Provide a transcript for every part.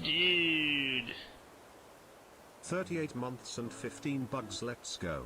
Dude. 38 months and 15 bugs, let's go.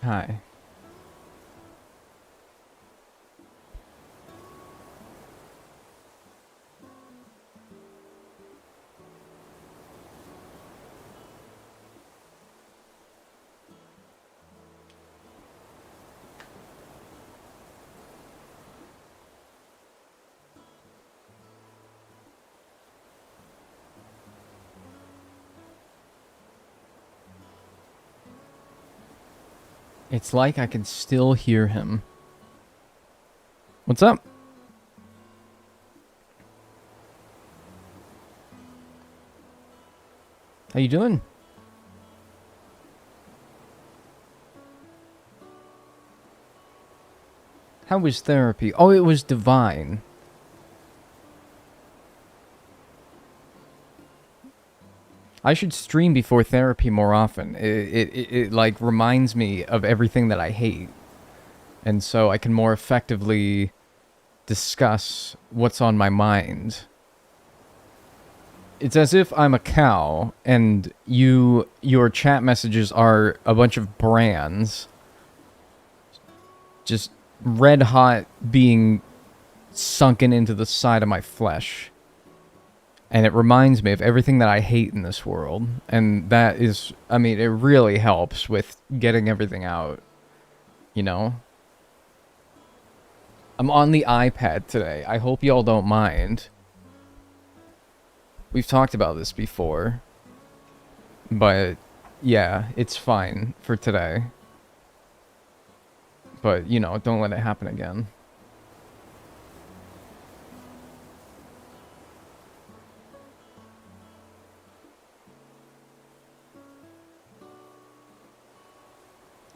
Hi. It's like I can still hear him. What's up? How you doing? How was therapy? Oh, it was divine. I should stream before therapy more often. It like reminds me of everything that I hate. And so I can more effectively discuss what's on my mind. It's as if I'm a cow and your chat messages are a bunch of brands just red hot being sunken into the side of my flesh. And it reminds me of everything that I hate in this world. And that is, I mean, it really helps with getting everything out. You know? I'm on the iPad today. I hope y'all don't mind. We've talked about this before. But, yeah, it's fine for today. But, you know, don't let it happen again.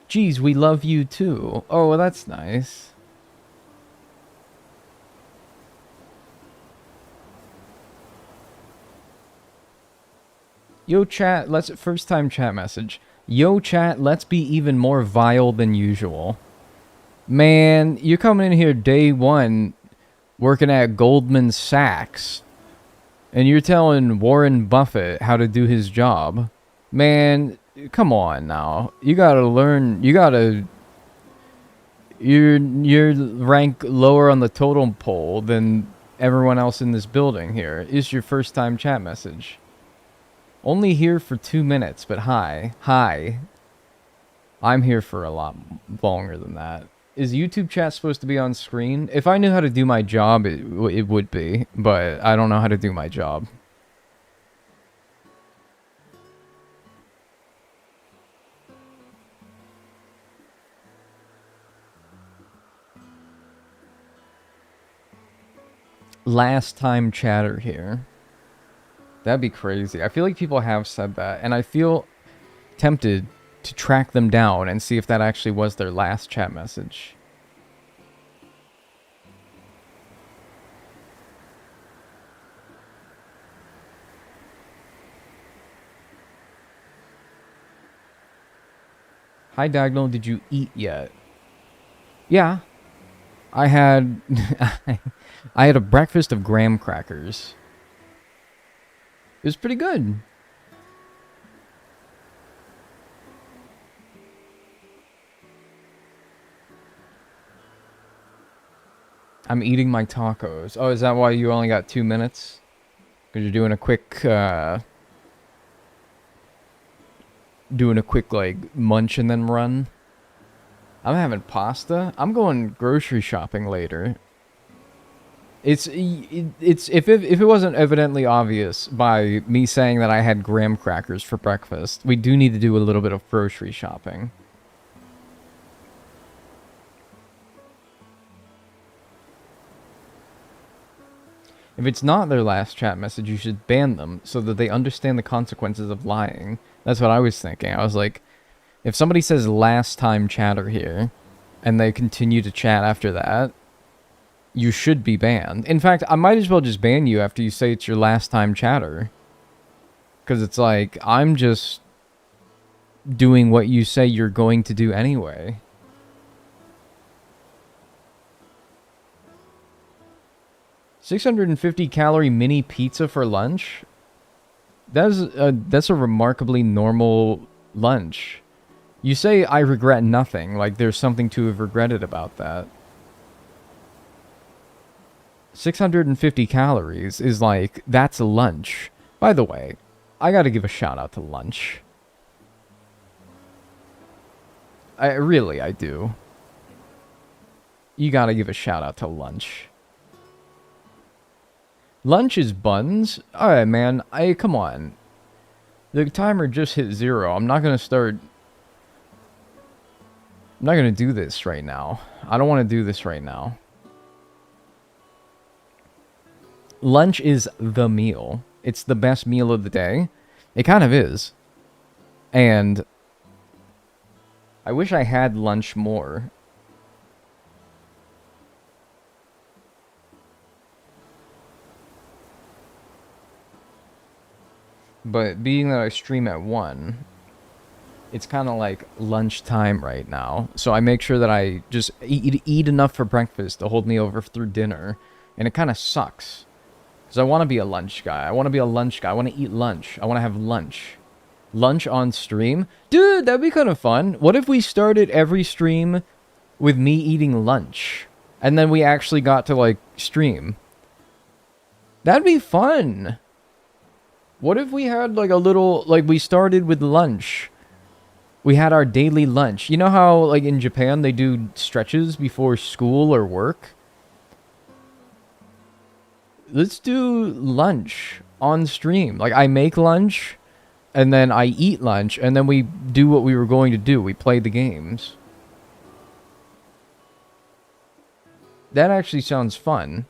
Geez, we love you too. Oh, well, that's nice. Yo, chat, first time chat message. Yo, chat, let's be even more vile than usual. Man, you're coming in here day one working at Goldman Sachs. And you're telling Warren Buffett how to do his job. Man, come on now. You gotta learn. You gotta. You're rank lower on the totem pole than everyone else in this building here. Is your first time chat message. Only here for 2 minutes, but hi. Hi. I'm here for a lot longer than that. Is YouTube chat supposed to be on screen? If I knew how to do my job, it would be, but I don't know how to do my job. Last time chatter here. That'd be crazy. I feel like people have said that, and I feel tempted to track them down and see if that actually was their last chat message. Hi Dagnel, did you eat yet? Yeah. I had I had a breakfast of graham crackers. It was pretty good. I'm eating my tacos. Oh, is that why you only got 2 minutes? Because you're doing a quick, like, munch and then run? I'm having pasta. I'm going grocery shopping later. If it wasn't evidently obvious by me saying that I had graham crackers for breakfast, we do need to do a little bit of grocery shopping. If it's not their last chat message, you should ban them so that they understand the consequences of lying. That's what I was thinking. I was like, if somebody says last time chatter here, and they continue to chat after that, you should be banned. In fact, I might as well just ban you after you say it's your last time chatter. Because it's like, I'm just doing what you say you're going to do anyway. $650-calorie mini pizza for lunch? That's a remarkably normal lunch. You say I regret nothing, like there's something to have regretted about that. 650 calories is like, that's a lunch. By the way, I gotta give a shout out to lunch. I do. You gotta give a shout out to lunch. Lunch is buns? Alright, man. Come on. The timer just hit 0. I'm not gonna do this right now. I don't want to do this right now. Lunch is the meal. It's the best meal of the day. It kind of is. And I wish I had lunch more. But being that I stream at 1, it's kind of like lunchtime right now. So I make sure that I just eat enough for breakfast to hold me over through dinner. And it kind of sucks. Because I want to be a lunch guy. I want to be a lunch guy. I want to eat lunch. I want to have lunch. Lunch on stream? Dude, that'd be kind of fun. What if we started every stream with me eating lunch? And then we actually got to, like, stream. That'd be fun. What if we had, like, a little... Like, we started with lunch. We had our daily lunch. You know how, like, in Japan, they do stretches before school or work? Let's do lunch on stream. Like, I make lunch, and then I eat lunch, and then we do what we were going to do. We play the games. That actually sounds fun.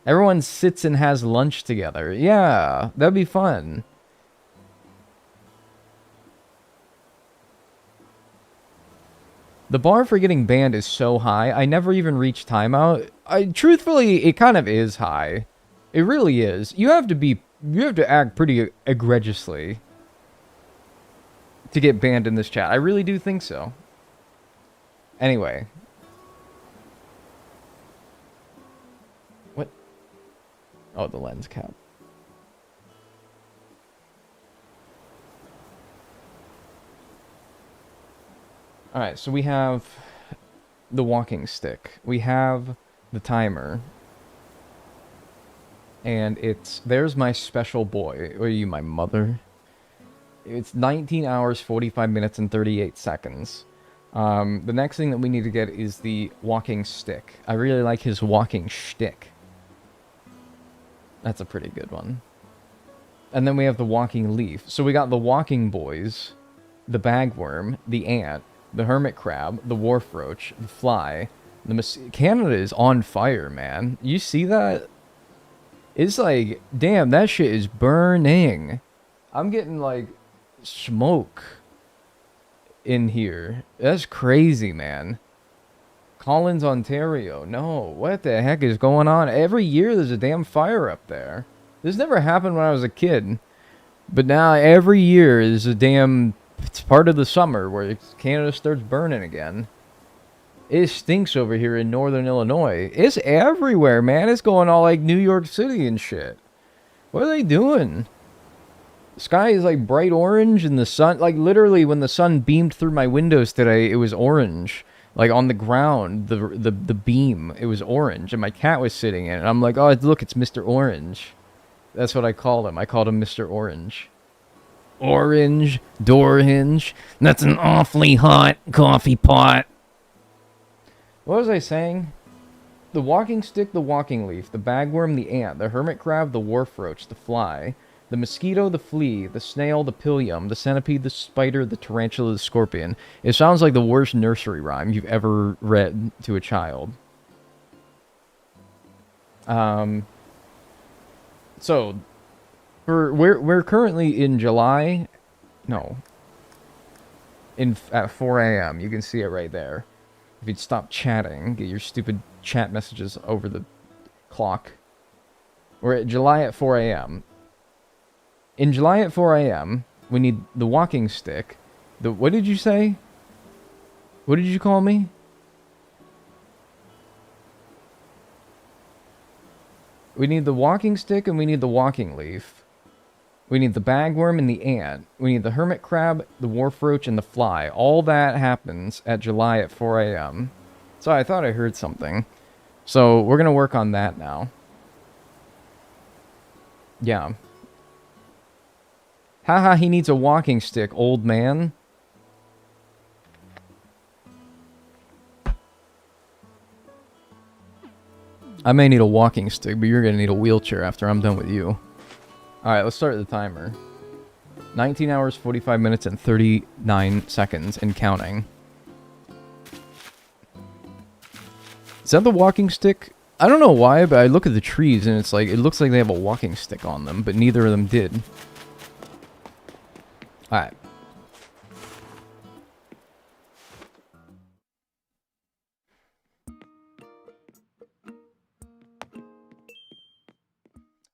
Everyone sits and has lunch together. Yeah, that'd be fun. The bar for getting banned is so high, I never even reach timeout. Truthfully, it kind of is high. It really is. You have to act pretty egregiously to get banned in this chat. I really do think so. Anyway. What? Oh, the lens cap. Alright, so we have the walking stick. We have the timer. And there's my special boy. Are you my mother? It's 19 hours, 45 minutes, and 38 seconds. The next thing that we need to get is the walking stick. I really like his walking shtick. That's a pretty good one. And then we have the walking leaf. So we got the walking boys, the bagworm, the ant, the hermit crab, the wharf roach, the fly. Canada is on fire, man. You see that? It's like, damn, that shit is burning. I'm getting, like, smoke in here. That's crazy, man. Collins, Ontario. No, what the heck is going on? Every year there's a damn fire up there. This never happened when I was a kid. But now every year there's a damn... It's part of the summer where Canada starts burning again. It stinks over here in northern Illinois. It's everywhere, man. It's going all like New York City and shit. What are they doing? The sky is like bright orange and the sun... Like literally when the sun beamed through my windows today, it was orange. Like on the ground, the beam, it was orange. And my cat was sitting in it. And I'm like, oh, look, it's Mr. Orange. That's what I called him. I called him Mr. Orange. Orange, door hinge. That's an awfully hot coffee pot. What was I saying? The walking stick, the walking leaf, the bagworm, the ant, the hermit crab, the wharf roach, the fly, the mosquito, the flea, the snail, the pillium, the centipede, the spider, the tarantula, the scorpion. It sounds like the worst nursery rhyme you've ever read to a child. So, we're currently in July. No. At 4 a.m. You can see it right there. If you'd stop chatting, get your stupid chat messages over the clock. We're at July at 4 a.m. In July at 4 a.m., we need the walking stick. What did you say? What did you call me? We need the walking stick and we need the walking leaf. We need the bagworm and the ant. We need the hermit crab, the wharf roach, and the fly. All that happens at July at 4 a.m. So I thought I heard something. So we're going to work on that now. Yeah. Haha, he needs a walking stick, old man. I may need a walking stick, but you're going to need a wheelchair after I'm done with you. Alright, let's start the timer. 19 hours, 45 minutes, and 39 seconds, and counting. Is that the walking stick? I don't know why, but I look at the trees, and it's like, it looks like they have a walking stick on them, but neither of them did. Alright.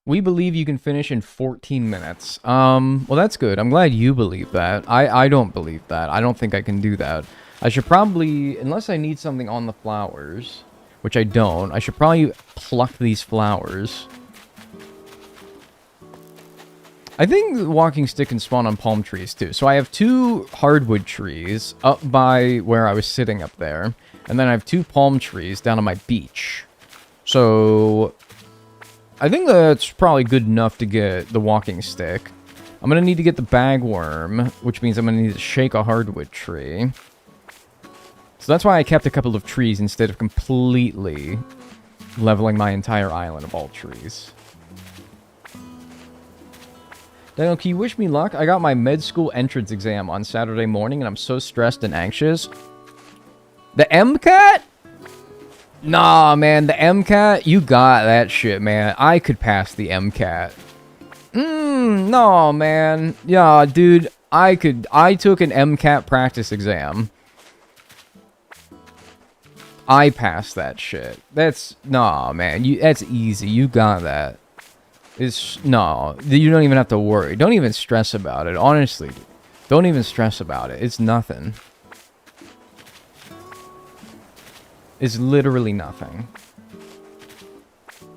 We believe you can finish in 14 minutes. Well, that's good. I'm glad you believe that. I don't believe that. I don't think I can do that. I should probably, unless I need something on the flowers, which I don't, I should probably pluck these flowers. I think the walking stick can spawn on palm trees, too. So I have 2 hardwood trees up by where I was sitting up there. And then I have 2 palm trees down on my beach. So I think that's probably good enough to get the walking stick. I'm going to need to get the bagworm, which means I'm going to need to shake a hardwood tree. So that's why I kept a couple of trees instead of completely leveling my entire island of all trees. Daniel, can you wish me luck? I got my med school entrance exam on Saturday morning, and I'm so stressed and anxious. The MCAT? Nah, man, the MCAT, you got that shit, man. I could pass the MCAT. No, man. Yeah, dude, I took an MCAT practice exam. I passed that shit. Nah, man, that's easy. You got that. No, you don't even have to worry. Don't even stress about it, honestly. Don't even stress about it. It's nothing. Is literally nothing.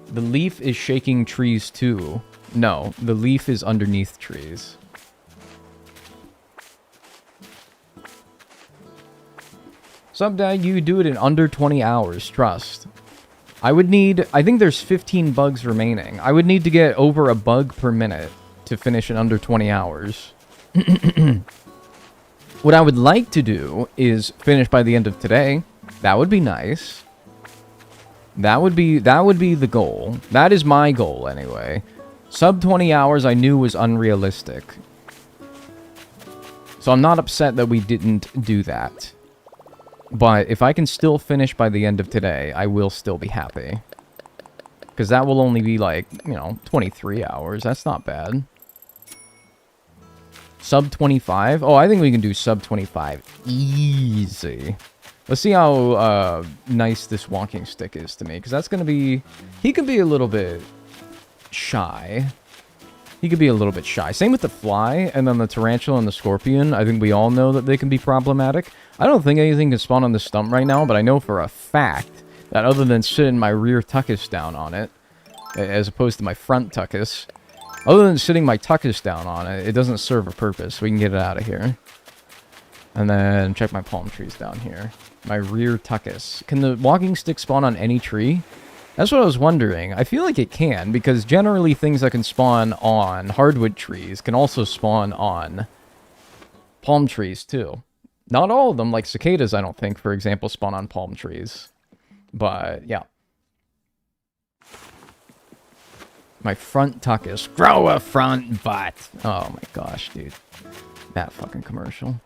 The leaf is shaking trees too. No, the leaf is underneath trees. Sub Dag, you do it in under 20 hours, trust. I think there's 15 bugs remaining. I would need to get over a bug per minute to finish in under 20 hours. What I would like to do is finish by the end of today. That would be nice. That would be the goal. That is my goal anyway. Sub 20 hours I knew was unrealistic. So I'm not upset that we didn't do that. But if I can still finish by the end of today, I will still be happy. Because that will only be like, 23 hours. That's not bad. Sub 25? Oh, I think we can do sub 25. Easy. Let's see how nice this walking stick is to me. Because that's going to be... He can be a little bit shy. He could be a little bit shy. Same with the fly, and then the tarantula and the scorpion. I think we all know that they can be problematic. I don't think anything can spawn on the stump right now, but I know for a fact that other than sitting my rear tuchus down on it, as opposed to my front tuchus, other than sitting my tuchus down on it, it doesn't serve a purpose. We can get it out of here. And then check my palm trees down here. My rear tuchus. Can the walking stick spawn on any tree? That's what I was wondering. I feel like it can, because generally things that can spawn on hardwood trees can also spawn on palm trees, too. Not all of them, like cicadas, I don't think, for example, spawn on palm trees. But, yeah. My front tuchus. Grow a front butt! Oh my gosh, dude. That fucking commercial.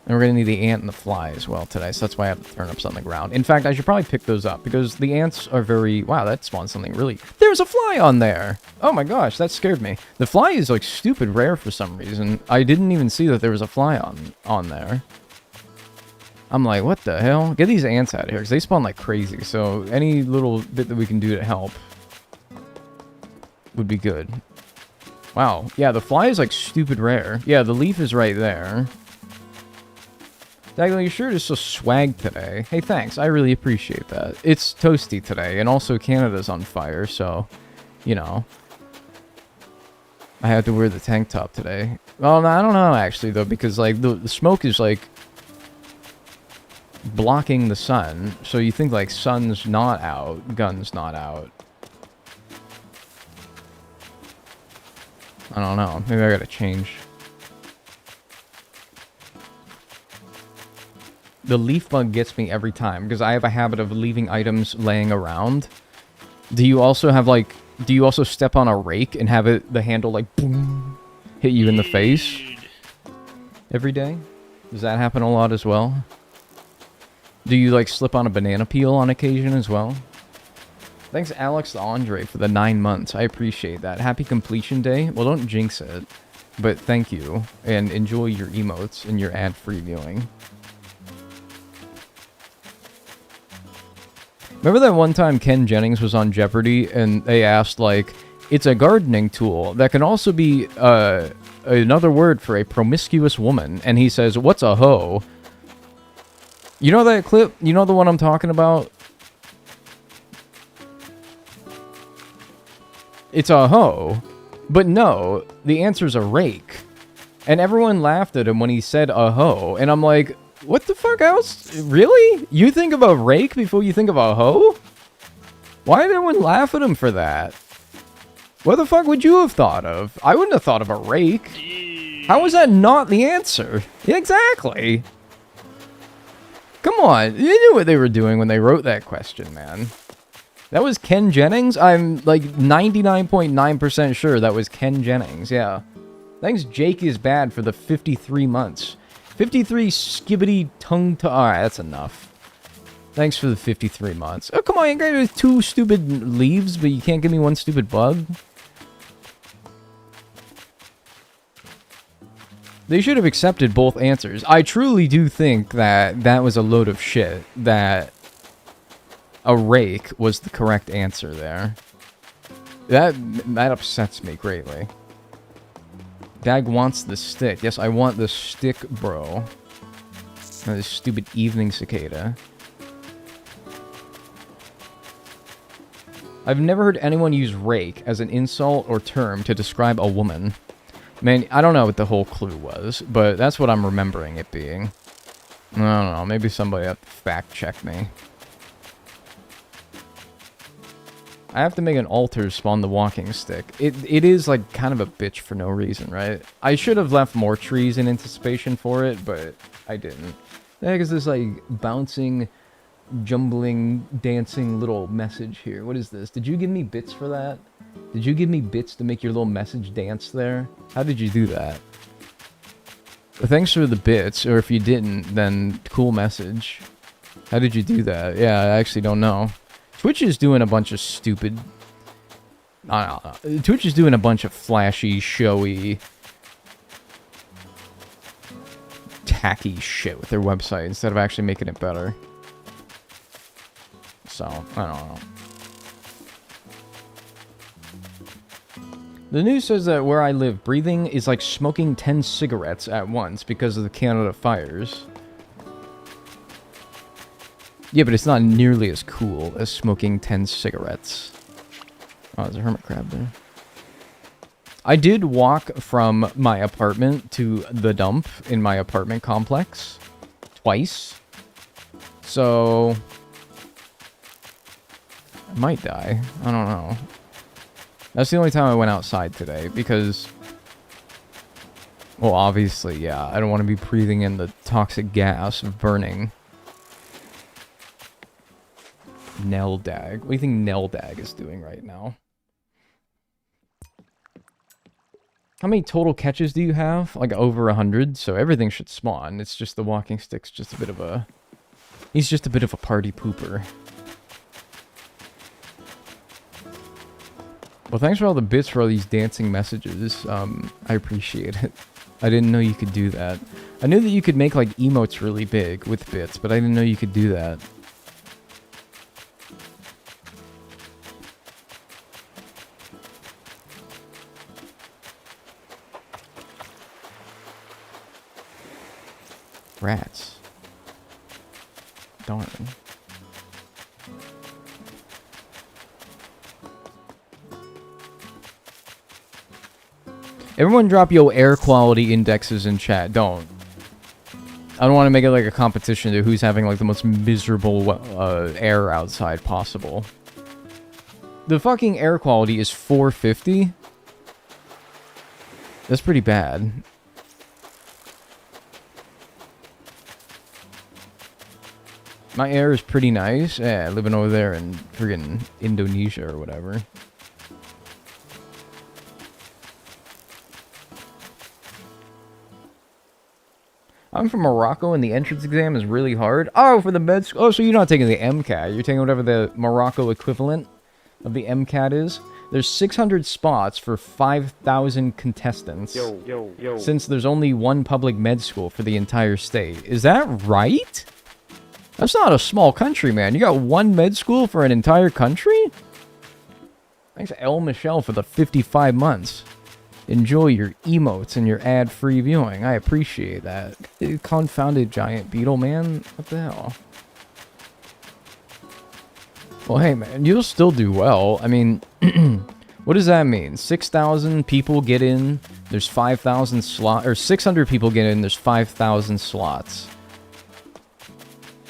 And we're going to need the ant and the fly as well today, so that's why I have the turnips on the ground. In fact, I should probably pick those up, because the ants are very... Wow, that spawned something really... There's a fly on there! Oh my gosh, that scared me. The fly is, like, stupid rare for some reason. I didn't even see that there was a fly on there. I'm like, what the hell? Get these ants out of here, because they spawn like crazy, so any little bit that we can do to help would be good. Wow, yeah, the fly is, like, stupid rare. Yeah, the leaf is right there. Dagnel, your shirt is so swag today. Hey, thanks. I really appreciate that. It's toasty today, and also Canada's on fire, so, you know. I had to wear the tank top today. Well, no, I don't know, actually, though, because, like, the smoke is, like, blocking the sun. So you think, like, sun's not out, gun's not out. I don't know. Maybe I gotta change. The leaf bug gets me every time, because I have a habit of leaving items laying around. Do you also have, like... Do you also step on a rake and have it, the handle, like, boom, hit you in the face? Every day? Does that happen a lot as well? Do you, like, slip on a banana peel on occasion as well? Thanks, Alex the Andre, for the 9 months. I appreciate that. Happy completion day. Well, don't jinx it. But thank you. And enjoy your emotes and your ad-free viewing. Remember that one time Ken Jennings was on Jeopardy and they asked, like, it's a gardening tool that can also be another word for a promiscuous woman. And he says, what's a hoe? You know that clip? You know the one I'm talking about? It's a hoe. But no, the answer's a rake. And everyone laughed at him when he said a hoe. And I'm like... What the fuck else? Really? You think of a rake before you think of a hoe? Why did everyone laugh at him for that? What the fuck would you have thought of? I wouldn't have thought of a rake. How is that not the answer? Exactly. Come on. You knew what they were doing when they wrote that question, man. That was Ken Jennings? I'm like 99.9% sure that was Ken Jennings, yeah. Thanks, Jake is bad for the 53 months. 53 skibbity tongue to... Alright, that's enough. Thanks for the 53 months. Oh, come on, you got 2 stupid leaves, but you can't give me 1 stupid bug? They should have accepted both answers. I truly do think that that was a load of shit. That a rake was the correct answer there. That upsets me greatly. Dag wants the stick. Yes, I want the stick, bro. This stupid evening cicada. I've never heard anyone use rake as an insult or term to describe a woman. Man, I don't know what the whole clue was, but that's what I'm remembering it being. I don't know, maybe somebody have to fact check me. I have to make an altar spawn the walking stick. It is, like, kind of a bitch for no reason, right? I should have left more trees in anticipation for it, but I didn't. The heck is this, like, bouncing, jumbling, dancing little message here? What is this? Did you give me bits for that? Did you give me bits to make your little message dance there? How did you do that? Well, thanks for the bits, or if you didn't, then cool message. How did you do that? Yeah, I actually don't know. Twitch is doing a bunch of stupid... I don't know. Twitch is doing a bunch of flashy, showy, tacky shit with their website instead of actually making it better. So, I don't know. The news says that where I live, breathing is like smoking 10 cigarettes at once because of the Canada fires. Yeah, but it's not nearly as cool as smoking 10 cigarettes. Oh, there's a hermit crab there. I did walk from my apartment to the dump in my apartment complex. Twice. So... I might die. I don't know. That's the only time I went outside today, because... Well, obviously, yeah. I don't want to be breathing in the toxic gas of burning. Neldag. What do you think Neldag is doing right now? How many total catches do you have? Like over 100, so everything should spawn. It's just the walking stick's just a bit of a... He's just a bit of a party pooper. Well, thanks for all the bits for all these dancing messages. I appreciate it. I didn't know you could do that. I knew that you could make, like, emotes really big with bits, but I didn't know you could do that. Rats. Darn. Everyone drop your air quality indexes in chat. Don't. I don't want to make it like a competition to who's having like the most miserable air outside possible. The fucking air quality is 450. That's pretty bad. My air is pretty nice. Yeah, living over there in friggin' Indonesia or whatever. I'm from Morocco and the entrance exam is really hard. Oh, for the med school. Oh, so you're not taking the MCAT. You're taking whatever the Morocco equivalent of the MCAT is. There's 600 spots for 5,000 contestants. Yo. Since there's only one public med school for the entire state. Is that right? That's not a small country, man. You got one med school for an entire country? Thanks, El Michelle, for the 55 months. Enjoy your emotes and your ad-free viewing. I appreciate that. Confounded giant beetle, man. What the hell? Well, hey, man, you'll still do well. I mean, what does that mean? 6,000 people get in, there's 5,000 slots, or 600 people get in, there's 5,000 slots.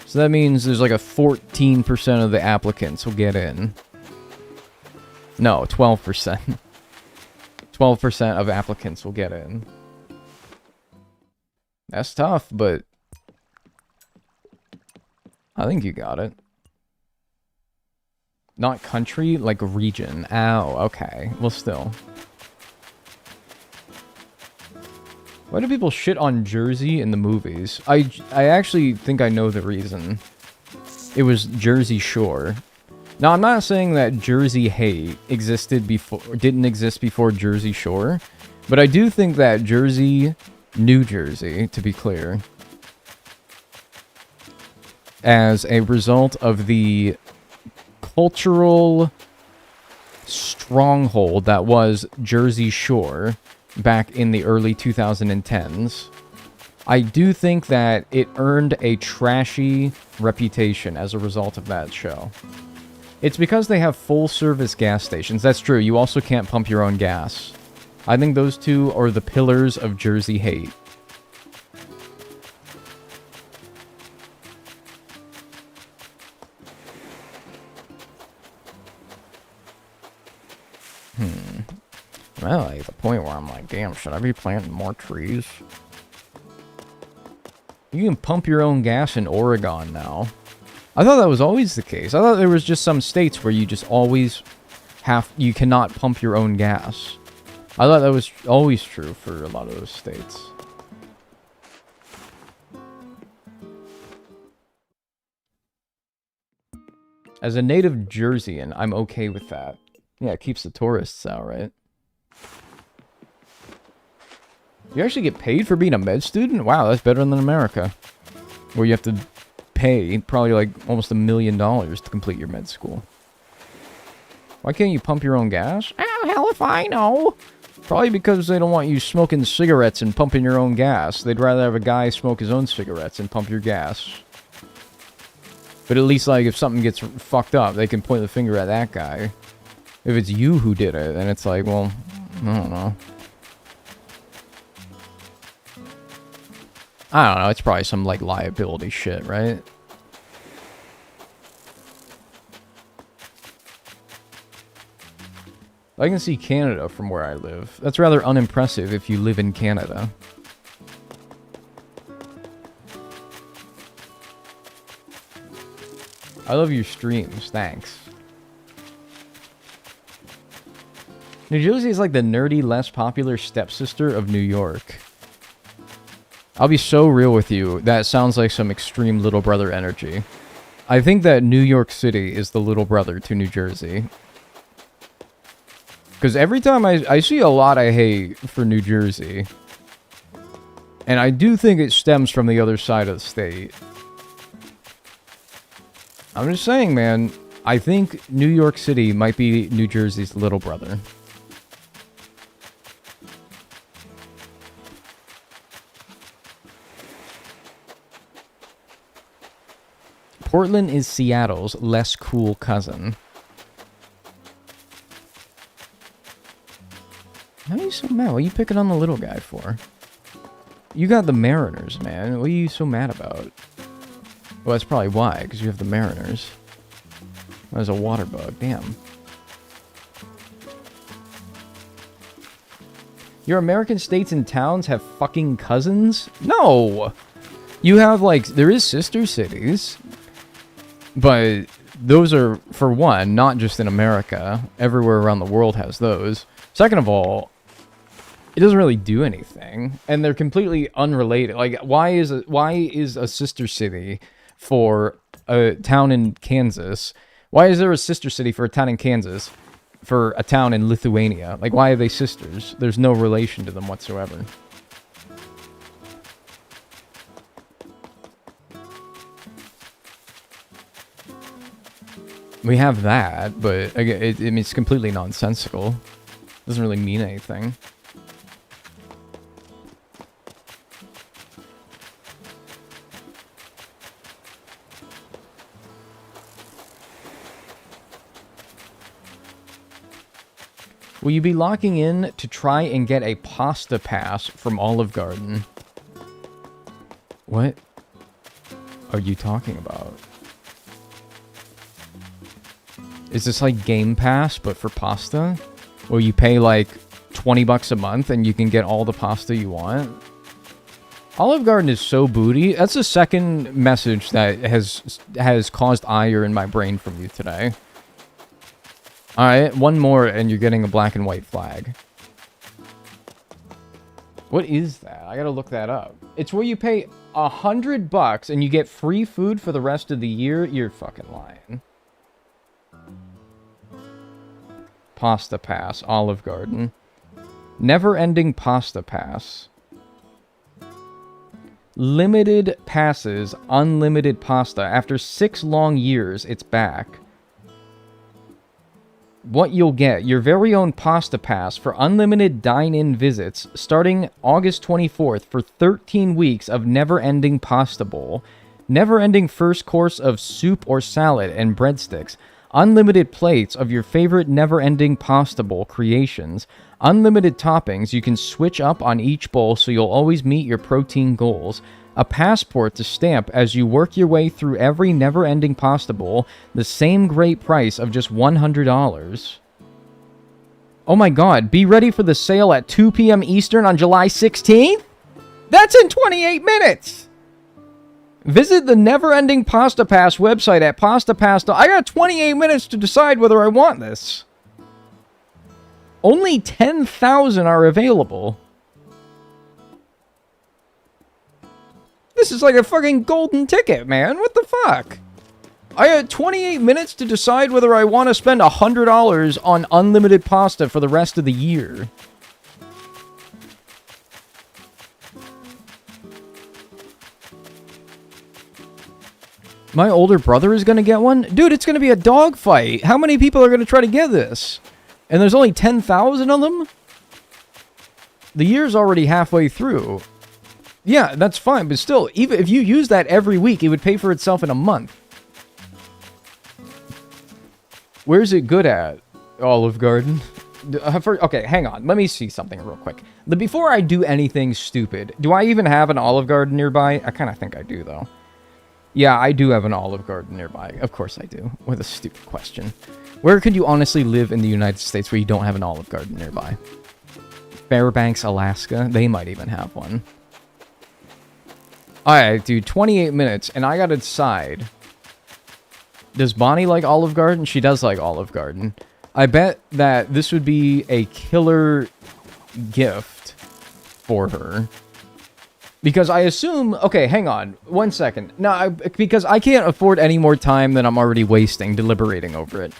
So that means there's like a 14% of the applicants will get in. No, 12%. 12% of applicants will get in. That's tough, but I think you got it. Not country, like region. Oh, okay. Well, still. Why do people shit on Jersey in the movies? I actually think I know the reason. It was Jersey Shore. Now, I'm not saying that Jersey hate existed before, didn't exist before Jersey Shore, but I do think that Jersey, New Jersey, to be clear, as a result of the cultural stronghold that was Jersey Shore back in the early 2010s, I do think that it earned a trashy reputation as a result of that show. It's because they have full-service gas stations. That's true. You also can't pump your own gas. I think those two are the pillars of Jersey hate. Well, at the point where I'm like, damn, should I be planting more trees? You can pump your own gas in Oregon now. I thought that was always the case. I thought there was just some states where you just always you cannot pump your own gas. I thought that was always true for a lot of those states. As a native Jerseyan, I'm okay with that. Yeah, it keeps the tourists out, right? You actually get paid for being a med student? Wow, that's better than America. Where you have to pay probably like almost $1 million to complete your med school. Why can't you pump your own gas? Oh, hell if I know. Probably because they don't want you smoking cigarettes and pumping your own gas. They'd rather have a guy smoke his own cigarettes and pump your gas. But at least, like, if something gets fucked up, they can point the finger at that guy. If it's you who did it, then it's like, well, I don't know. I don't know, it's probably some, like, liability shit, right? I can see Canada from where I live. That's rather unimpressive if you live in Canada. I love your streams, thanks. New Jersey is like the nerdy, less popular stepsister of New York. I'll be so real with you, that sounds like some extreme little brother energy. I think that New York City is the little brother to New Jersey. Because every time I see a lot I hate for New Jersey. And I do think it stems from the other side of the state. I'm just saying, man, I think New York City might be New Jersey's little brother. Portland is Seattle's less cool cousin. How are you so mad? What are you picking on the little guy for? You got the Mariners, man. What are you so mad about? Well, that's probably why, because you have the Mariners. There's a water bug. Damn. Your American states and towns have fucking cousins? No! You have, like, there is sister cities. But those are, for one, not just in America. Everywhere around the world has those. Second of all, it doesn't really do anything. And they're completely unrelated. Like, why is a sister city for a town in Kansas? Why is there a sister city for a town in Kansas for a town in Lithuania? Like, why are they sisters? There's no relation to them whatsoever. We have that, but again, it's completely nonsensical. Doesn't really mean anything. Will you be locking in to try and get a pasta pass from Olive Garden? What are you talking about? Is this like Game Pass, but for pasta? Where you pay like 20 bucks a month and you can get all the pasta you want? Olive Garden is so booty. That's the second message that has caused ire in my brain from you today. Alright, one more and you're getting a black and white flag. What is that? I gotta look that up. It's where you pay $100 and you get free food for the rest of the year? You're fucking lying. Pasta Pass, Olive Garden. Never-ending Pasta Pass. Limited passes, unlimited pasta. After 6 long years, it's back. What you'll get, your very own Pasta Pass for unlimited dine-in visits starting August 24th for 13 weeks of never-ending pasta bowl. Never-ending first course of soup or salad and breadsticks. Unlimited plates of your favorite never-ending pasta bowl creations. Unlimited toppings. You can switch up on each bowl so you'll always meet your protein goals. A passport to stamp as you work your way through every never-ending pasta bowl. The same great price of just $100. Oh my god, be ready for the sale at 2 p.m. Eastern on July 16th? That's in 28 minutes! Visit the Never-Ending Pasta Pass website at PastaPasta. I got 28 minutes to decide whether I want this. Only 10,000 are available. This is like a fucking golden ticket, man. What the fuck? I had 28 minutes to decide whether I want to spend $100 on unlimited pasta for the rest of the year. My older brother is going to get one? Dude, it's going to be a dogfight. How many people are going to try to get this? And there's only 10,000 of them? The year's already halfway through. Yeah, that's fine, but still, even if you use that every week, it would pay for itself in a month. Where's it good at? Olive Garden? Okay, hang on. Let me see something real quick. Before I do anything stupid, do I even have an Olive Garden nearby? I kind of think I do, though. Yeah, I do have an Olive Garden nearby. Of course I do. What a stupid question. Where could you honestly live in the United States where you don't have an Olive Garden nearby? Fairbanks, Alaska? They might even have one. Alright, dude, 28 minutes, and I gotta decide. Does Bonnie like Olive Garden? She does like Olive Garden. I bet that this would be a killer gift for her. Because I assume... Okay, hang on. 1 second. No, because I can't afford any more time than I'm already wasting deliberating over it.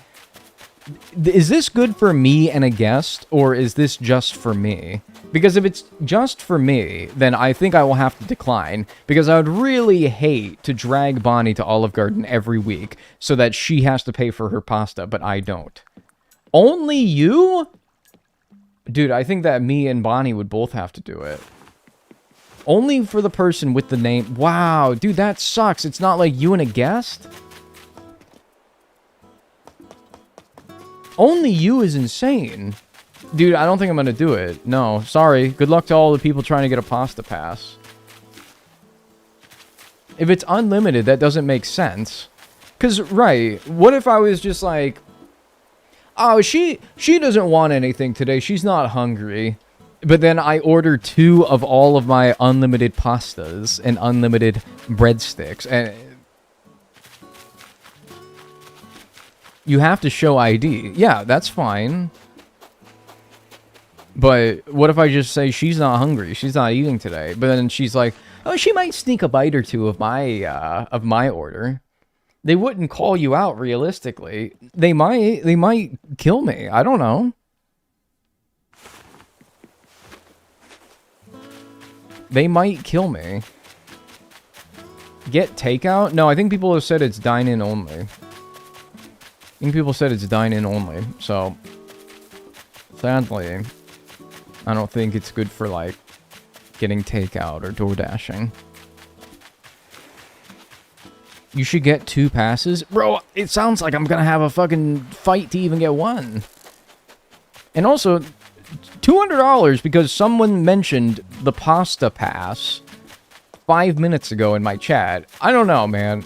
Is this good for me and a guest, or is this just for me? Because if it's just for me, then I think I will have to decline. Because I would really hate to drag Bonnie to Olive Garden every week so that she has to pay for her pasta, but I don't. Only you? Dude, I think that me and Bonnie would both have to do it. Only for the person with the name. Wow, dude, that sucks. It's not like you and a guest? Only you is insane. Dude, I don't think I'm gonna do it. No, sorry. Good luck to all the people trying to get a pasta pass. If it's unlimited, that doesn't make sense. Because, right, what if I was just like... Oh, she doesn't want anything today. She's not hungry. But then I order 2 of all of my unlimited pastas and unlimited breadsticks. And you have to show ID. Yeah, that's fine. But what if I just say she's not hungry? She's not eating today. But then she's like, oh, she might sneak a bite or 2 of my order. They wouldn't call you out realistically. They might kill me. I don't know. They might kill me. Get takeout? No, I think people have said it's dine-in only. I think people said it's dine-in only. So, sadly, I don't think it's good for, like, getting takeout or door dashing. You should get 2 passes? Bro, it sounds like I'm gonna have a fucking fight to even get 1. And also... $200 because someone mentioned the pasta pass 5 minutes ago in my chat. I don't know, man.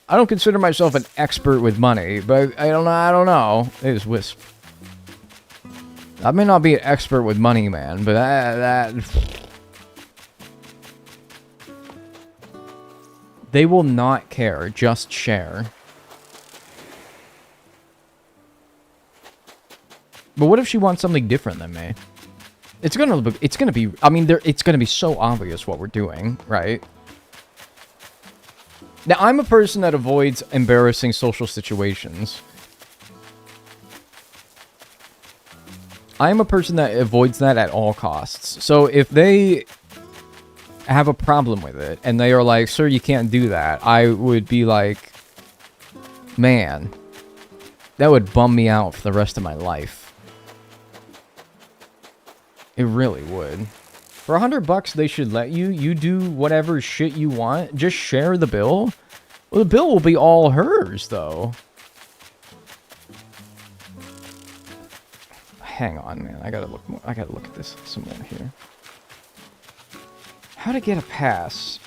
I don't consider myself an expert with money, but I don't know. It was Wisp. I may not be an expert with money, man, but that... They will not care. Just share. But what if she wants something different than me? It's gonna be, I mean, it's gonna be so obvious what we're doing, right? Now, I'm a person that avoids embarrassing social situations. I'm a person that avoids that at all costs. So if they have a problem with it, and they are like, sir, you can't do that, I would be like, man, that would bum me out for the rest of my life. It really would. For $100, they should let you do whatever shit you want. Just share the bill. Well, the bill will be all hers, though. hang on, man. I gotta look more. I gotta look at this some more here. How to get a pass?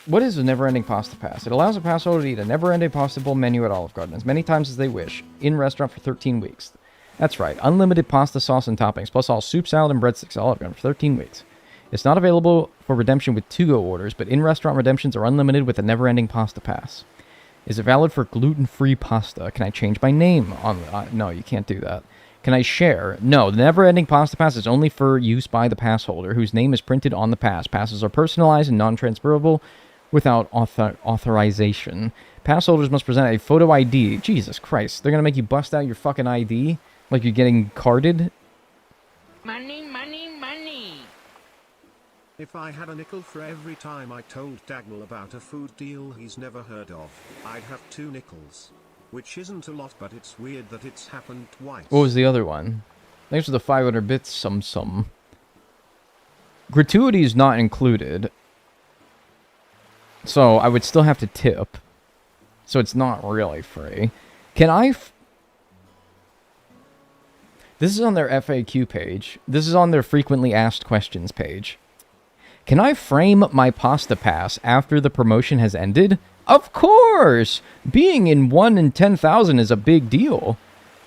What is a never-ending pasta pass? It allows a pass holder to eat a never-ending pasta bowl menu at Olive Garden as many times as they wish, in restaurant for 13 weeks. That's right, unlimited pasta sauce and toppings, plus all soup, salad, and breadsticks at Olive Garden for 13 weeks. It's not available for redemption with to-go orders, but in-restaurant redemptions are unlimited with a never-ending pasta pass. Is it valid for gluten-free pasta? Can I change my name on... no, you can't do that. Can I share? No, the never-ending pasta pass is only for use by the pass holder, whose name is printed on the pass. Passes are personalized and non-transferable without authorization. Pass holders must present a photo ID. Jesus Christ, they're gonna make you bust out your fucking ID like you're getting carded? Money, money, money. If I had a nickel for every time I told Dagnel about a food deal he's never heard of, I'd have 2 nickels. Which isn't a lot, but it's weird that it's happened twice. What was the other one? Thanks for the 500 bits, some. Gratuity is not included. So, I would still have to tip. So, it's not really free. Can I... This is on their FAQ page. This is on their frequently asked questions page. Can I frame my pasta pass after the promotion has ended? Of course! Being in 1 in 10,000 is a big deal.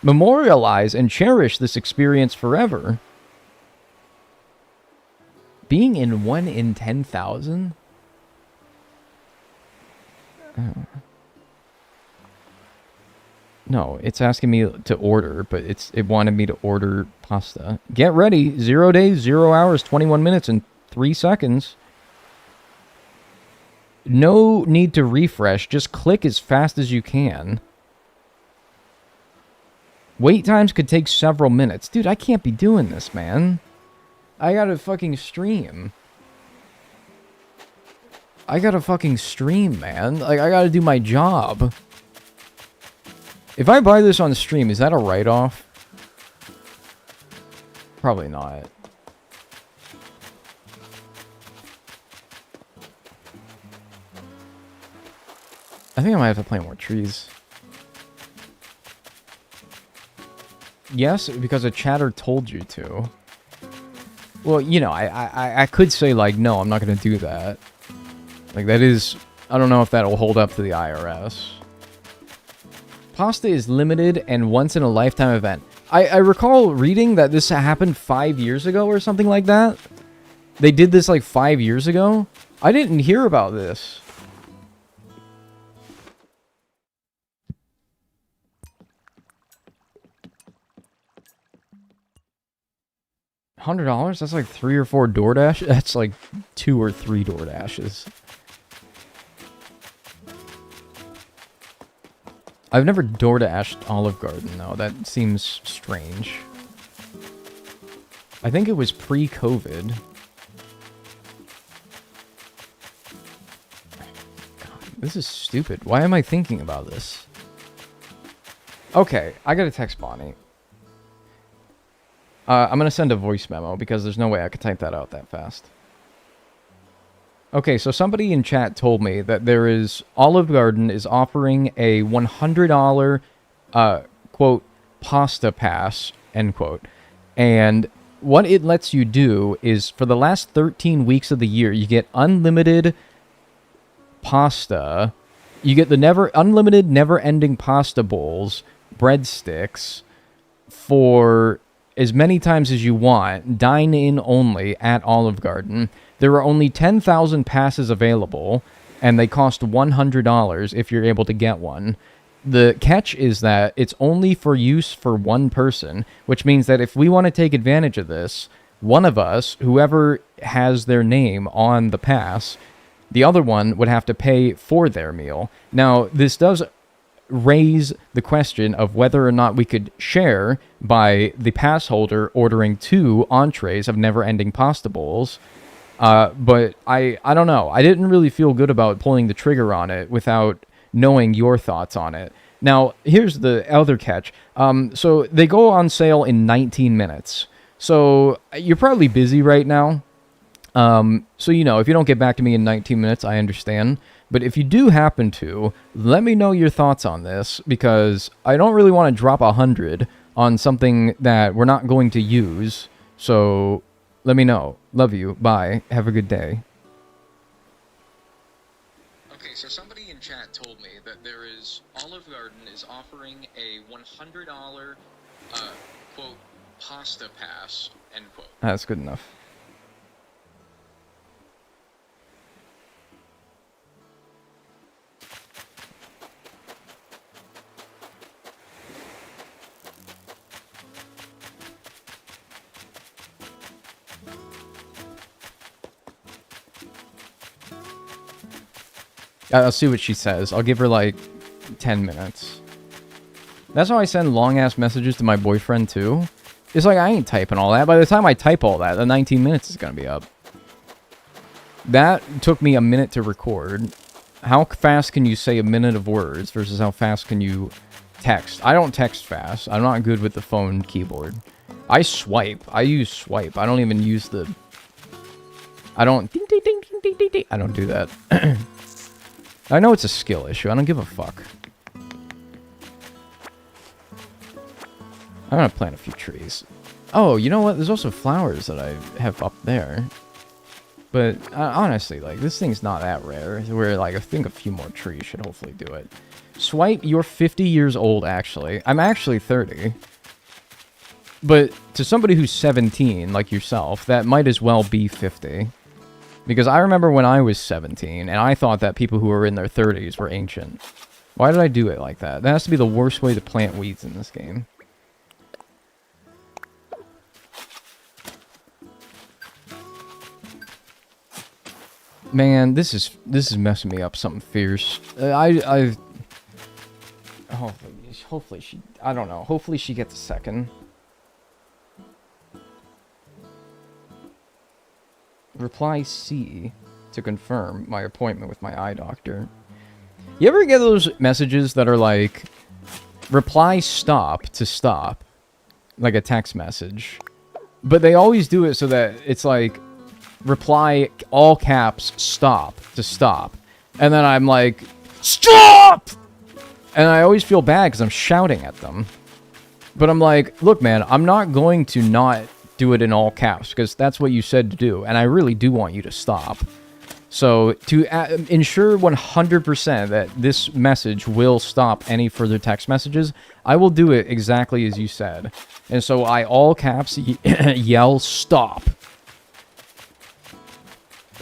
Memorialize and cherish this experience forever. Being in 1 in 10,000? No, it's asking me to order, but it wanted me to order pasta. Get ready. 0 days, 0 hours, 21 minutes, and 3 seconds. No need to refresh. Just click as fast as you can. Wait times could take several minutes. Dude, I can't be doing this, man. I gotta fucking stream. I gotta fucking stream, man. Like, I gotta do my job. If I buy this on stream, is that a write-off? Probably not. I think I might have to plant more trees. Yes, because a chatter told you to. Well, you know, I could say, like, no, I'm not going to do that. Like, that is... I don't know if that will hold up to the IRS. Pasta is limited and once-in-a-lifetime event. I recall reading that this happened 5 years ago or something like that. They did this, like, 5 years ago. I didn't hear about this. $100? That's like 3 or 4 DoorDash. That's like 2 or 3 DoorDashes. I've never DoorDashed Olive Garden though. That seems strange. I think it was pre-COVID. God, this is stupid. Why am I thinking about this? Okay, I gotta text Bonnie. I'm going to send a voice memo because there's no way I could type that out that fast. Okay, so somebody in chat told me that there is... Olive Garden is offering a $100, quote, pasta pass, end quote. And what it lets you do is for the last 13 weeks of the year, you get unlimited pasta. You get the unlimited, never-ending pasta bowls, breadsticks, for... as many times as you want, dine-in only at Olive Garden. There are only 10,000 passes available, and they cost $100 if you're able to get one. The catch is that it's only for use for one person, which means that if we want to take advantage of this, one of us, whoever has their name on the pass, the other one would have to pay for their meal. Now, this does raise the question of whether or not we could share by the pass holder ordering 2 entrees of never-ending pasta bowls. But I don't know. I didn't really feel good about pulling the trigger on it without knowing your thoughts on it. Now, here's the other catch. So they go on sale in 19 minutes. So you're probably busy right now. So, you know, if you don't get back to me in 19 minutes, I understand. But if you do happen to, let me know your thoughts on this, because I don't really want to drop 100 on something that we're not going to use. So let me know. Love you. Bye. Have a good day. Okay, so somebody in chat told me that there is Olive Garden is offering a $100 quote pasta pass, end quote. That's good enough. I'll see what she says. I'll give her like 10 minutes. That's how I send long-ass messages to my boyfriend, too. It's like, I ain't typing all that. By the time I type all that, the 19 minutes is going to be up. That took me a minute to record. How fast can you say a minute of words versus how fast can you text? I don't text fast. I'm not good with the phone keyboard. I swipe. I use swipe. I don't even use the... I don't... Ding, ding, ding, ding, ding, ding. I don't do that. I know it's a skill issue. I don't give a fuck. I'm gonna plant a few trees. Oh, you know what? There's also flowers that I have up there. But honestly, like, this thing's not that rare. Where, like, I think a few more trees should hopefully do it. Swipe, you're 50 years old, actually. I'm actually 30. But to somebody who's 17, like yourself, that might as well be 50. Because I remember when I was 17, and I thought that people who were in their 30s were ancient. Why did I do it like that? That has to be the worst way to plant weeds in this game. Man, this is messing me up something fierce. Hopefully she, I don't know. Hopefully she gets a second. Reply C to confirm my appointment with my eye doctor. You ever get those messages that are like, reply stop to stop? Like a text message. But they always do it so that it's like, reply all caps stop to stop. And then I'm like, stop! And I always feel bad because I'm shouting at them. But I'm like, look man, I'm not going to not do it in all caps because that's what you said to do. And I really do want you to stop. So to ensure 100% that this message will stop any further text messages, I will do it exactly as you said. And so I all caps yell stop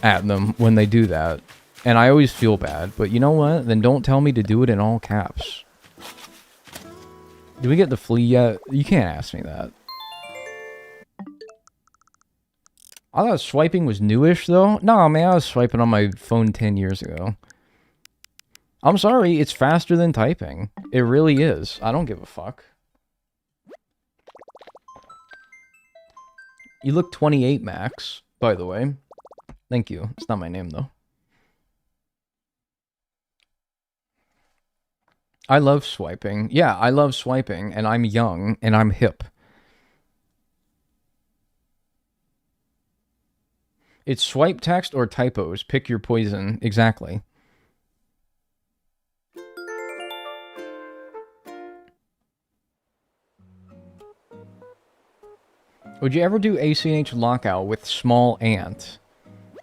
at them when they do that. And I always feel bad. But you know what? Then don't tell me to do it in all caps. Do we get the flea yet? You can't ask me that. I thought swiping was newish, though. No, man, I was swiping on my phone 10 years ago. I'm sorry, it's faster than typing. It really is. I don't give a fuck. You look 28, Max, by the way. Thank you. It's not my name, though. I love swiping. Yeah, I love swiping, and I'm young, and I'm hip. It's swipe text or typos. Pick your poison. Exactly. Would you ever do ACNH lockout with small ant?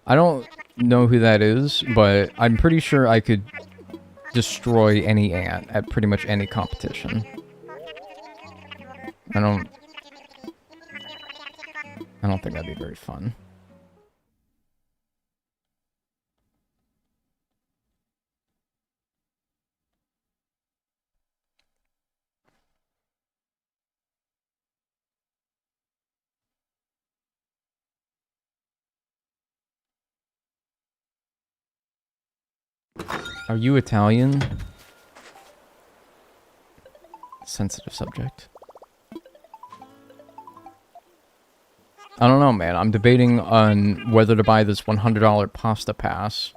I don't know who that is, but I'm pretty sure I could destroy any ant at pretty much any competition. I don't think that'd be very fun. Are you Italian? Sensitive subject. I don't know, man. I'm debating on whether to buy this $100 pasta pass.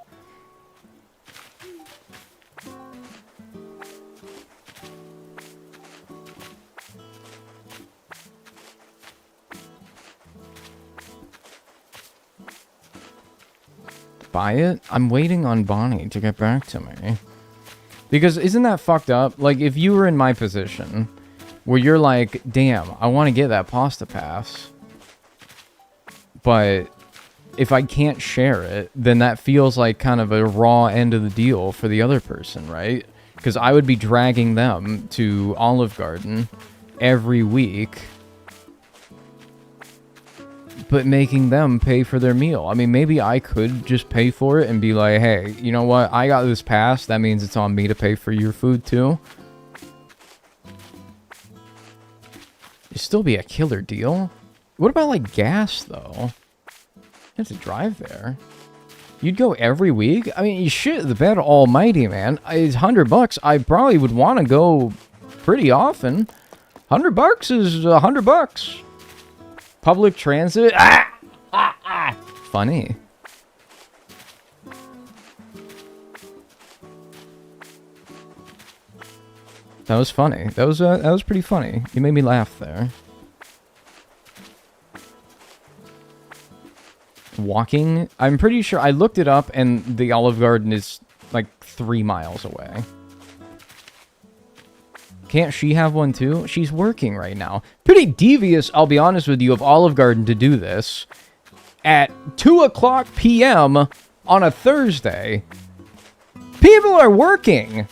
Buy it? I'm waiting on Bonnie to get back to me. Because isn't that fucked up? Like, if you were in my position, where you're like, damn, I want to get that pasta pass, but if I can't share it, then that feels like kind of a raw end of the deal for the other person, right? Because I would be dragging them to Olive Garden every week, but making them pay for their meal. I mean, maybe I could just pay for it and be like, hey, you know what? I got this pass. That means it's on me to pay for your food too. It'd still be a killer deal. What about, like, gas, though? You have to drive there. You'd go every week? I mean, you shit the bed almighty, man. It's $100. I probably would want to go pretty often. $100 is $100. Public transit? Funny. That was funny. That was pretty funny. You made me laugh there. Walking? I'm pretty sure I looked it up and the Olive Garden is like 3 miles away. Can't she have one too? She's working right now. Pretty devious, I'll be honest with you, of Olive Garden to do this at 2 o'clock p.m. on a Thursday. People are working.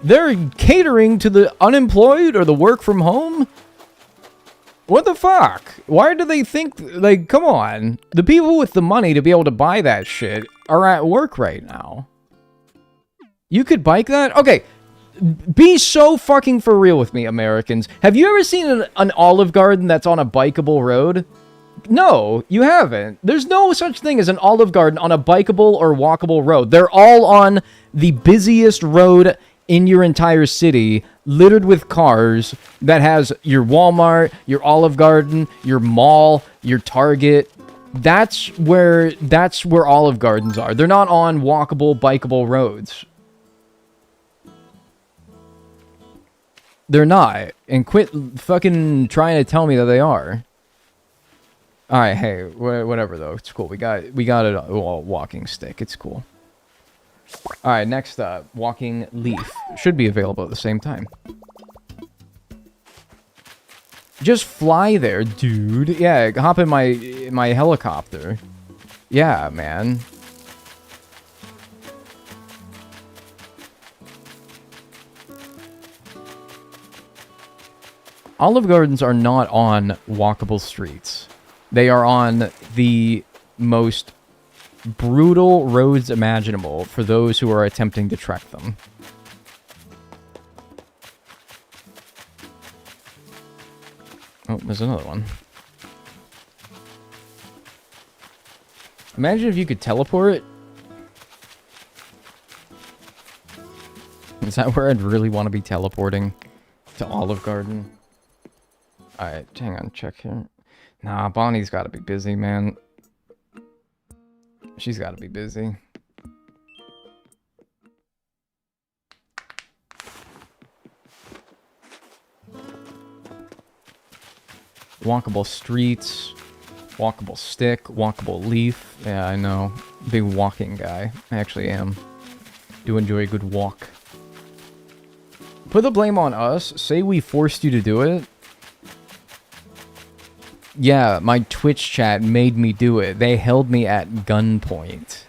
They're catering to the unemployed or the work from home. What the fuck? Why do they think, like, come on. The people with the money to be able to buy that shit are at work right now. You could bike that? Okay. Be so fucking for real with me, Americans. Have you ever seen an Olive Garden that's on a bikeable road? No, you haven't. There's no such thing as an Olive Garden on a bikeable or walkable road. They're all on the busiest road in your entire city, littered with cars, that has your Walmart, your Olive Garden, your mall, your Target. That's where Olive Gardens are. They're not on walkable, bikeable roads. They're not. And quit fucking trying to tell me that they are. Alright, hey, whatever though. It's cool. We got a walking stick. It's cool. Alright, next up. Walking leaf. Should be available at the same time. Just fly there, dude. Yeah, hop in my helicopter. Yeah, man. Olive Gardens are not on walkable streets. They are on the most brutal roads imaginable for those who are attempting to trek them. Oh, there's another one. Imagine if you could teleport. Is that where I'd really want to be teleporting? To Olive Garden? Alright, hang on, check here. Nah, Bonnie's gotta be busy, man. She's gotta be busy. Walkable streets, walkable stick, walkable leaf. Yeah, I know. Big walking guy. I actually am. Do enjoy a good walk. Put the blame on us. Say we forced you to do it. Yeah, my Twitch chat made me do it. They held me at gunpoint.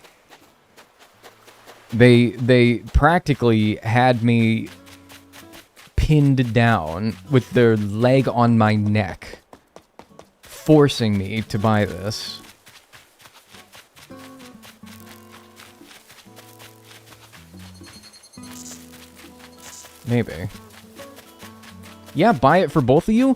They practically had me pinned down with their leg on my neck, forcing me to buy this. Maybe. Yeah, buy it for both of you?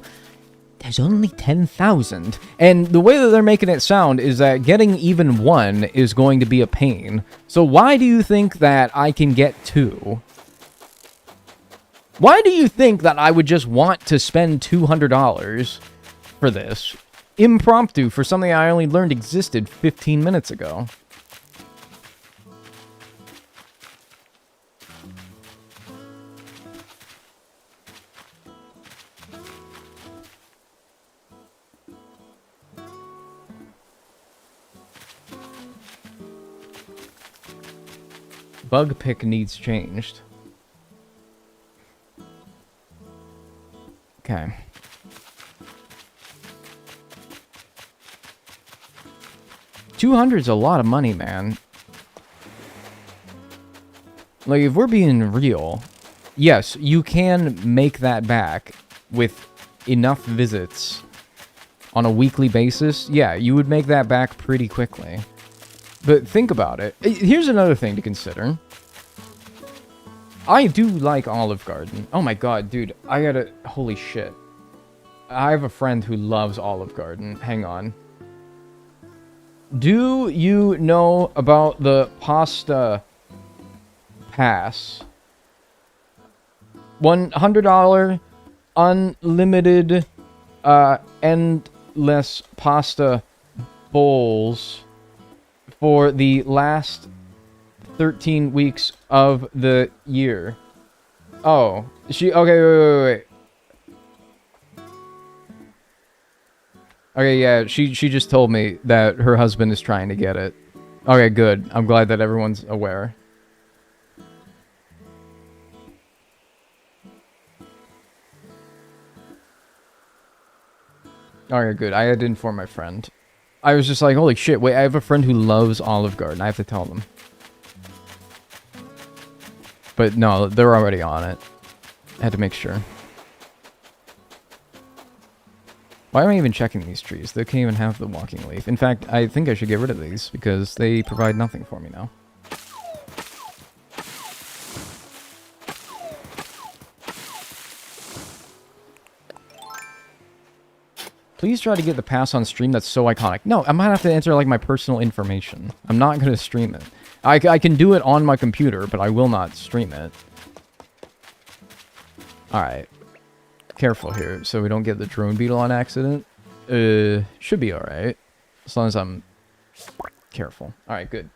There's only 10,000. And the way that they're making it sound is that getting even one is going to be a pain. So why do you think that I can get two? Why do you think that I would just want to spend $200 for this? Impromptu for something I only learned existed 15 minutes ago. Bug pick needs changed. Okay. $200's a lot of money, man. Like, if we're being real, yes, you can make that back with enough visits on a weekly basis. Yeah, you would make that back pretty quickly. But think about it. Here's another thing to consider. I do like Olive Garden. Oh my god, dude. I gotta... Holy shit. I have a friend who loves Olive Garden. Hang on. Do you know about the pasta pass? $100 unlimited endless pasta bowls for the last 13 weeks of the year. Oh, okay, wait. Okay, yeah, she just told me that her husband is trying to get it. Okay, good. I'm glad that everyone's aware. Okay, good. I had to inform my friend. I was just like, holy shit, wait, I have a friend who loves Olive Garden. I have to tell them. But no, they're already on it. I had to make sure. Why am I even checking these trees? They can't even have the walking leaf. In fact, I think I should get rid of these because they provide nothing for me now. Please try to get the pass on stream. That's so iconic. No, I might have to enter like my personal information. I'm not going to stream it. I can do it on my computer, but I will not stream it. Alright. Careful here, so we don't get the drone beetle on accident. Should be alright. As long as I'm careful. Alright, good.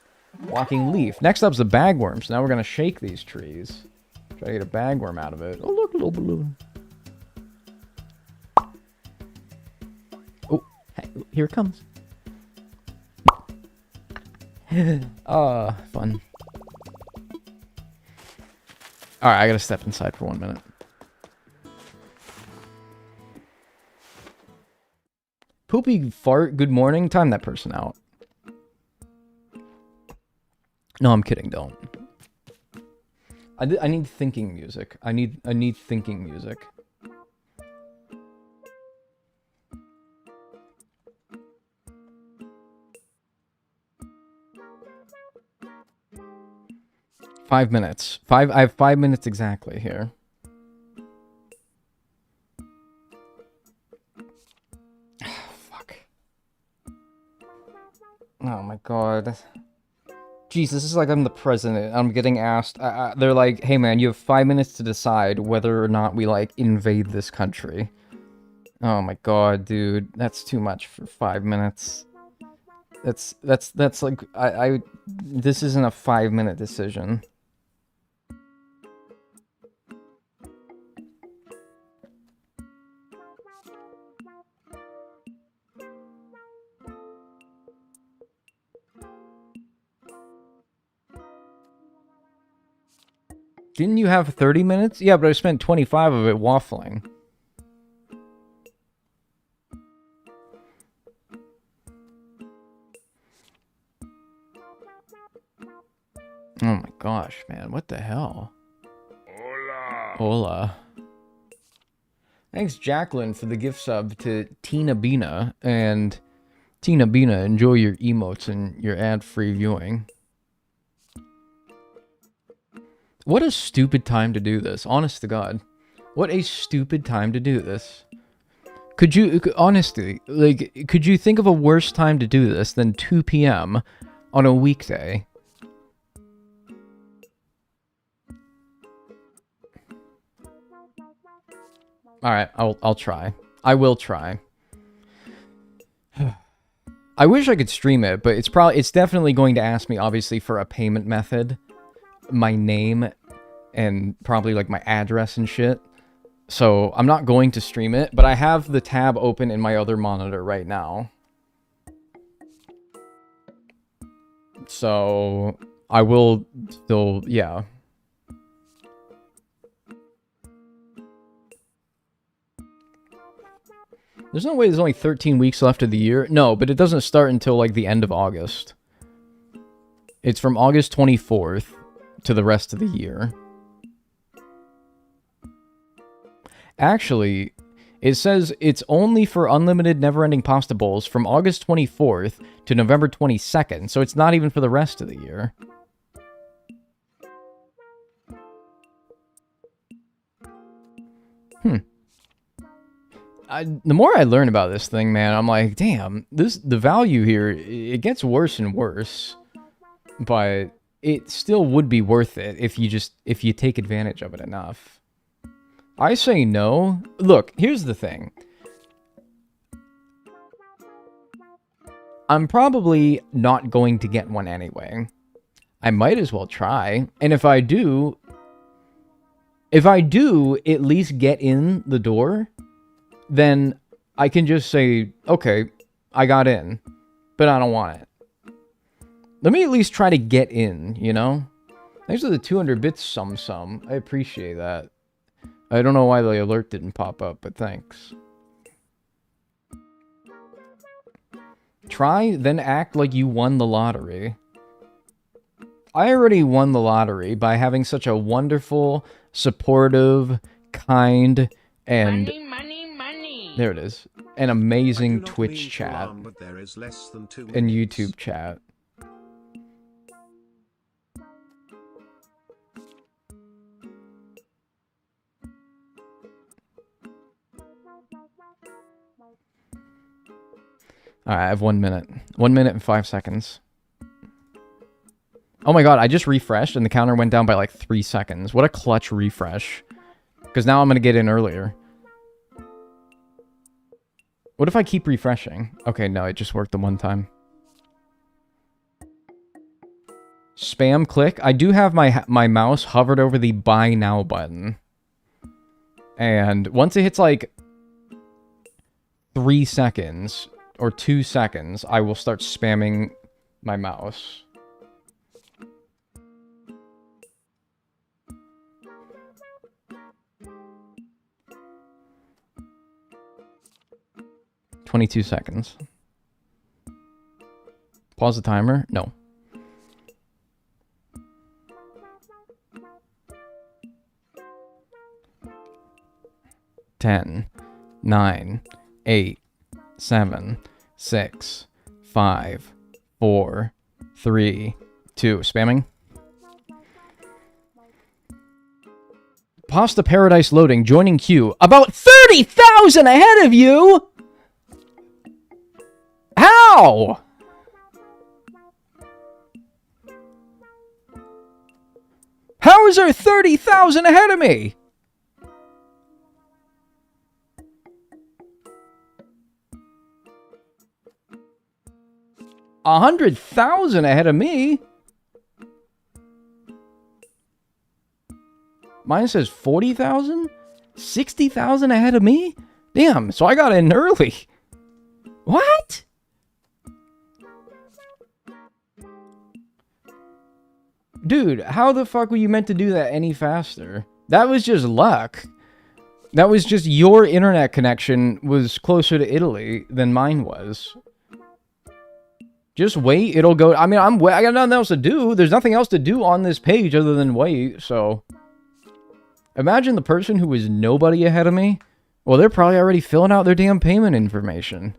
Walking leaf. Next up's the bagworm, so now we're going to shake these trees. Try to get a bagworm out of it. Oh, look, a little balloon. Oh, hey, here it comes. Fun. Alright, I gotta step inside for 1 minute. Poopy fart, good morning. Time that person out. No, I'm kidding, don't. I need thinking music. I need thinking music. Five minutes. I have 5 minutes exactly here. Fuck. Oh my god. Jeez, this is like I'm the president. I'm getting asked. They're like, hey man, you have 5 minutes to decide whether or not we, like, invade this country. Oh my god, dude. That's too much for 5 minutes. That's like, this isn't a 5 minute decision. Didn't you have 30 minutes? Yeah, but I spent 25 of it waffling. Oh my gosh, man. What the hell? Hola. Hola. Thanks, Jacqueline, for the gift sub to Tina Bina. And Tina Bina, enjoy your emotes and your ad-free viewing. What a stupid time to do this, honest to God. What a stupid time to do this. Could you, honestly, like, could you think of a worse time to do this than 2 p.m. on a weekday? Alright, I'll try. I will try. I wish I could stream it, but it's definitely going to ask me, obviously, for a payment method. My name and probably like my address and shit. So I'm not going to stream it, but I have the tab open in my other monitor right now. So I will still, yeah. There's no way there's only 13 weeks left of the year. No, but it doesn't start until, like, the end of August. It's from August 24th to the rest of the year. Actually, it says it's only for unlimited never-ending pasta bowls from August 24th to November 22nd, so it's not even for the rest of the year. The more I learn about this thing, man, I'm like, damn, the value here, it gets worse and worse, but it still would be worth it if you take advantage of it enough. I say no. Look, here's the thing. I'm probably not going to get one anyway. I might as well try, and if I do at least get in the door, then I can just say, okay, I got in, but I don't want it. Let me at least try to get in, you know? Thanks for the 200 bits, sum. I appreciate that. I don't know why the alert didn't pop up, but thanks. Try, then act like you won the lottery. I already won the lottery by having such a wonderful, supportive, kind, and... Money. There it is. An amazing I do not Twitch mean to chat alarm, but there is less than 2 and minutes. YouTube chat. Alright, I have 1 minute. 1 minute and 5 seconds. Oh my god, I just refreshed and the counter went down by like 3 seconds. What a clutch refresh. Because now I'm going to get in earlier. What if I keep refreshing? Okay, no, it just worked the one time. Spam click. I do have my mouse hovered over the buy now button. And once it hits like 3 seconds or 2 seconds, I will start spamming my mouse. $22 seconds. Pause the timer? No. Ten, 9, 8, 7, 6, 5, 4, 3, 2. Spamming. Pasta Paradise loading. Joining queue. About 30,000 ahead of you! How? How is there 30,000 ahead of me? $100,000 ahead of me? Mine says 40,000? 60,000 ahead of me? Damn, so I got in early. What? Dude, how the fuck were you meant to do that any faster? That was just luck. That was just your internet connection was closer to Italy than mine was. Just wait, it'll go... I mean, I got nothing else to do. There's nothing else to do on this page other than wait, so... Imagine the person who was nobody ahead of me. Well, they're probably already filling out their damn payment information.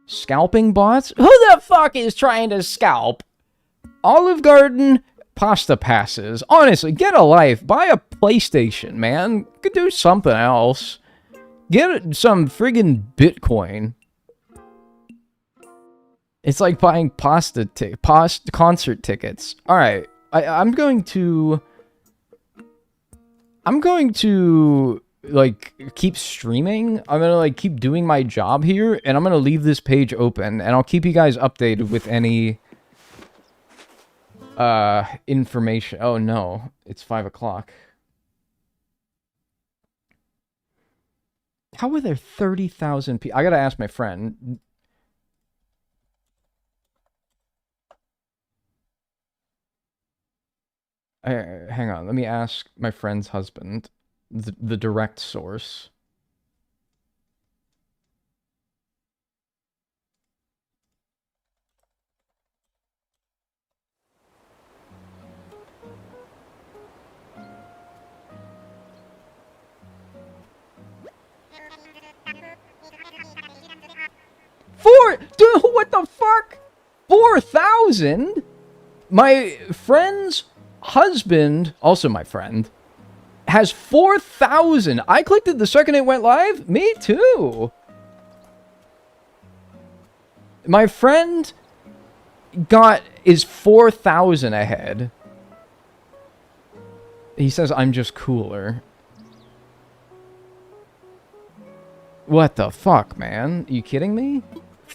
Scalping bots? Who the fuck is trying to scalp? Olive Garden pasta passes. Honestly, get a life. Buy a PlayStation, man. Could do something else. Get some friggin' Bitcoin. It's like buying concert tickets. Alright, I'm going to, like, keep streaming. I'm gonna, like, keep doing my job here, and I'm gonna leave this page open, and I'll keep you guys updated with any, information. Oh, no. It's 5 o'clock. How are there 30,000 people? I gotta ask my friend. Hang on, let me ask my friend's husband, the direct source. Dude, what the fuck? 4,000? My friend's husband, also my friend, has 4,000. I clicked it the second it went live. Me too. My friend is 4,000 ahead. He says I'm just cooler. What the fuck, man? Are you kidding me?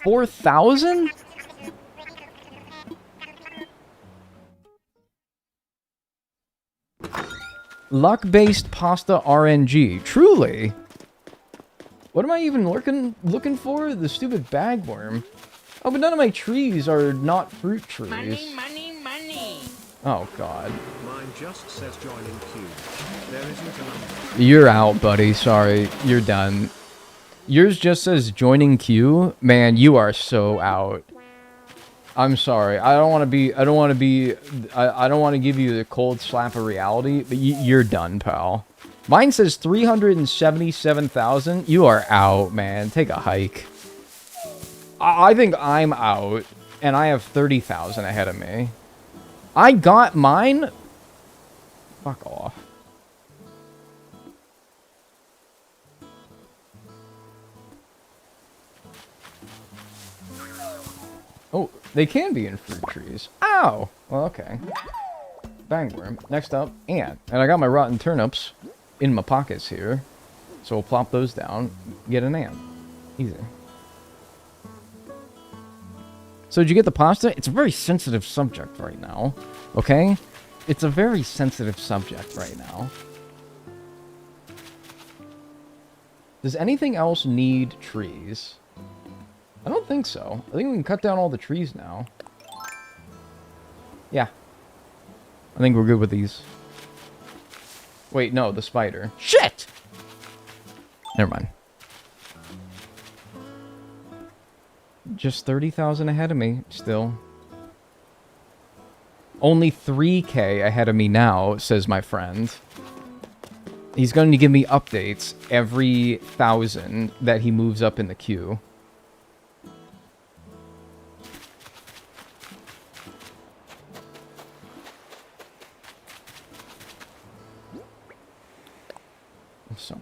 4,000? Luck-based pasta RNG. Truly. What am I even looking for? The stupid bagworm. Oh, but none of my trees are not fruit trees. Money, money, money. Oh, God. Mine just says joining queue. There isn't enough. You're out, buddy. Sorry. You're done. Yours just says joining queue. Man, you are so out. I'm sorry. I don't want to give you the cold slap of reality, but you're done, pal. Mine says 377,000. You are out, man. Take a hike. I think I'm out, and I have 30,000 ahead of me. I got mine. Fuck off. Oh, they can be in fruit trees. Ow! Well, okay. Bangworm. Next up, ant. And I got my rotten turnips in my pockets here. So we'll plop those down, get an ant. Easy. So did you get the pasta? It's a very sensitive subject right now. Okay? It's a very sensitive subject right now. Does anything else need trees? I don't think so. I think we can cut down all the trees now. Yeah. I think we're good with these. Wait, no, the spider. Shit! Never mind. Just 30,000 ahead of me, still. Only 3K ahead of me now, says my friend. He's going to give me updates every 1,000 that he moves up in the queue. I'm so mad.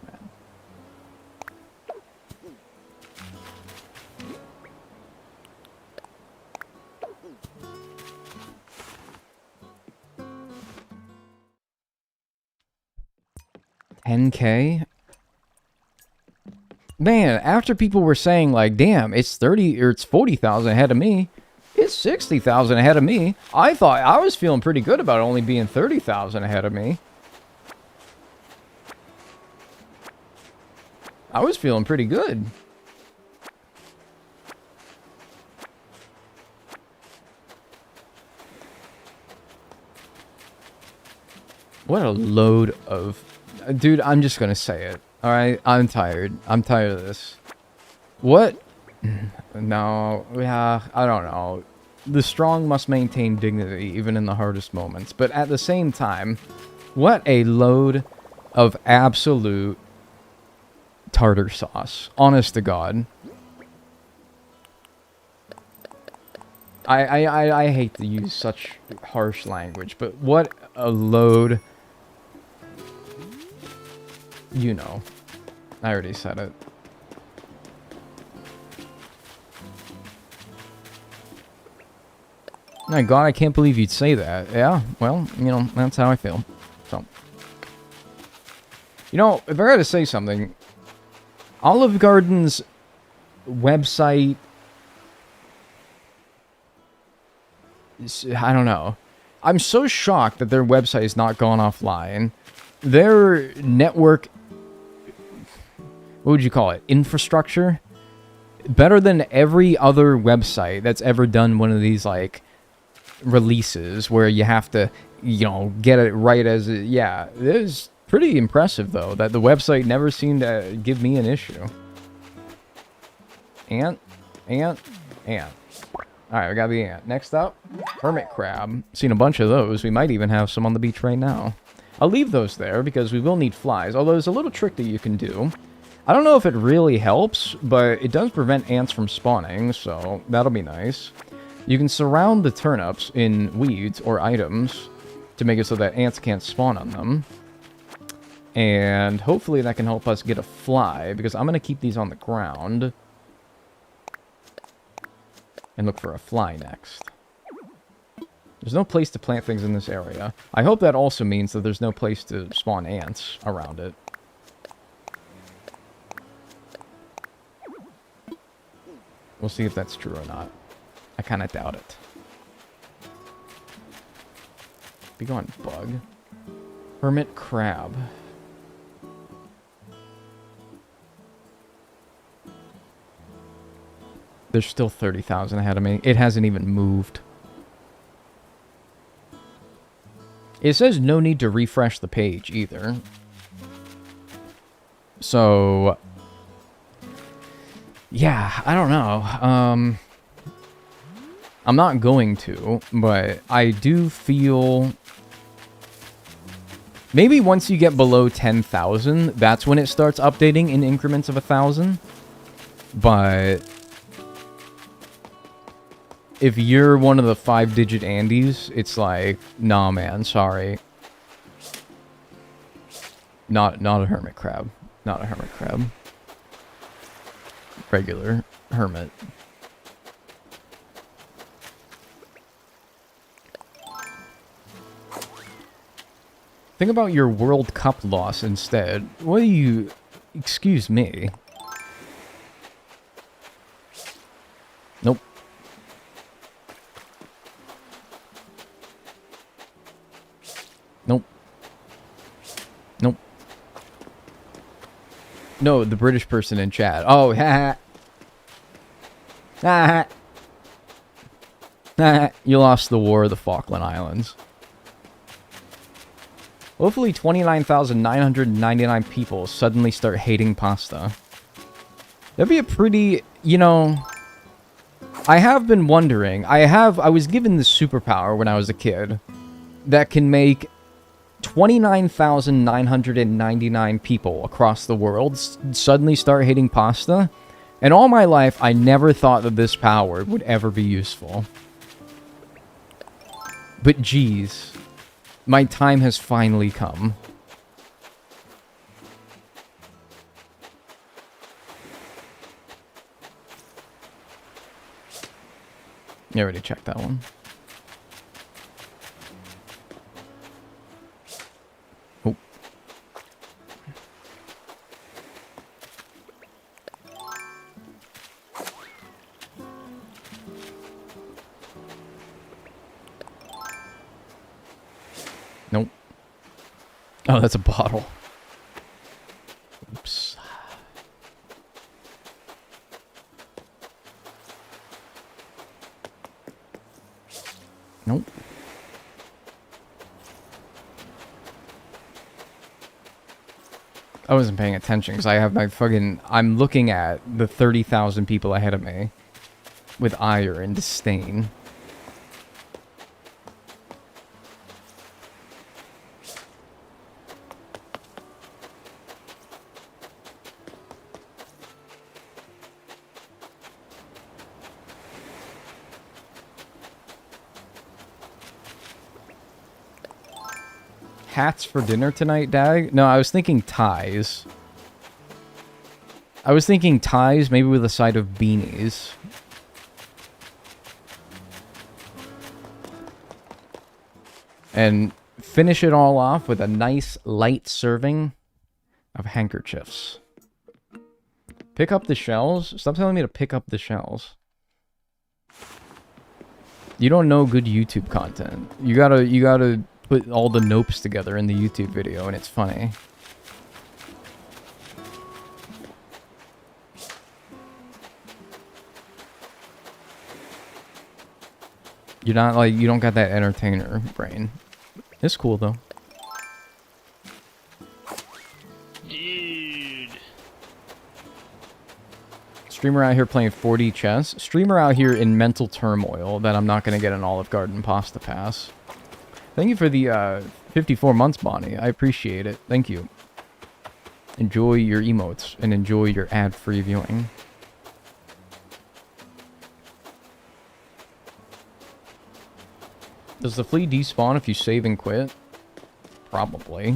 $10K? Man, after people were saying, like, damn, it's 30 or it's 40,000 ahead of me, it's 60,000 ahead of me. I thought I was feeling pretty good about only being 30,000 ahead of me. I was feeling pretty good. What a load of... Dude, I'm just gonna say it. Alright, I'm tired. I'm tired of this. What? No, yeah, I don't know. The strong must maintain dignity even in the hardest moments. But at the same time, what a load of absolute tartar sauce. Honest to God. I hate to use such harsh language, but what a load. You know. I already said it. My God, I can't believe you'd say that. Yeah, well, you know, that's how I feel. So. You know, if I gotta say something, Olive Garden's website, I don't know. I'm so shocked that their website has not gone offline. Their network, what would you call it? Infrastructure? Better than every other website that's ever done one of these, like, releases where you have to, you know, get it right as it, yeah. It is pretty impressive, though, that the website never seemed to give me an issue. Ant. Alright, we got the ant. Next up, hermit crab. Seen a bunch of those. We might even have some on the beach right now. I'll leave those there because we will need flies, although there's a little trick that you can do. I don't know if it really helps, but it does prevent ants from spawning, so that'll be nice. You can surround the turnips in weeds or items to make it so that ants can't spawn on them. And hopefully that can help us get a fly, because I'm going to keep these on the ground. And look for a fly next. There's no place to plant things in this area. I hope that also means that there's no place to spawn ants around it. We'll see if that's true or not. I kind of doubt it. Be gone, bug. Hermit crab. There's still 30,000 ahead of me. It hasn't even moved. It says no need to refresh the page either. So, yeah, I don't know. I'm not going to, but I do feel... Maybe once you get below 10,000, that's when it starts updating in increments of 1,000. But... if you're one of the 5-digit Andes, it's like, nah, man, sorry. Not a hermit crab. Not a hermit crab. Regular hermit. Think about your World Cup loss instead. What do you... Excuse me. Nope. Nope. Nope. No, the British person in chat. Oh, ha ha. Ha. You lost the War of the Falkland Islands. Hopefully 29,999 people suddenly start hating pasta. That'd be a pretty, you know... I have been wondering. I was given this superpower when I was a kid that can make 29,999 people across the world suddenly start hating pasta. And all my life, I never thought that this power would ever be useful. But geez, my time has finally come. You already checked that one. Oh. Nope. Oh, that's a bottle. Oops. Nope. I wasn't paying attention because I have my fucking... I'm looking at the 30,000 people ahead of me with ire and disdain. Hats for dinner tonight, Dag? No, I was thinking ties. I was thinking ties, maybe with a side of beanies. And finish it all off with a nice light serving of handkerchiefs. Pick up the shells? Stop telling me to pick up the shells. You don't know good YouTube content. You gotta put all the nopes together in the YouTube video, and it's funny. You're not like, you don't got that entertainer brain. It's cool though. Dude. Streamer out here playing 4D chess. Streamer out here in mental turmoil that I'm not gonna get an Olive Garden pasta pass. Thank you for the 54 months, Bonnie. I appreciate it. Thank you. Enjoy your emotes and enjoy your ad-free viewing. Does the flea despawn if you save and quit? Probably.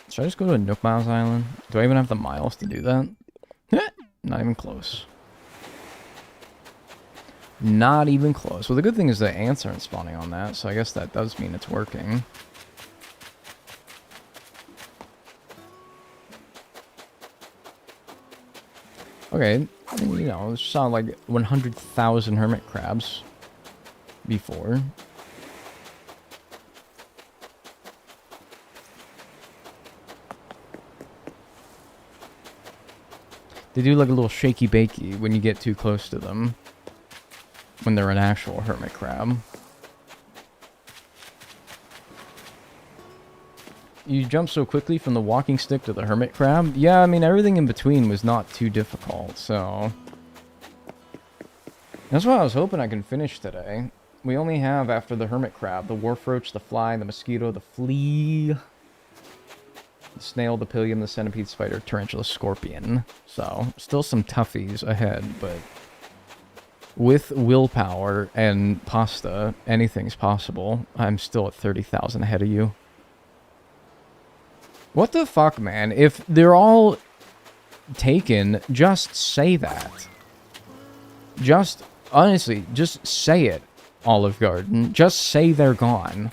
Should I just go to Nook Miles Island? Do I even have the miles to do that? Not even close. Not even close. Well, the good thing is the ants aren't spawning on that, so I guess that does mean it's working. Okay, you know, saw like 100,000 hermit crabs before. They do like a little shaky bakey when you get too close to them. When they're an actual hermit crab. You jump so quickly from the walking stick to the hermit crab? Yeah, I mean, everything in between was not too difficult, so... That's what I was hoping I can finish today. We only have, after the hermit crab, the wharf roach, the fly, the mosquito, the flea... The snail, the pillion, the centipede, spider, tarantula, scorpion. So, still some toughies ahead, but... With willpower and pasta, anything's possible. I'm still at 30,000 ahead of you. What the fuck, man? If they're all taken, just say that. Just, honestly, just say it, Olive Garden. Just say they're gone.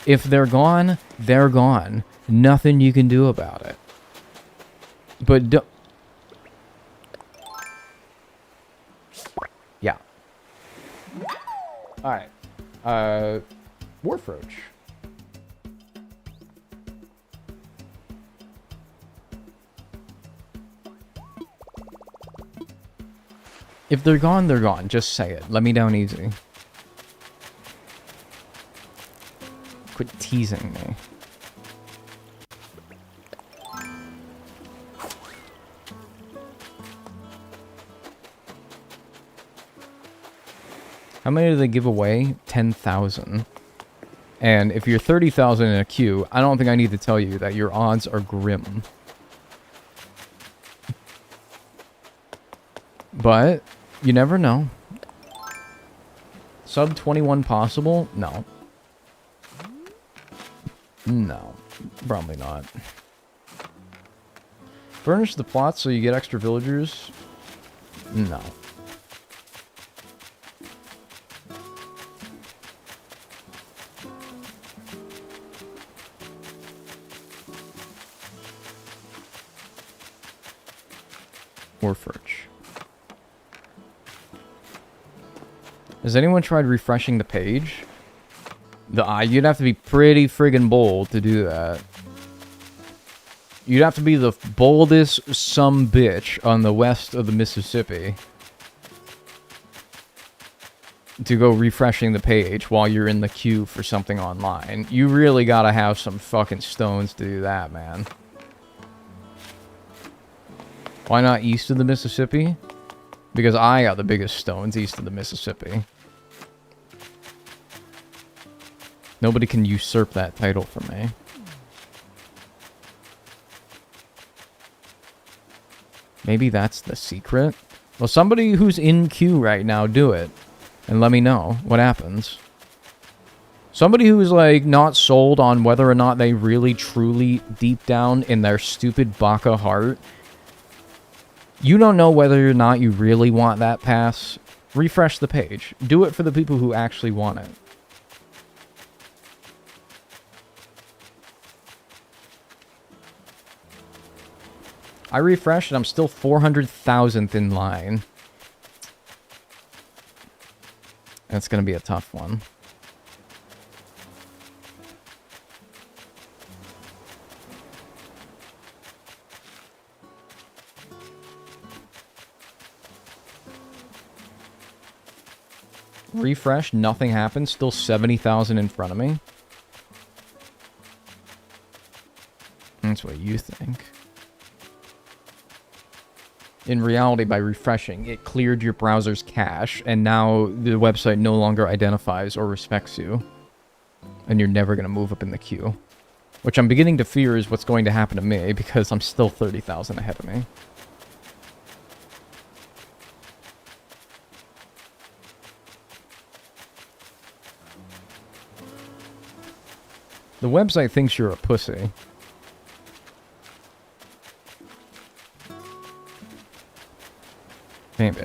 If they're gone, they're gone. Nothing you can do about it. But don't... Yeah. Alright. Wharf roach. If they're gone, they're gone. Just say it. Let me down easy. Quit teasing me. How many do they give away? 10,000. And if you're 30,000 in a queue, I don't think I need to tell you that your odds are grim. But you never know. Sub 21 possible? No. No. Probably not. Furnish the plot so you get extra villagers? No. Warforge. Has anyone tried refreshing the page? You'd have to be pretty friggin' bold to do that. You'd have to be the boldest sumbitch on the west of the Mississippi to go refreshing the page while you're in the queue for something online. You really gotta have some fucking stones to do that, man. Why not east of the Mississippi? Because I got the biggest stones east of the Mississippi. Nobody can usurp that title from me. Maybe that's the secret? Well, somebody who's in queue right now, do it. And let me know what happens. Somebody who's, like, not sold on whether or not they really, truly, deep down in their stupid baka heart, you don't know whether or not you really want that pass. Refresh the page. Do it for the people who actually want it. I refreshed and I'm still 400,000th in line. That's going to be a tough one. Refresh, nothing happened. Still 70,000 in front of me. That's what you think. In reality, by refreshing, it cleared your browser's cache, and now the website no longer identifies or respects you. And you're never going to move up in the queue. Which I'm beginning to fear is what's going to happen to me, because I'm still 30,000 ahead of me. The website thinks you're a pussy. Maybe.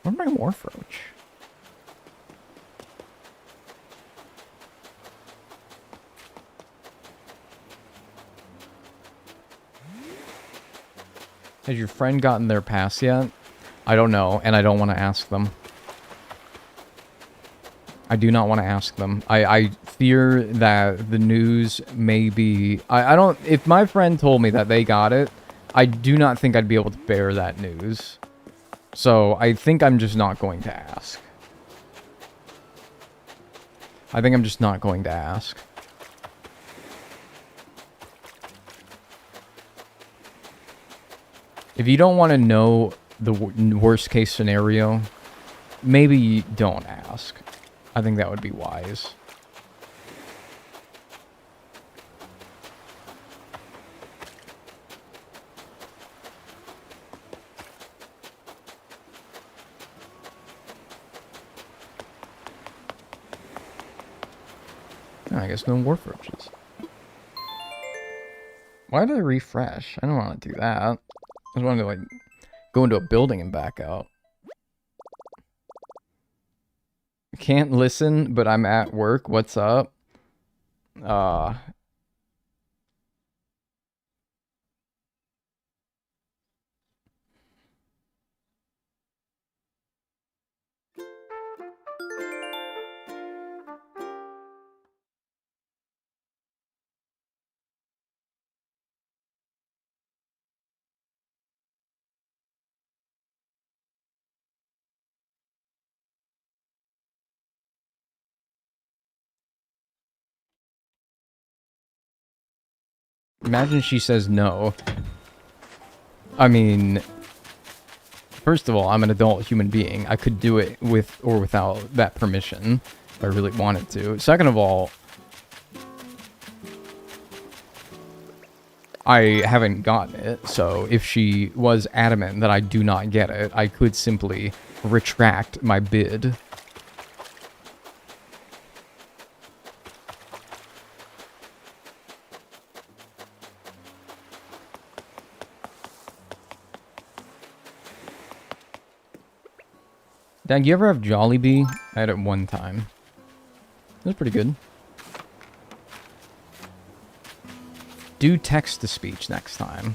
Where's my wharf roach? Has your friend gotten their pass yet? I don't know, and I don't want to ask them. I do not want to ask them. I fear that the news may be... I don't... If my friend told me that they got it, I do not think I'd be able to bear that news. So, I think I'm just not going to ask. I think I'm just not going to ask. If you don't want to know the worst case scenario, maybe don't ask. I think that would be wise. Oh, I guess no wharf roaches. Why did I refresh? I don't want to do that. I just wanted to, like, go into a building and back out. Can't listen, but I'm at work. What's up? Imagine she says no. I mean, first of all, I'm an adult human being. I could do it with or without that permission if I really wanted to. Second of all, I haven't gotten it, so if she was adamant that I do not get it, I could simply retract my bid. Dag, you ever have Jollibee? I had it one time. It was pretty good. Do text-to-speech next time.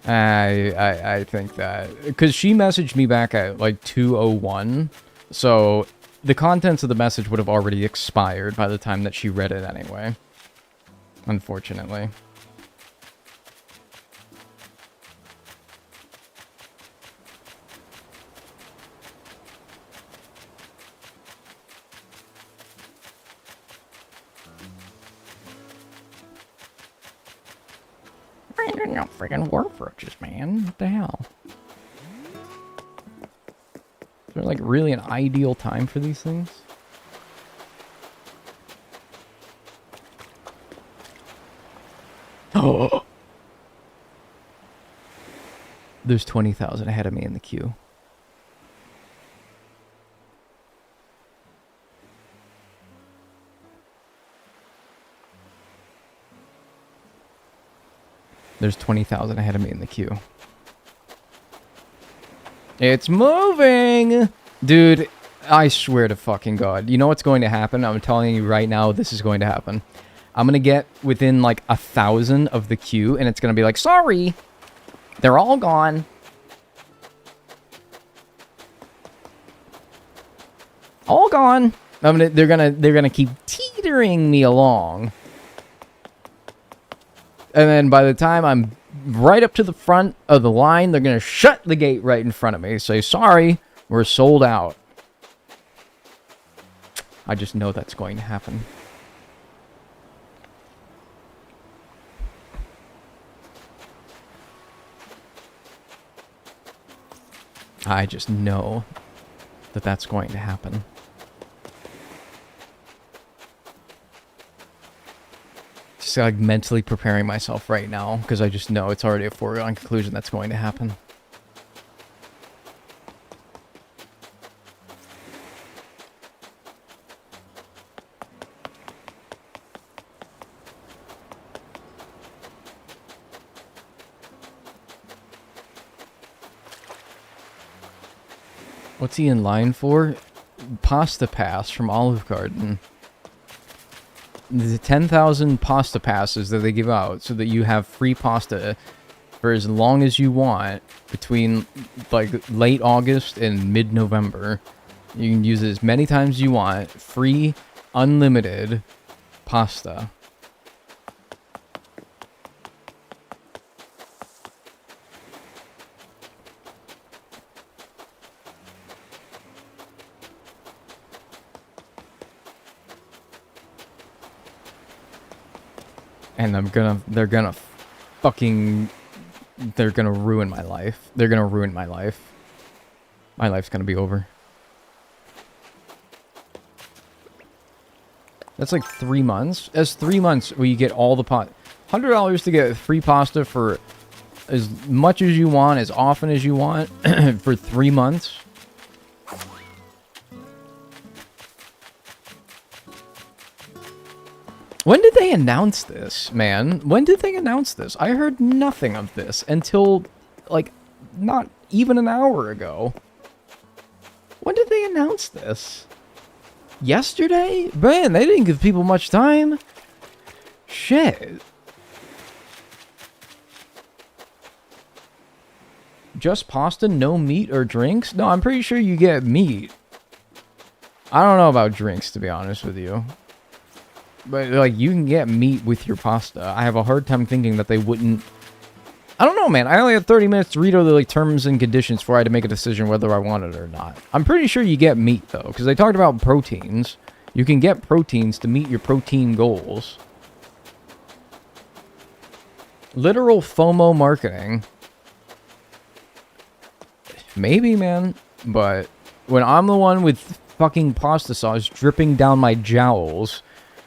I think that... Because she messaged me back at, like, 2:01. So, the contents of the message would have already expired by the time that she read it anyway. Unfortunately. No freaking wharf roaches, man. What the hell? Is there, like, really an ideal time for these things? Oh! There's 20,000 ahead of me in the queue. There's 20,000 ahead of me in the queue. It's moving! Dude, I swear to fucking God. You know what's going to happen? I'm telling you right now, this is going to happen. I'm going to get within like 1,000 of the queue, and it's going to be like, sorry! They're all gone. All gone. They're gonna keep teetering me along. And then by the time I'm right up to the front of the line, they're going to shut the gate right in front of me. Say, sorry, we're sold out. I just know that's going to happen. I just know that that's going to happen. Just like mentally preparing myself right now, because I just know it's already a foregone conclusion that's going to happen. What's he in line for? Pasta Pass from Olive Garden. The 10,000 pasta passes that they give out so that you have free pasta for as long as you want between like late August and mid-November. You can use it as many times as you want. Free, unlimited pasta. And they're gonna ruin my life. They're gonna ruin my life. My life's gonna be over. That's like 3 months. That's 3 months where you get all the $100 to get free pasta for as much as you want, as often as you want, for 3 months. When did they announce this, man? When did they announce this? I heard nothing of this until, like, not even an hour ago. When did they announce this? Yesterday? Man, they didn't give people much time. Shit. Just pasta, no meat or drinks? No, I'm pretty sure you get meat. I don't know about drinks, to be honest with you. But, like, you can get meat with your pasta. I have a hard time thinking that they wouldn't... I don't know, man. I only had 30 minutes to read all the, like, terms and conditions before I had to make a decision whether I wanted it or not. I'm pretty sure you get meat, though, because they talked about proteins. You can get proteins to meet your protein goals. Literal FOMO marketing. Maybe, man. But when I'm the one with fucking pasta sauce dripping down my jowls...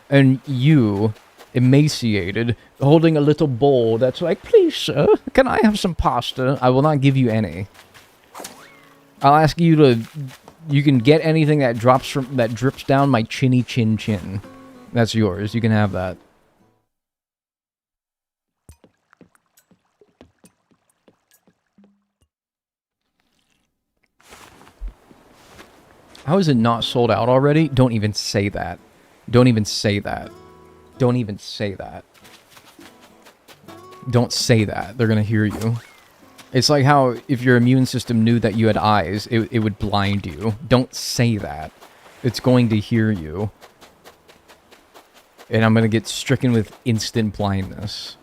and you, emaciated, holding a little bowl that's like, please, sir, can I have some pasta? I will not give you any. I'll ask you to... You can get anything that drips down my chinny chin chin. That's yours. You can have that. How is it not sold out already? Don't even say that. Don't even say that. Don't even say that. Don't say that. They're gonna hear you. It's like how if your immune system knew that you had eyes, it would blind you. Don't say that. It's going to hear you. And I'm gonna get stricken with instant blindness.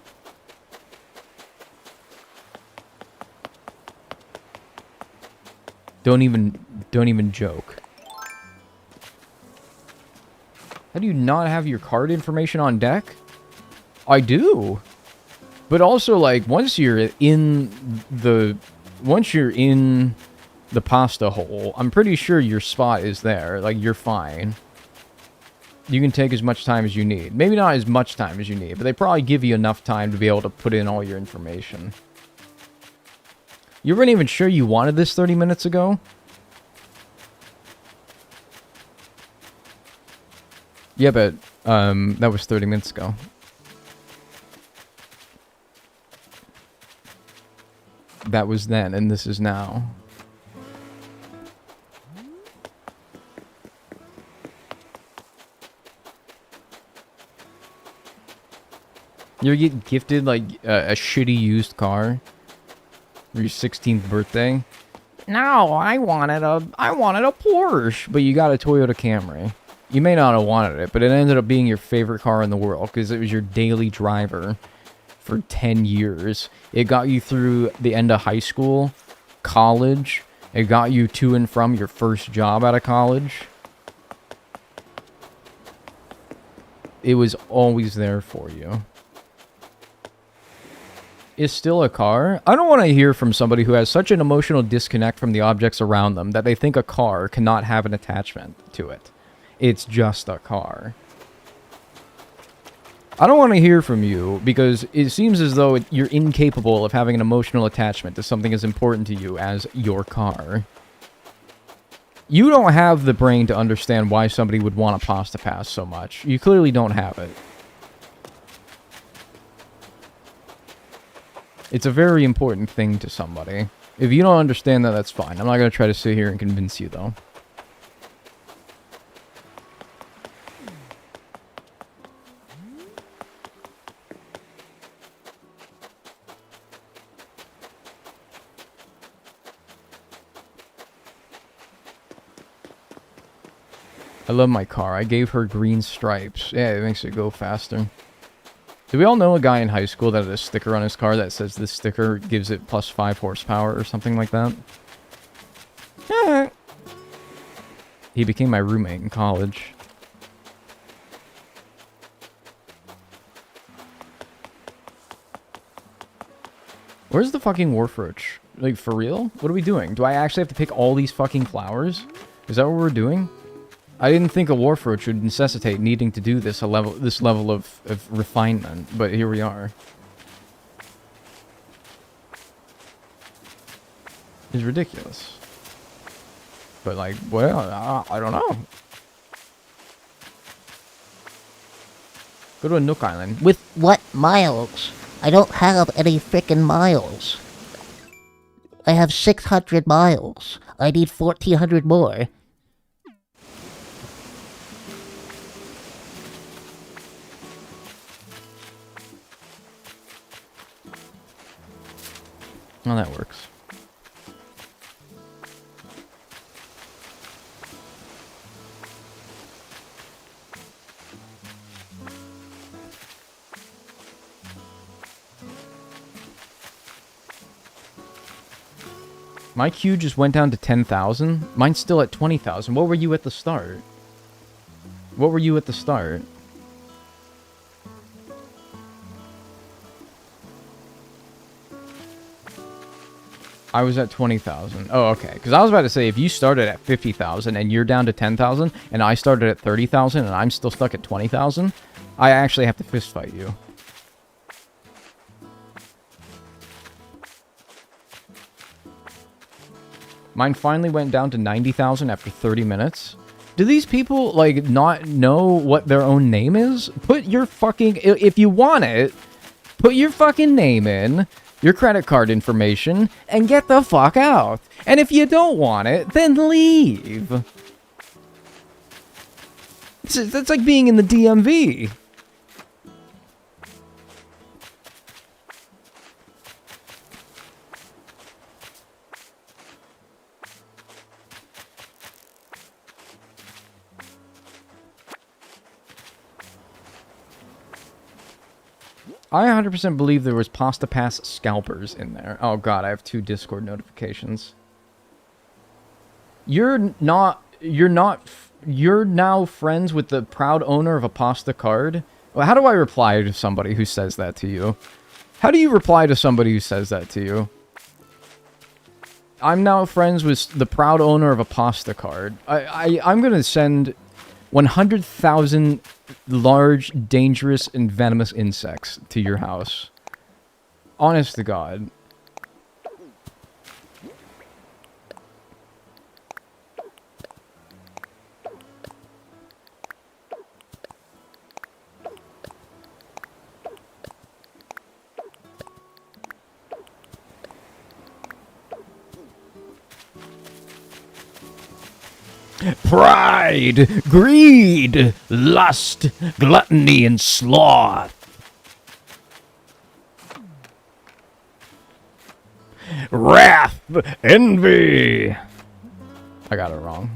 Don't even joke. How do you not have your card information on deck? I do. But also, like, once you're in the pasta hole, I'm pretty sure your spot is there. Like, you're fine. You can take as much time as you need. Maybe not as much time as you need, but they probably give you enough time to be able to put in all your information. You weren't even sure you wanted this 30 minutes ago? Yeah, but, that was 30 minutes ago. That was then, and this is now. You ever get gifted, like, a shitty used car? For your 16th birthday? No, I wanted a Porsche, but you got a Toyota Camry. You may not have wanted it, but it ended up being your favorite car in the world because it was your daily driver for 10 years. It got you through the end of high school, college. It got you to and from your first job out of college. it was always there for you. Is still a car? I don't want to hear from somebody who has such an emotional disconnect from the objects around them that they think a car cannot have an attachment to it. It's just a car. I don't want to hear from you because it seems as though you're incapable of having an emotional attachment to something as important to you as your car. You don't have the brain to understand why somebody would want a pasta pass so much. You clearly don't have it. It's a very important thing to somebody. If you don't understand that, that's fine. I'm not going to try to sit here and convince you, though. I love my car. I gave her green stripes. Yeah, it makes it go faster. Do we all know a guy in high school that had a sticker on his car that says this sticker gives it plus 5 horsepower or something like that? Yeah. He became my roommate in college. Where's the fucking wharf roach? Like, for real? What are we doing? Do I actually have to pick all these fucking flowers? Is that what we're doing? I didn't think a wharf roach would necessitate needing to do this level of refinement, but here we are. It's ridiculous. But like, well, I don't know. Go to a Nook Island. With what miles? I don't have any frickin' miles. I have 600 miles. I need 1,400 more. Oh, that works. My queue just went down to 10,000. Mine's still at 20,000. What were you at the start? What were you at the start? I was at 20,000. Oh, okay. Because I was about to say, if you started at 50,000 and you're down to 10,000, and I started at 30,000 and I'm still stuck at 20,000, I actually have to fist fight you. Mine finally went down to 90,000 after 30 minutes. Do these people, like, not know what their own name is? Put your fucking... If you want it, put your fucking name in, your credit card information, and get the fuck out. And if you don't want it, then leave. That's like being in the DMV. I 100% believe there was Pasta Pass scalpers in there. Oh god, I have 2 Discord notifications. You're now friends with the proud owner of a pasta card? Well, how do I reply to somebody who says that to you? How do you reply to somebody who says that to you? I'm now friends with the proud owner of a pasta card. I'm gonna send 100,000 large, dangerous, and venomous insects to your house. Honest to God. Pride, greed, lust, gluttony, and sloth. Wrath, envy. I got it wrong.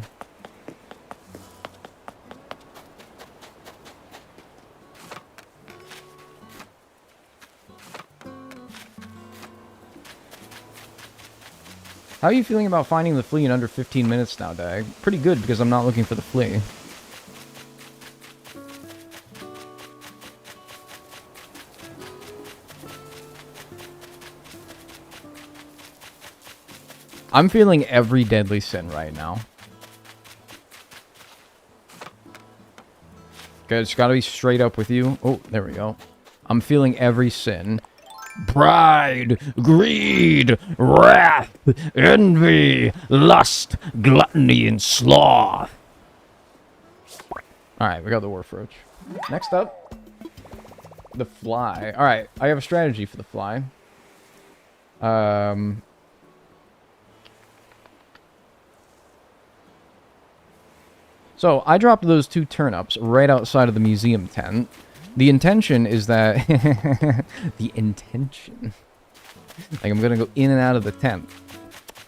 How are you feeling about finding the flea in under 15 minutes now, Dag? Pretty good, because I'm not looking for the flea. I'm feeling every deadly sin right now. Okay, it's gotta be straight up with you. Oh, there we go. I'm feeling every sin. Pride, greed, wrath, envy, lust, gluttony, and sloth. Alright, we got the Warforge. Next up, the fly. Alright, I have a strategy for the fly. So, I dropped those 2 turnips right outside of the museum tent. The intention is that... the intention... Like, I'm gonna go in and out of the tent.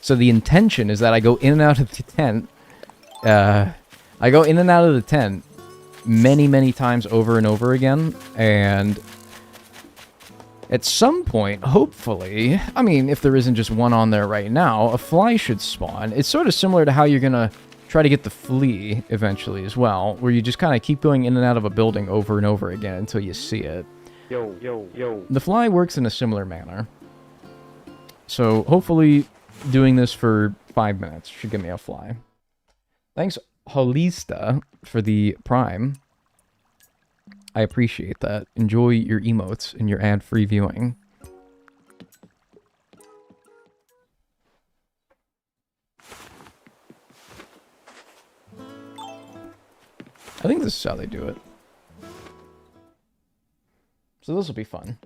So, the intention is that I go in and out of the tent... I go in and out of the tent many, many times over and over again, and... At some point, hopefully... I mean, if there isn't just one on there right now, a fly should spawn. It's sort of similar to how you're gonna... try to get the flea eventually as well, where you just kind of keep going in and out of a building over and over again until you see it. Yo, yo, yo. The fly works in a similar manner. So hopefully doing this for 5 minutes should give me a fly. Thanks, Holista, for the Prime. I appreciate that. Enjoy your emotes and your ad-free viewing. I think this is how they do it. So this will be fun.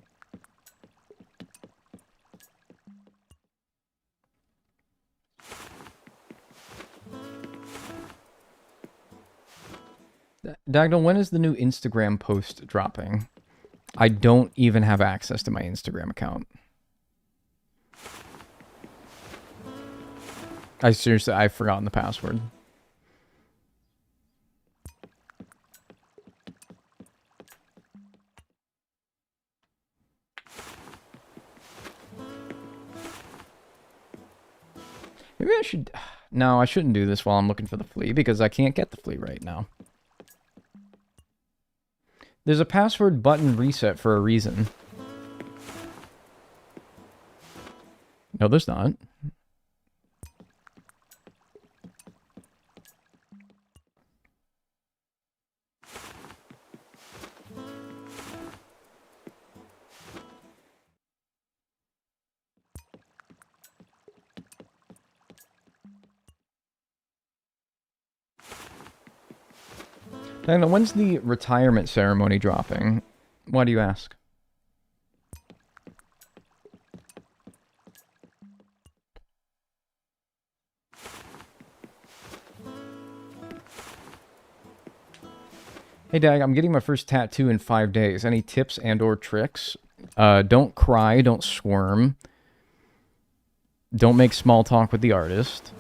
Dagnel, when is the new Instagram post dropping? I don't even have access to my Instagram account. I've forgotten the password. Maybe I should... No, I shouldn't do this while I'm looking for the flea, because I can't get the flea right now. There's a password button reset for a reason. No, there's not. Daniel, when's the retirement ceremony dropping? Why do you ask? Hey Dag, I'm getting my first tattoo in 5 days. Any tips and or tricks? Don't cry, don't squirm. Don't make small talk with the artist.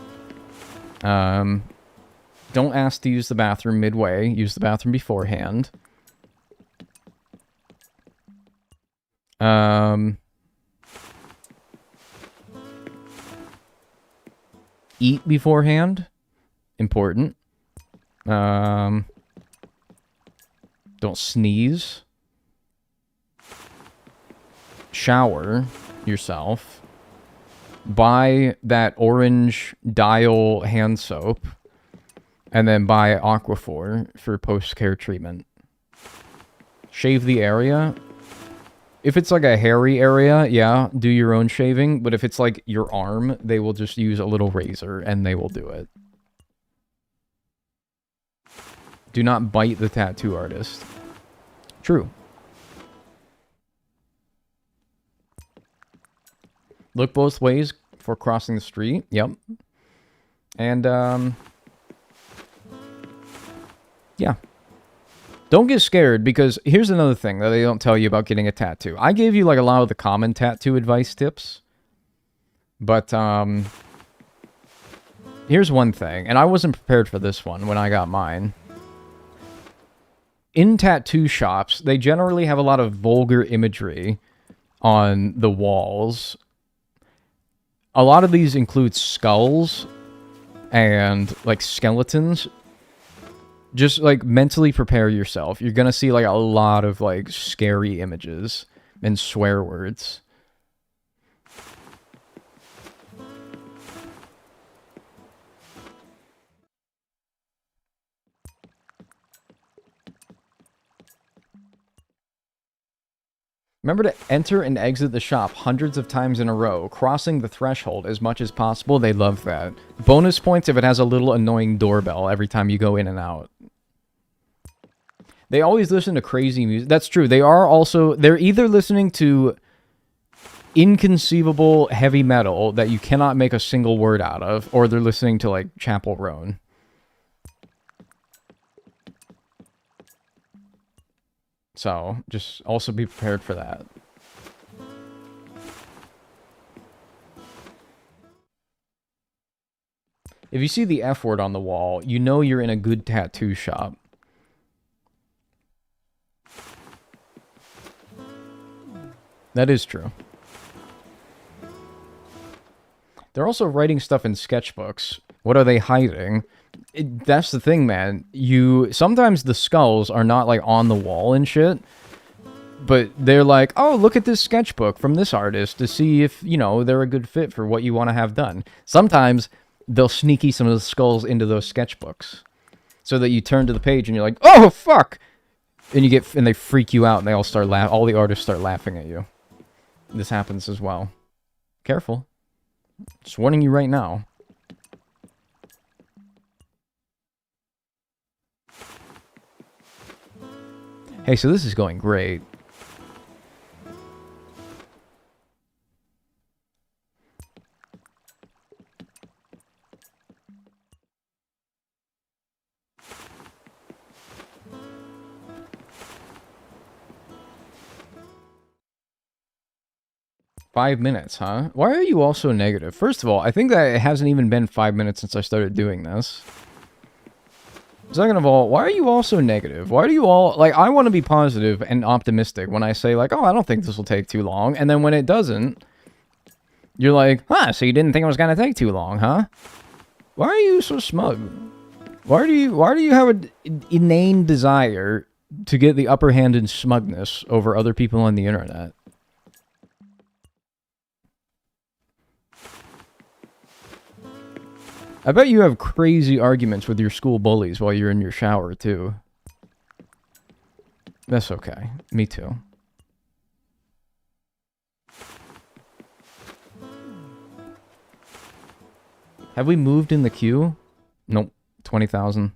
Don't ask to use the bathroom midway. Use the bathroom beforehand. Eat beforehand. Important. Don't sneeze. Shower yourself. Buy that orange Dial hand soap. And then buy Aquaphor for post-care treatment. Shave the area. If it's like a hairy area, yeah, do your own shaving. But if it's like your arm, they will just use a little razor and they will do it. Do not bite the tattoo artist. True. Look both ways before crossing the street. Yep. And, yeah. Don't get scared, because here's another thing that they don't tell you about getting a tattoo. I gave you, like, a lot of the common tattoo advice tips. But, here's one thing, and I wasn't prepared for this one when I got mine. In tattoo shops, they generally have a lot of vulgar imagery on the walls. A lot of these include skulls and, like, skeletons. Just, like, mentally prepare yourself. You're gonna see, like, a lot of, like, scary images and swear words. Remember to enter and exit the shop hundreds of times in a row, crossing the threshold as much as possible. They love that. Bonus points if it has a little annoying doorbell every time you go in and out. They always listen to crazy music. That's true. They're either listening to inconceivable heavy metal that you cannot make a single word out of, or they're listening to, like, Chapel Roan. So, just also be prepared for that. If you see the F word on the wall, you know you're in a good tattoo shop. That is true. They're also writing stuff in sketchbooks. What are they hiding? That's the thing, man. Sometimes the skulls are not, like, on the wall and shit. But they're like, oh, look at this sketchbook from this artist to see if, you know, they're a good fit for what you want to have done. Sometimes they'll sneaky some of the skulls into those sketchbooks. So that you turn to the page and you're like, oh, fuck! And they freak you out and they all the artists start laughing at you. This happens as well. Careful. Just warning you right now. Hey, so this is going great. Five minutes, huh? Why are you all so negative? First of all, I think that it hasn't even been 5 minutes since I started doing this. Second of all, why are you all so negative? Why do you all... Like, I want to be positive and optimistic when I say, like, oh, I don't think this will take too long. And then when it doesn't, you're like, huh, so you didn't think it was going to take too long, huh? Why are you so smug? Why do you have an inane desire to get the upper hand in smugness over other people on the internet? I bet you have crazy arguments with your school bullies while you're in your shower, too. That's okay. Me too. Have we moved in the queue? Nope. 20,000.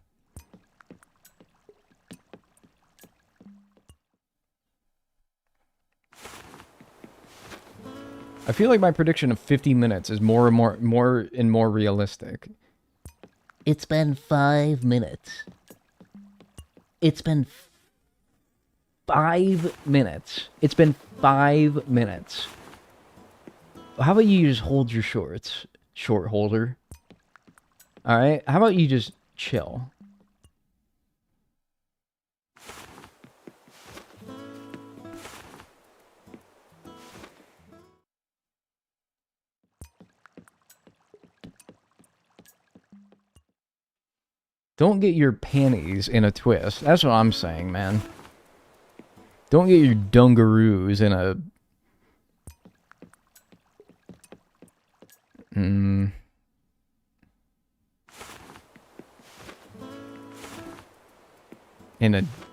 I feel like my prediction of 50 minutes is more and more realistic. It's been 5 minutes. It's been 5 minutes. It's been 5 minutes. How about you just hold your shorts, short holder? Alright? How about you just chill? Don't get your panties in a twist. That's what I'm saying, man. Don't get your dungaroos in a...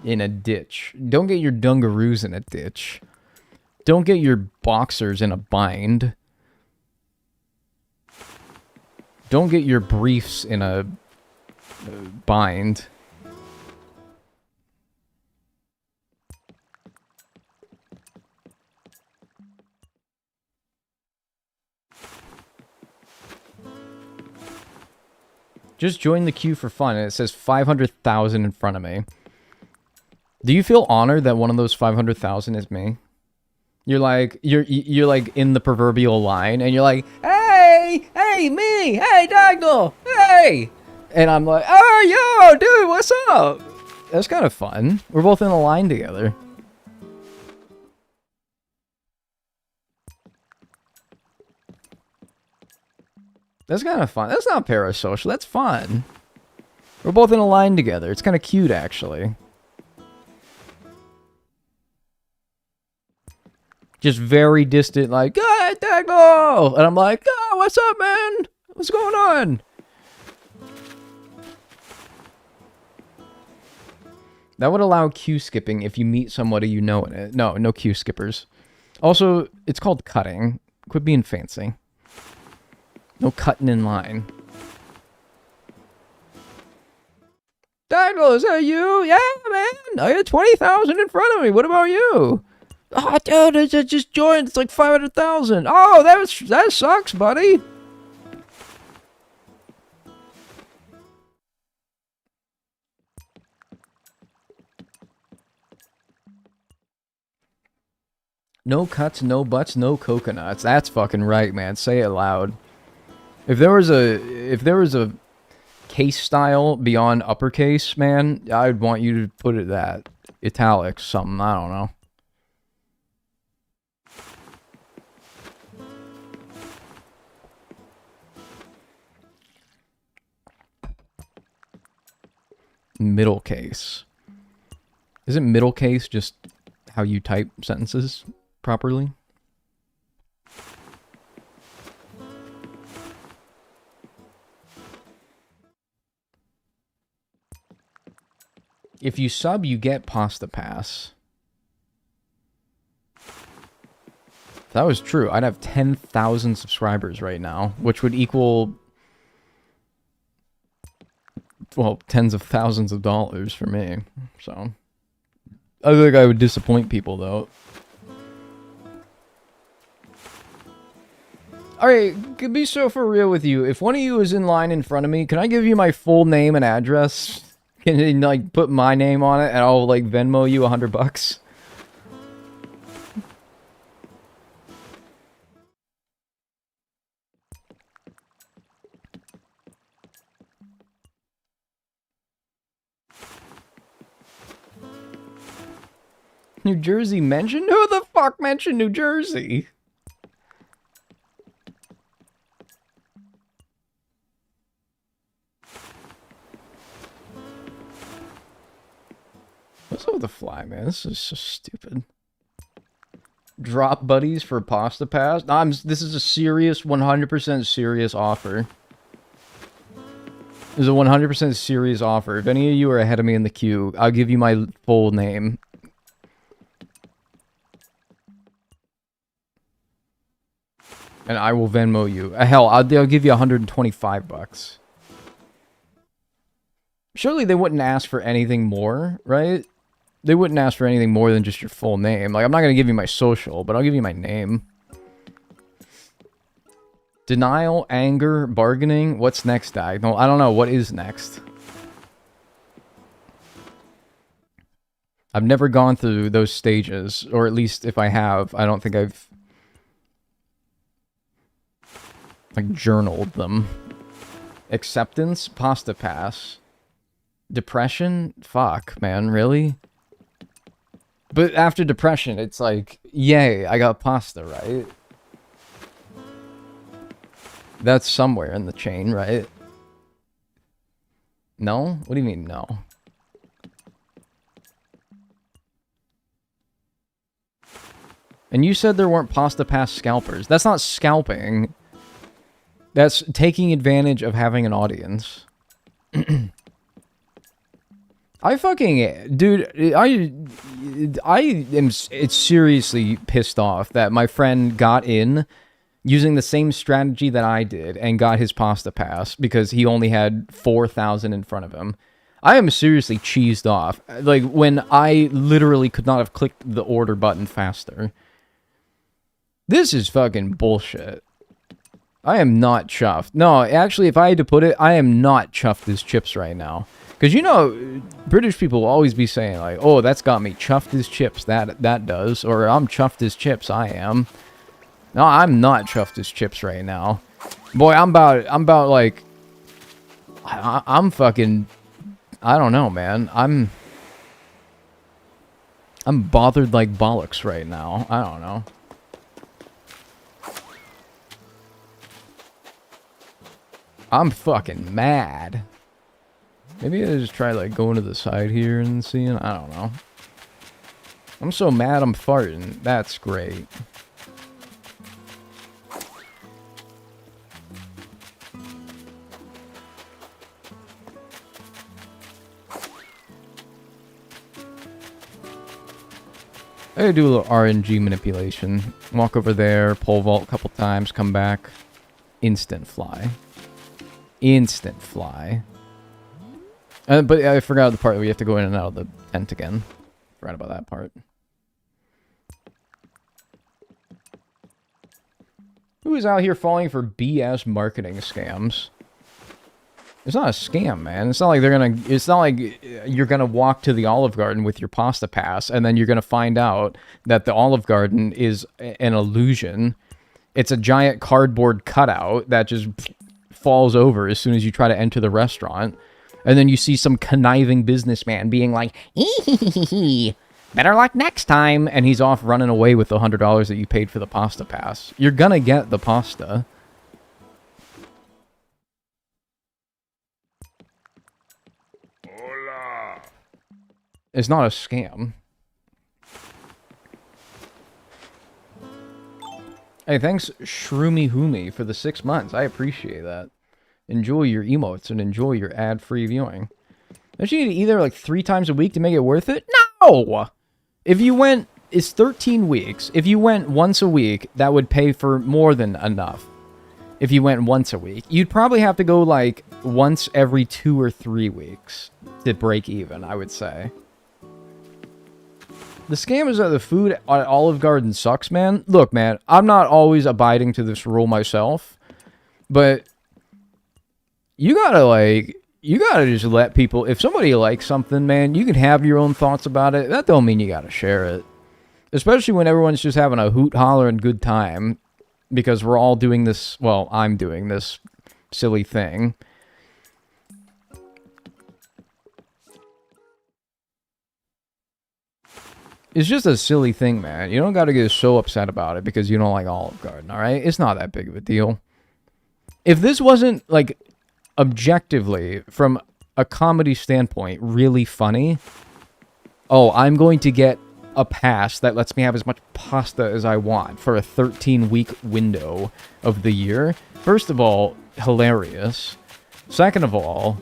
In a ditch. Don't get your dungaroos in a ditch. Don't get your boxers in a bind. Don't get your briefs in a bind. Just join the queue for fun, and it says 500,000 in front of me. Do you feel honored that one of those 500,000 is me? You're like in the proverbial line, and you're like, hey, me, hey, Dagnel, hey! And I'm like, oh, yo, dude, what's up? That's kind of fun. We're both in a line together. That's kind of fun. That's not parasocial. That's fun. We're both in a line together. It's kind of cute, actually. Just very distant, like, hey, Dagnel! And I'm like, oh, what's up, man? What's going on? That would allow queue skipping if you meet somebody you know in it. No queue skippers. Also, it's called cutting. Quit being fancy. No cutting in line. Dagnel, is that you? Yeah, man. I got 20,000 in front of me. What about you? Oh, dude, I just joined. It's like 500,000. Oh, that sucks, buddy. No cuts, no butts, no coconuts. That's fucking right, man. Say it loud. If there was a case style beyond uppercase, man, I'd want you to put it that italics, something. I don't know. Middle case. Isn't middle case just how you type sentences properly? If you sub, you get pasta pass. If that was true, I'd have 10,000 subscribers right now, which would equal, well, tens of thousands of dollars for me. So I think I would disappoint people, though. Alright, to be so for real with you, if one of you is in line in front of me, can I give you my full name and address? Can you, like, put my name on it and I'll, like, Venmo you $100? New Jersey mentioned? Who the fuck mentioned New Jersey? What's up with the fly, man? This is so stupid. Drop buddies for pasta pass? This is a serious, 100% serious offer. This is a 100% serious offer. If any of you are ahead of me in the queue, I'll give you my full name. And I will Venmo you. Hell, I'll give you $125. Surely they wouldn't ask for anything more, right? They wouldn't ask for anything more than just your full name. Like, I'm not going to give you my social, but I'll give you my name. Denial, anger, bargaining. What's next, Dagnel? I don't know. What is next? I've never gone through those stages. Or at least if I have, I don't think I've like journaled them. Acceptance, pasta pass. Depression? Fuck, man, really? But after depression, it's like, yay, I got pasta, right? That's somewhere in the chain, right? No? What do you mean, no? And you said there weren't pasta pass scalpers. That's not scalping. That's taking advantage of having an audience. I fucking... Dude, it's seriously pissed off that my friend got in using the same strategy that I did and got his pasta pass because he only had 4,000 in front of him. I am seriously cheesed off. Like, when I literally could not have clicked the order button faster. This is fucking bullshit. I am not chuffed. No, actually, if I had to put it, I am not chuffed as chips right now. Because, you know, British people will always be saying, like, oh, that's got me chuffed as chips. That does. Or, I'm chuffed as chips. I am. No, I'm not chuffed as chips right now. Boy, I'm about, like... I'm fucking... I don't know, man. I'm bothered like bollocks right now. I don't know. I'm fucking mad. Maybe I just try, like, going to the side here and seeing. I don't know. I'm so mad I'm farting. That's great. I gotta do a little RNG manipulation. Walk over there, pole vault a couple times, come back. Instant fly. Instant fly. But I forgot the part where you have to go in and out of the tent again. Forgot about that part. Who is out here falling for BS marketing scams? It's not a scam, man. It's not like it's not like you're gonna walk to the Olive Garden with your pasta pass and then you're gonna find out that the Olive Garden is an illusion. It's a giant cardboard cutout that just falls over as soon as you try to enter the restaurant. And then you see some conniving businessman being like, better luck next time. And he's off running away with the $100 that you paid for the pasta pass. You're gonna get the pasta. Hola. It's not a scam. Hey, thanks Shroomy Hoomy for the 6 months. I appreciate that. Enjoy your emotes and enjoy your ad-free viewing. Don't you need either like 3 times a week to make it worth it? No! If you went, it's 13 weeks. If you went once a week, that would pay for more than enough. If you went once a week. You'd probably have to go like once every 2 or 3 weeks to break even, I would say. The scam is that the food at Olive Garden sucks, man. Look, man, I'm not always abiding to this rule myself, but you gotta just let people, if somebody likes something, man, you can have your own thoughts about it. That don't mean you gotta share it. Especially when everyone's just having a hoot, holler, and good time, because we're all doing this, well, I'm doing this silly thing. It's just a silly thing, man. You don't gotta get so upset about it because you don't like Olive Garden, alright? It's not that big of a deal. If this wasn't, like, objectively, from a comedy standpoint, really funny, oh, I'm going to get a pass that lets me have as much pasta as I want for a 13-week window of the year. First of all, hilarious. Second of all,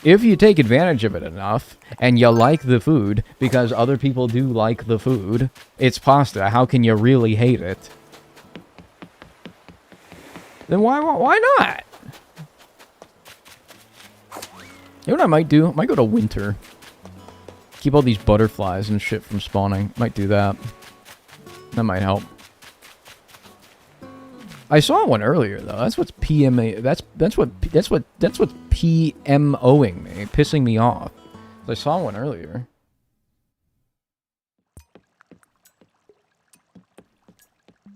if you take advantage of it enough, and you like the food, because other people do like the food, it's pasta, how can you really hate it? Then why not? You know what I might do? I might go to winter. Keep all these butterflies and shit from spawning. Might do that. That might help. I saw one earlier though. That's what's PMA. That's what's PMOing me, pissing me off. I saw one earlier.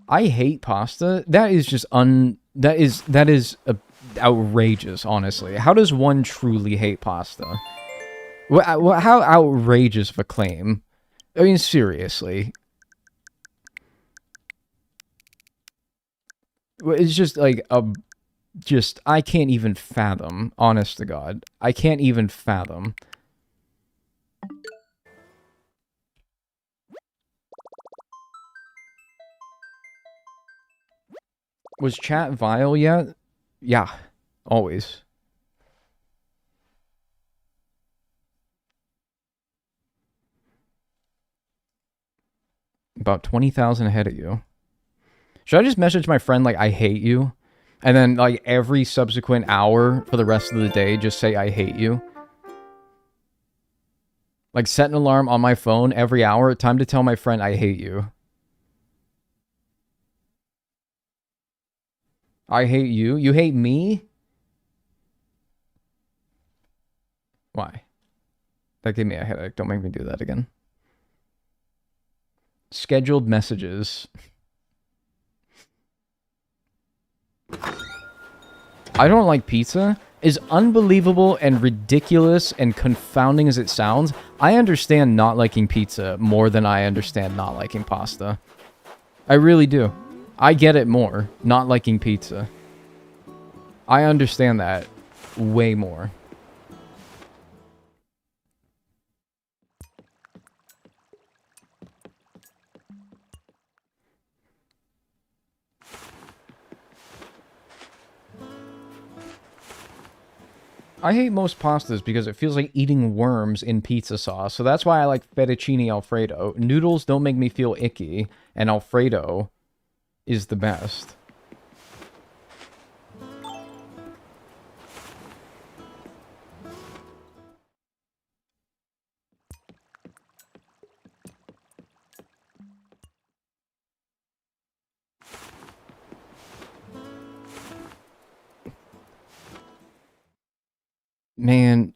I hate pasta. That is just that is outrageous, honestly. How does one truly hate pasta? How outrageous of a claim. I mean, seriously. It's just like I can't even fathom, honest to God. I can't even fathom. Was chat vile yet? Yeah, always. About 20,000 ahead of you. Should I just message my friend like, I hate you? And then like every subsequent hour for the rest of the day, just say I hate you? Like set an alarm on my phone every hour. Time to tell my friend I hate you. I hate you? You hate me? Why? That gave me a headache. Don't make me do that again. Scheduled messages. I don't like pizza. As unbelievable and ridiculous and confounding as it sounds, I understand not liking pizza more than I understand not liking pasta. I really do. I get it more, not liking pizza. I understand that way more. I hate most pastas because it feels like eating worms in pizza sauce. So that's why I like fettuccine alfredo. Noodles don't make me feel icky, and alfredo is the best. Man,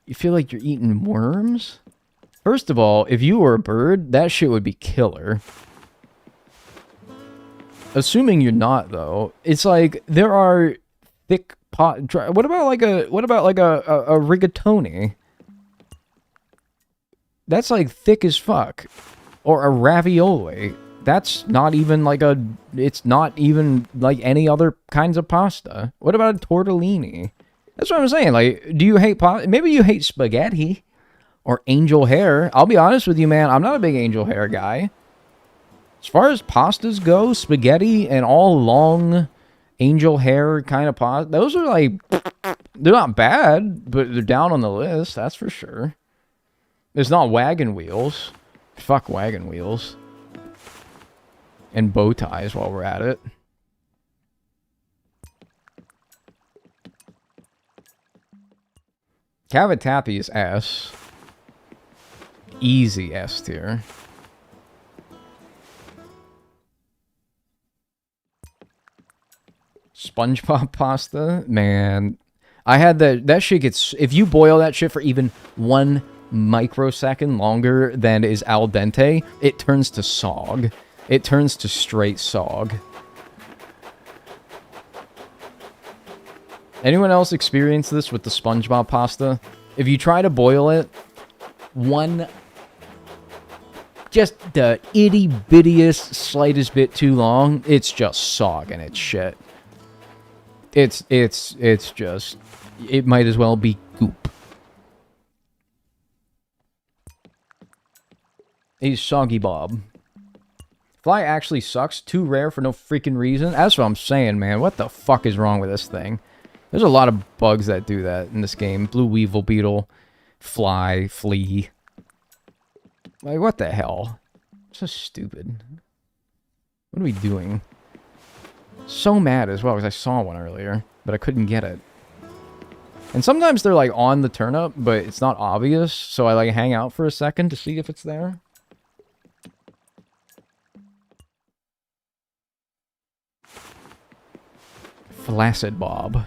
you feel like you're eating worms? First of all, if you were a bird, that shit would be killer. Assuming you're not, though, it's like there are thick pot. What about like a rigatoni? That's like thick as fuck, or a ravioli. That's not even like a. It's not even like any other kinds of pasta. What about a tortellini? That's what I'm saying. Like, do you hate pasta? Maybe you hate spaghetti or angel hair. I'll be honest with you, man. I'm not a big angel hair guy. As far as pastas go, spaghetti and all long angel hair kind of pasta, those are like, they're not bad, but they're down on the list, that's for sure. It's not wagon wheels. Fuck wagon wheels. And bow ties while we're at it. Cavatappi is S. Easy S tier. SpongeBob pasta, man. I had that shit gets, if you boil that shit for even 1 microsecond longer than is al dente, it turns to sog. It turns to straight sog. Anyone else experience this with the SpongeBob pasta? If you try to boil it just the itty bittiest, slightest bit too long, it's just sog and it's shit. It's just, it might as well be goop. He's Soggy Bob. Fly actually sucks. Too rare for no freaking reason. That's what I'm saying, man. What the fuck is wrong with this thing? There's a lot of bugs that do that in this game. Blue weevil beetle, fly, flea. Like, what the hell? So stupid. What are we doing? So mad as well, because I saw one earlier, but I couldn't get it. And sometimes they're, like, on the turnip, but it's not obvious, so I, like, hang out for a second to see if it's there. Flaccid Bob.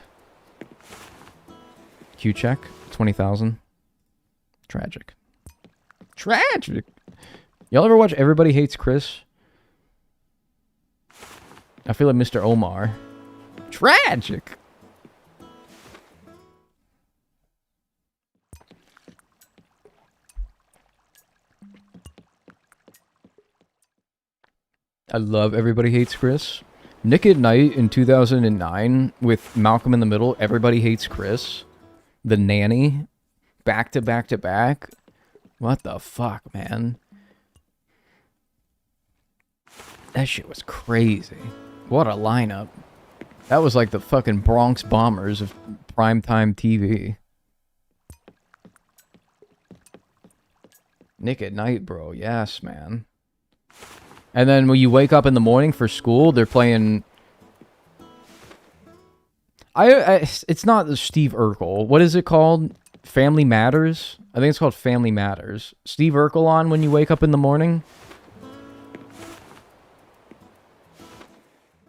Q check, 20,000. Tragic. Tragic! Y'all ever watch Everybody Hates Chris? I feel like Mr. Omar. Tragic! I love Everybody Hates Chris. Nick at Night in 2009 with Malcolm in the Middle, Everybody Hates Chris. The Nanny. Back to back to back. What the fuck, man? That shit was crazy. What a lineup. That was like the fucking Bronx Bombers of primetime TV. Nick at Night, bro. Yes, man. And then when you wake up in the morning for school, they're playing... it's not the Steve Urkel. What is it called? Family Matters? I think it's called Family Matters. Steve Urkel on when you wake up in the morning?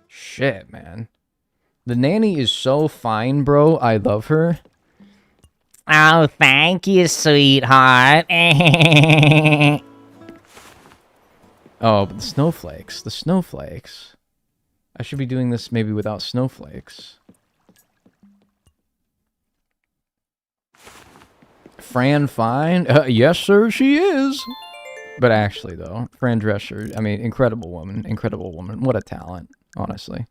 Shit, man. The Nanny is so fine, bro. I love her. Oh, thank you, sweetheart. Oh, but the snowflakes. The snowflakes. I should be doing this maybe without snowflakes. Fran Fine? Yes, sir, she is. But actually, though, Fran Drescher, I mean, incredible woman. Incredible woman. What a talent, honestly.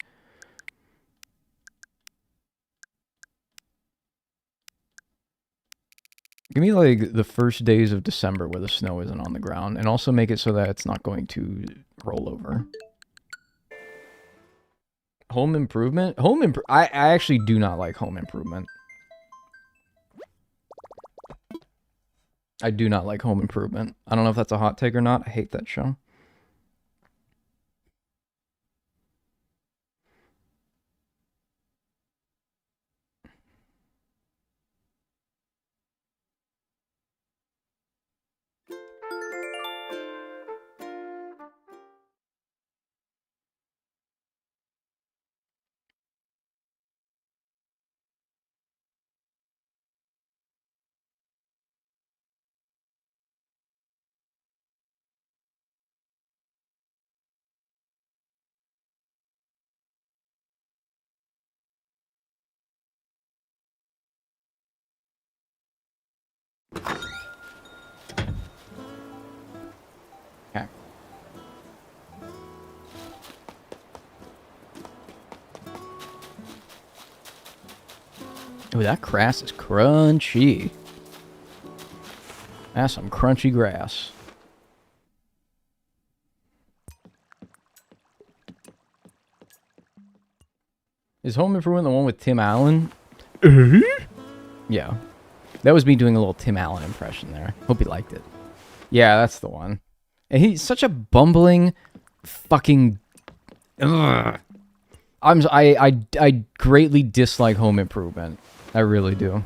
Give me, like, the first days of December where the snow isn't on the ground. And also make it so that it's not going to roll over. Home Improvement? I actually do not like Home Improvement. I do not like Home Improvement. I don't know if that's a hot take or not. I hate that show. Okay. Ooh, that grass is crunchy. That's some crunchy grass. Is Home Improvement the one with Tim Allen? Yeah. That was me doing a little Tim Allen impression there. Hope you liked it. Yeah, that's the one. And he's such a bumbling fucking... Ugh. I greatly dislike Home Improvement. I really do.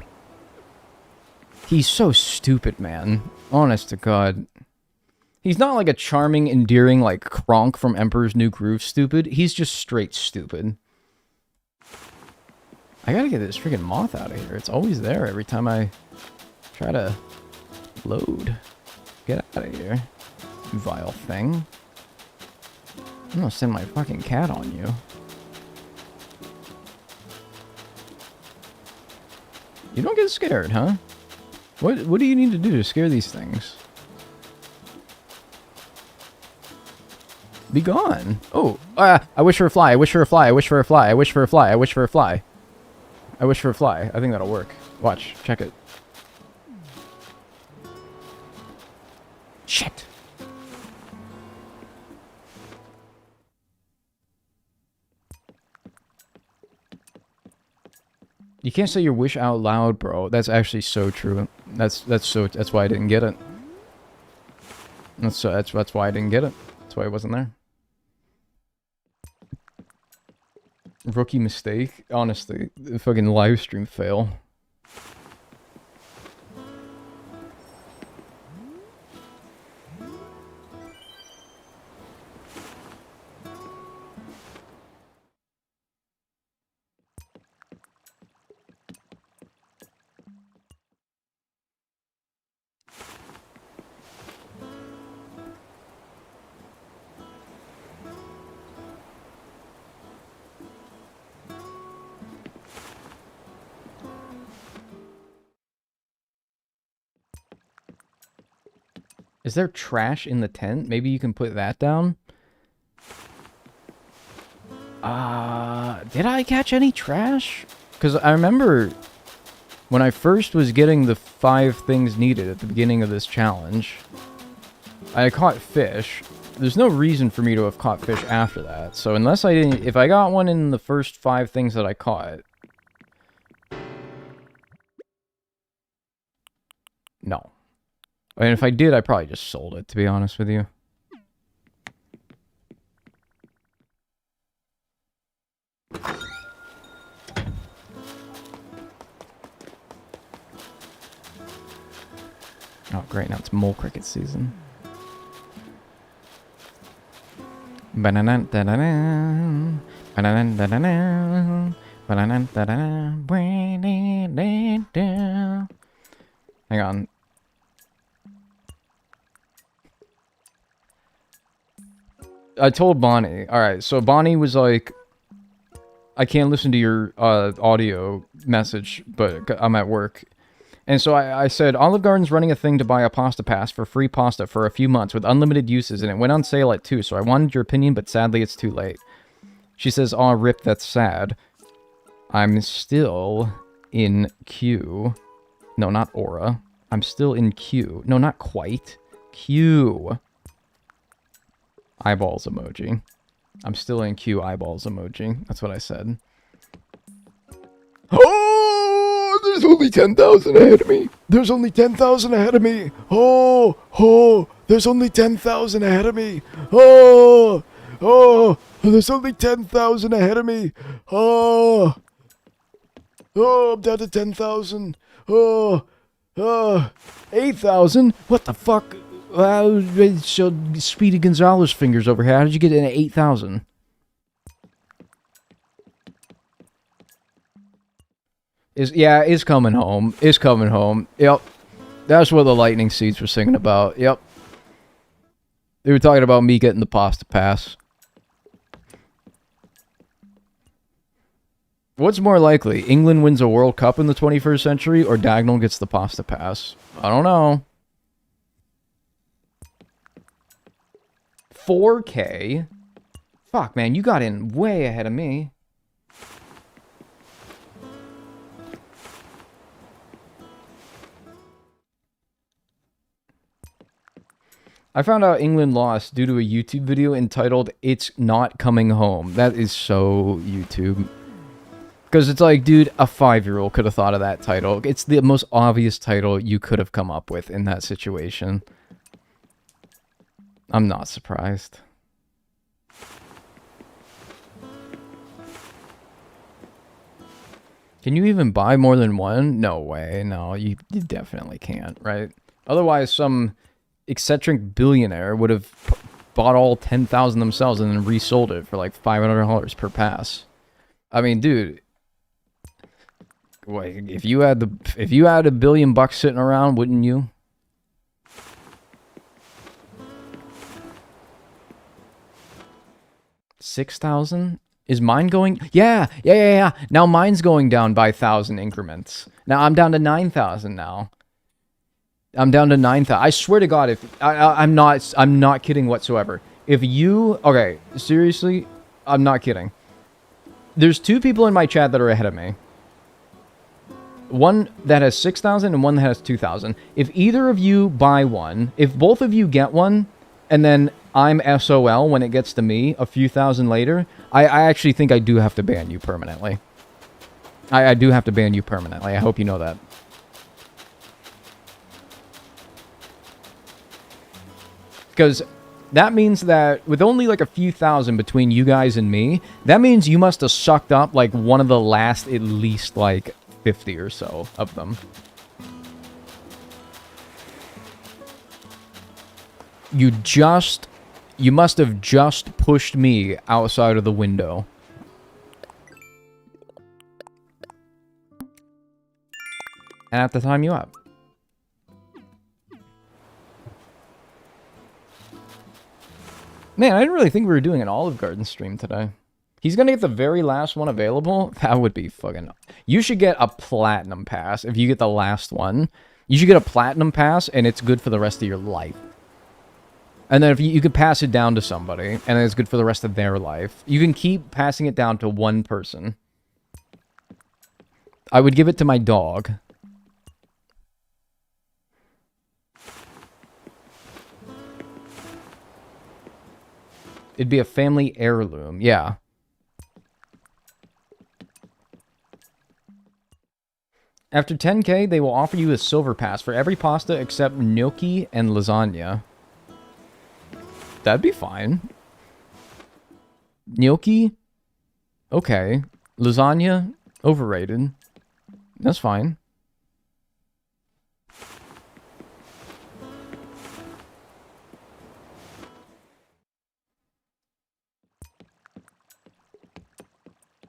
He's so stupid, man. Honest to God. He's not like a charming, endearing, like, Kronk from Emperor's New Groove stupid. He's just straight stupid. I gotta get this freaking moth out of here. It's always there every time I try to load. Get out of here, you vile thing. I'm gonna send my fucking cat on you. You don't get scared, huh? What do you need to do to scare these things? Be gone. Oh, I wish for a fly. I wish for a fly. I wish for a fly. I wish for a fly. I wish for a fly. I wish for a fly. I think that'll work. Watch. Check it. Shit. You can't say your wish out loud, bro. That's actually so true. That's why I didn't get it. That's why I didn't get it. That's why it wasn't there. Rookie mistake. Honestly, the fucking live stream fail. Is there trash in the tent? Maybe you can put that down? Did I catch any trash? Because I remember when I first was getting the 5 things needed at the beginning of this challenge, I caught fish. There's no reason for me to have caught fish after that. So unless I didn't... If I got one in the first 5 things that I caught... No. And if I did, I probably just sold it, to be honest with you. Oh, great. Now it's mole cricket season. Hang on. I told Bonnie. Alright, so Bonnie was like, I can't listen to your audio message, but I'm at work. And so I said, Olive Garden's running a thing to buy a pasta pass for free pasta for a few months with unlimited uses, and it went on sale at 2, so I wanted your opinion, but sadly it's too late. She says, aw, rip, that's sad. I'm still in queue. No, not aura. I'm still in queue. No, not quite. Queue. Eyeballs emoji. I'm still in queue eyeballs emoji. That's what I said. Oh! There's only 10,000 ahead of me. There's only 10,000 ahead of me. Oh, oh, there's only 10,000 ahead of me. Oh, oh, there's only 10,000 ahead of me. Oh, oh, I'm down to 10,000. Oh, 8,000. What the fuck? So Speedy Gonzalez fingers over here. How did you get in at 8,000? Is coming home. Is coming home. Yep. That's what the Lightning Seeds were singing about. Yep. They were talking about me getting the pasta pass. What's more likely? England wins a World Cup in the 21st century or Dagnel gets the pasta pass? I don't know. 4K? Fuck, man. You got in way ahead of me. I found out England lost due to a YouTube video entitled "It's Not Coming Home." That is so YouTube. Because it's like, dude, a 5-year-old could have thought of that title. It's the most obvious title you could have come up with in that situation. I'm not surprised. Can you even buy more than one? No way. No, you definitely can't, right? Otherwise, some eccentric billionaire would have bought all 10,000 themselves and then resold it for like $500 per pass. I mean, dude, wait, if you had $1 billion sitting around, wouldn't you? $6,000? Is mine going? Yeah. Now mine's going down by 1,000 increments. Now I'm down to 9,000 now. I'm down to 9,000. I swear to God, if I'm not kidding whatsoever. If you, okay, seriously, I'm not kidding. There's 2 people in my chat that are ahead of me. One that has 6,000 and one that has 2,000. If either of you buy one, if both of you get one, and then I'm SOL when it gets to me a few thousand later, I actually think I do have to ban you permanently. I do have to ban you permanently. I hope you know that. Because that means that with only like a few thousand between you guys and me, that means you must have sucked up like one of the last at least like 50 or so of them. You must have just pushed me outside of the window. And at the time you up. Man, I didn't really think we were doing an Olive Garden stream today. He's gonna get the very last one available? That would be fucking... You should get a Platinum Pass if you get the last one. You should get a Platinum Pass, and it's good for the rest of your life. And then if you could pass it down to somebody, and then it's good for the rest of their life. You can keep passing it down to one person. I would give it to my dog. It'd be a family heirloom, yeah. After 10K, they will offer you a silver pass for every pasta except gnocchi and lasagna. That'd be fine. Gnocchi? Okay. Lasagna? Overrated. That's fine.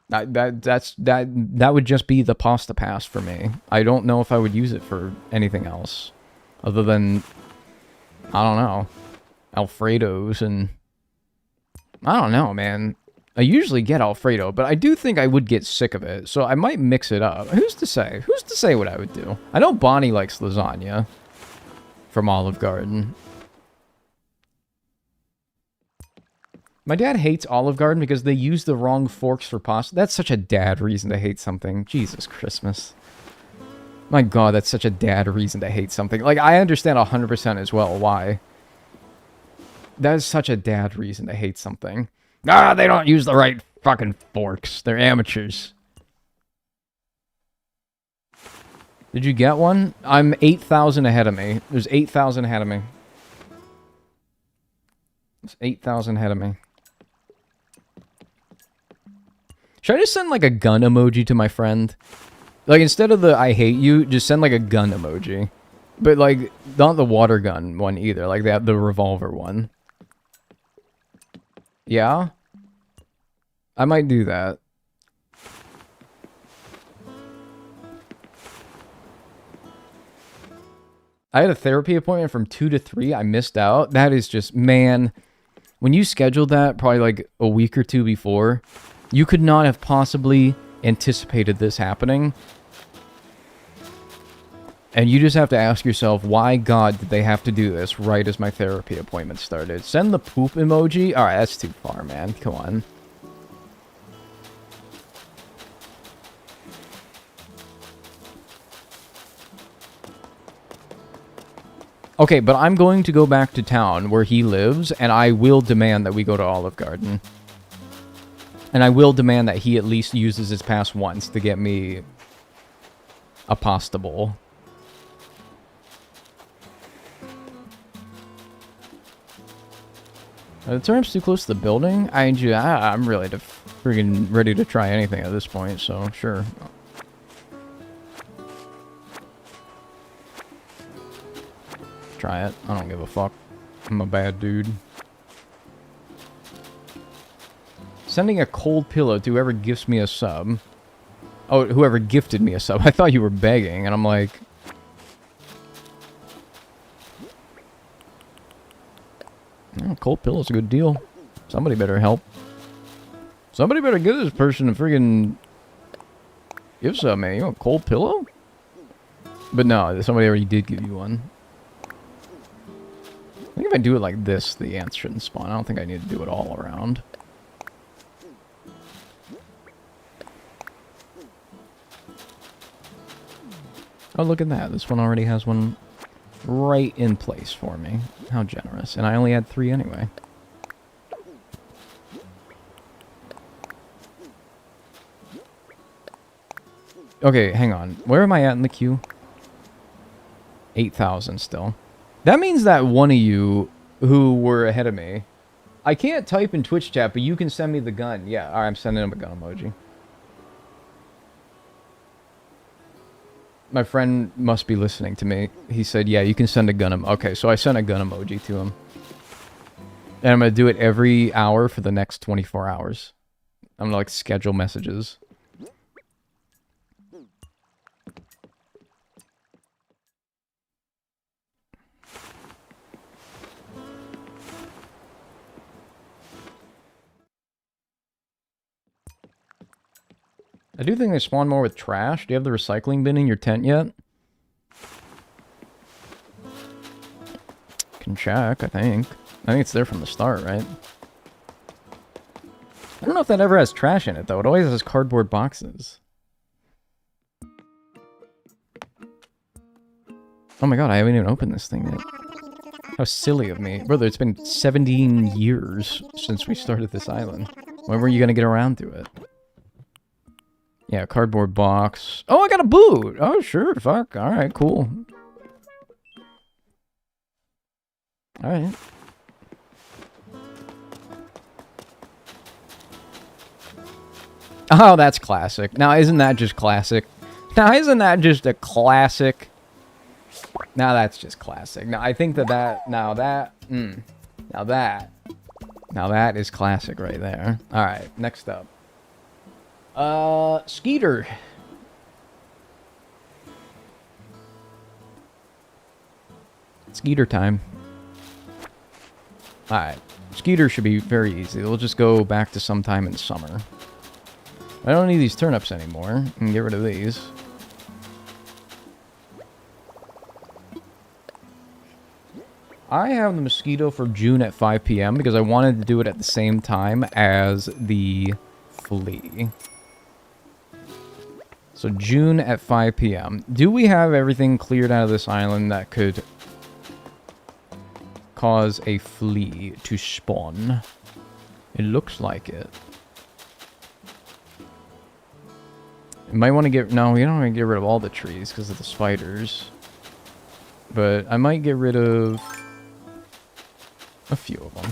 That would just be the pasta pass for me. I don't know if I would use it for anything else. Other than, I don't know, Alfredos and... I don't know, man. I usually get Alfredo, but I do think I would get sick of it, so I might mix it up. Who's to say? Who's to say what I would do? I know Bonnie likes lasagna from Olive Garden. My dad hates Olive Garden because they use the wrong forks for pasta. That's such a dad reason to hate something. Jesus Christmas. My God, that's such a dad reason to hate something. Like, I understand 100% as well why. That is such a dad reason to hate something. Ah, they don't use the right fucking forks. They're amateurs. Did you get one? I'm 8,000 ahead of me. There's 8,000 ahead of me. There's 8,000 ahead of me. Should I just send like a gun emoji to my friend? Like instead of the I hate you, just send like a gun emoji. But like not the water gun one either, like the revolver one. Yeah? I might do that. I had a therapy appointment from 2 to 3. I missed out. That is just, man, when you scheduled that probably like a week or two before, you could not have possibly anticipated this happening. And you just have to ask yourself, why God did they have to do this right as my therapy appointment started? Send the poop emoji? Alright, that's too far, man. Come on. Okay, but I'm going to go back to town where he lives, and I will demand that we go to Olive Garden. And I will demand that he at least uses his pass once to get me a pasta bowl. Are the terms too close to the building? I'm really friggin' ready to try anything at this point, so sure. Try it. I don't give a fuck. I'm a bad dude. Sending a cold pillow to whoever gifts me a sub. Oh, whoever gifted me a sub. I thought you were begging, and I'm like... Oh, cold pillow's a good deal. Somebody better help. Somebody better give this person a friggin' gift sub, man. You want a cold pillow? But no, somebody already did give you one. I think if I do it like this, the ants shouldn't spawn. I don't think I need to do it all around. Oh, look at that. This one already has one right in place for me. How generous. And I only had 3 anyway. Okay, hang on. Where am I at in the queue? 8,000 still. That means that one of you who were ahead of me... I can't type in Twitch chat, but you can send me the gun. Yeah, alright, I'm sending him a gun emoji. My friend must be listening to me. He said, yeah, you can send a gun emoji. Okay, so I sent a gun emoji to him. And I'm going to do it every hour for the next 24 hours. I'm going to, like, schedule messages. I do think they spawn more with trash. Do you have the recycling bin in your tent yet? Can check, I think. I think it's there from the start, right? I don't know if that ever has trash in it, though. It always has cardboard boxes. Oh my god, I haven't even opened this thing yet. How silly of me. Brother, it's been 17 years since we started this island. When were you gonna get around to it? Yeah, cardboard box. Oh, I got a boot! Oh, sure, fuck. Alright, cool. Alright. Oh, that's classic. Now, isn't that just classic? Now, isn't that just a classic? Now, that's just classic. Now, I think that... Now, that is classic right there. Alright, next up. Skeeter. Skeeter time. Alright. Skeeter should be very easy. We'll just go back to sometime in summer. I don't need these turnips anymore. I can get rid of these. I have the mosquito for June at 5 p.m. because I wanted to do it at the same time as the flea. So June at 5 p.m. Do we have everything cleared out of this island that could cause a flea to spawn? It looks like it. You might want to get... No, you don't want to get rid of all the trees because of the spiders. But I might get rid of a few of them.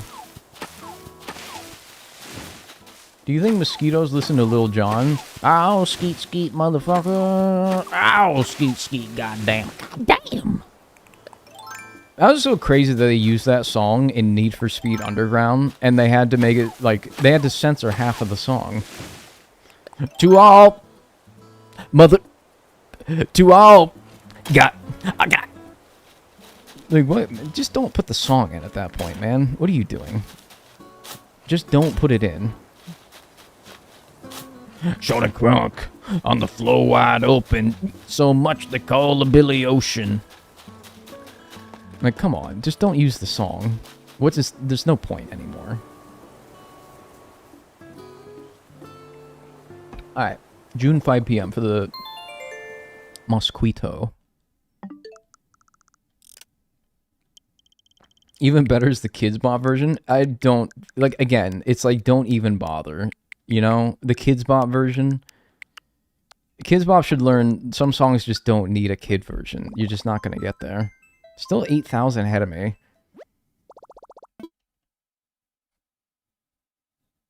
Do you think mosquitoes listen to Lil Jon? Ow, skeet, skeet, motherfucker. Ow, skeet, skeet, goddamn. Damn. That was so crazy that they used that song in Need for Speed Underground, and they had to make it, like, they had to censor half of the song. To all... Mother... To all... I got... Like, what? Just don't put the song in at that point, man. What are you doing? Just don't put it in. Short and crunk on the floor wide open. So much they call the Billy Ocean. Like, come on. Just don't use the song. What's this? There's no point anymore. Alright. June 5 p.m. for the Mosquito. Even better is the Kids Bop version. I don't... Like, again, it's like, don't even bother. You know? The Kids Bop version. Kids Bop should learn... Some songs just don't need a kid version. You're just not going to get there. Still 8,000 ahead of me.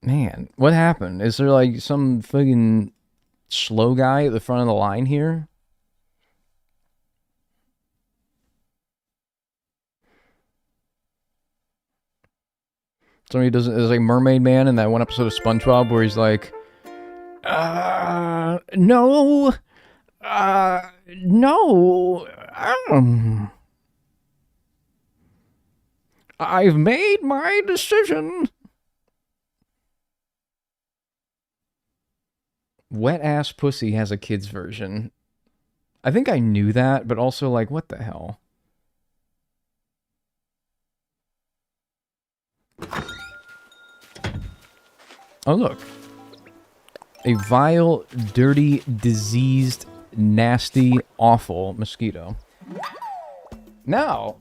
Man, what happened? Is there, like, some fucking slow guy at the front of the line here? Somebody does there's like Mermaid Man in that one episode of SpongeBob where he's like, no, no, I've made my decision. Wet Ass Pussy has a kids version. I think I knew that, but also like, what the hell? Oh, look. A vile, dirty, diseased, nasty, awful mosquito. Now,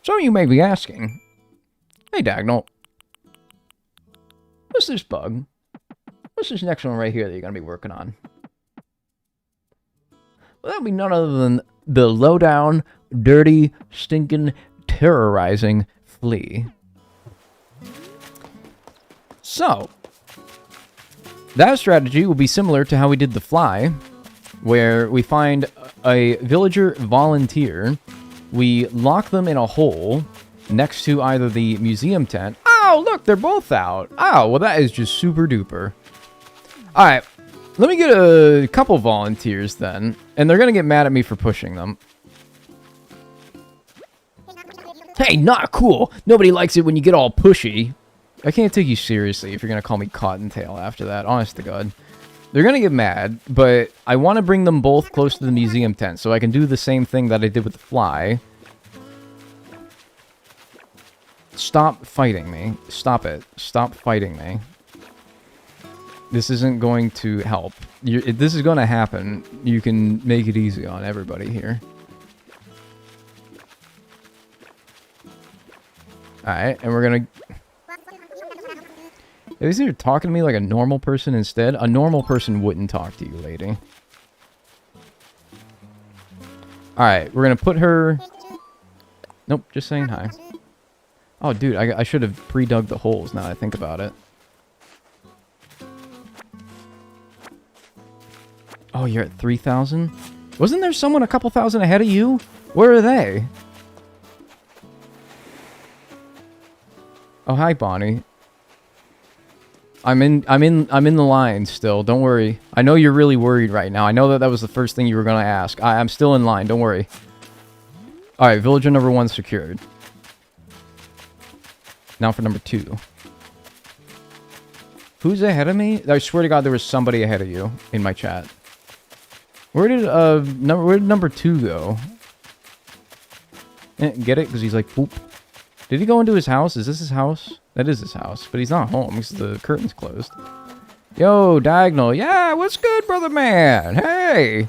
some of you may be asking, hey, Dagnel, what's this bug? What's this next one right here that you're going to be working on? Well, that'll be none other than the low-down, dirty, stinking, terrorizing flea. So, that strategy will be similar to how we did the fly, where we find a villager volunteer, we lock them in a hole next to either the museum tent. Oh, look, they're both out. Oh, well, that is just super duper. All right, let me get a couple volunteers then, and they're going to get mad at me for pushing them. Hey, not cool. Nobody likes it when you get all pushy. I can't take you seriously if you're going to call me Cottontail after that, honest to God. They're going to get mad, but I want to bring them both close to the museum tent so I can do the same thing that I did with the fly. Stop fighting me. Stop it. Stop fighting me. This isn't going to help. This is going to happen. You can make it easy on everybody here. Alright, and we're gonna... Is you're talking to me like a normal person instead? A normal person wouldn't talk to you, lady. Alright, we're gonna put her... Nope, just saying hi. Oh, dude, I should have pre-dug the holes now that I think about it. Oh, you're at 3,000? Wasn't there someone a couple thousand ahead of you? Where are they? Oh, hi, Bonnie. I'm in the line still. Don't worry. I know you're really worried right now. I know that was the first thing you were gonna ask. I'm still in line. Don't worry. All right, villager number 1 secured. Now for number 2. Who's ahead of me? I swear to God, there was somebody ahead of you in my chat. Where did number 2 go? Get it? Because he's like, poop. Did he go into his house? Is this his house? That is his house, but he's not home because the curtain's closed. Yo, Dagnel. Yeah, what's good, brother man? Hey.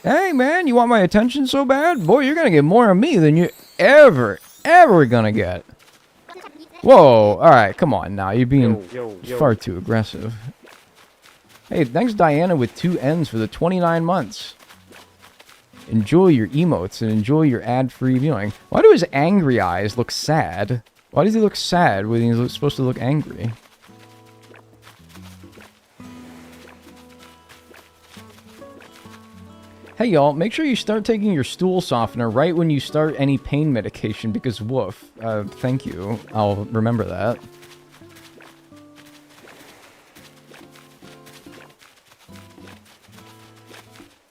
Hey, man, you want my attention so bad? Boy, you're going to get more of me than you're ever gonna get. Whoa, alright, come on now. You're being Yo. far too aggressive. Hey, thanks Diana with 2 N's for the 29 months. Enjoy your emotes and enjoy your ad-free viewing. Why do his angry eyes look sad? Why does he look sad when he's supposed to look angry? Hey y'all, make sure you start taking your stool softener right when you start any pain medication because woof. Thank you. I'll remember that.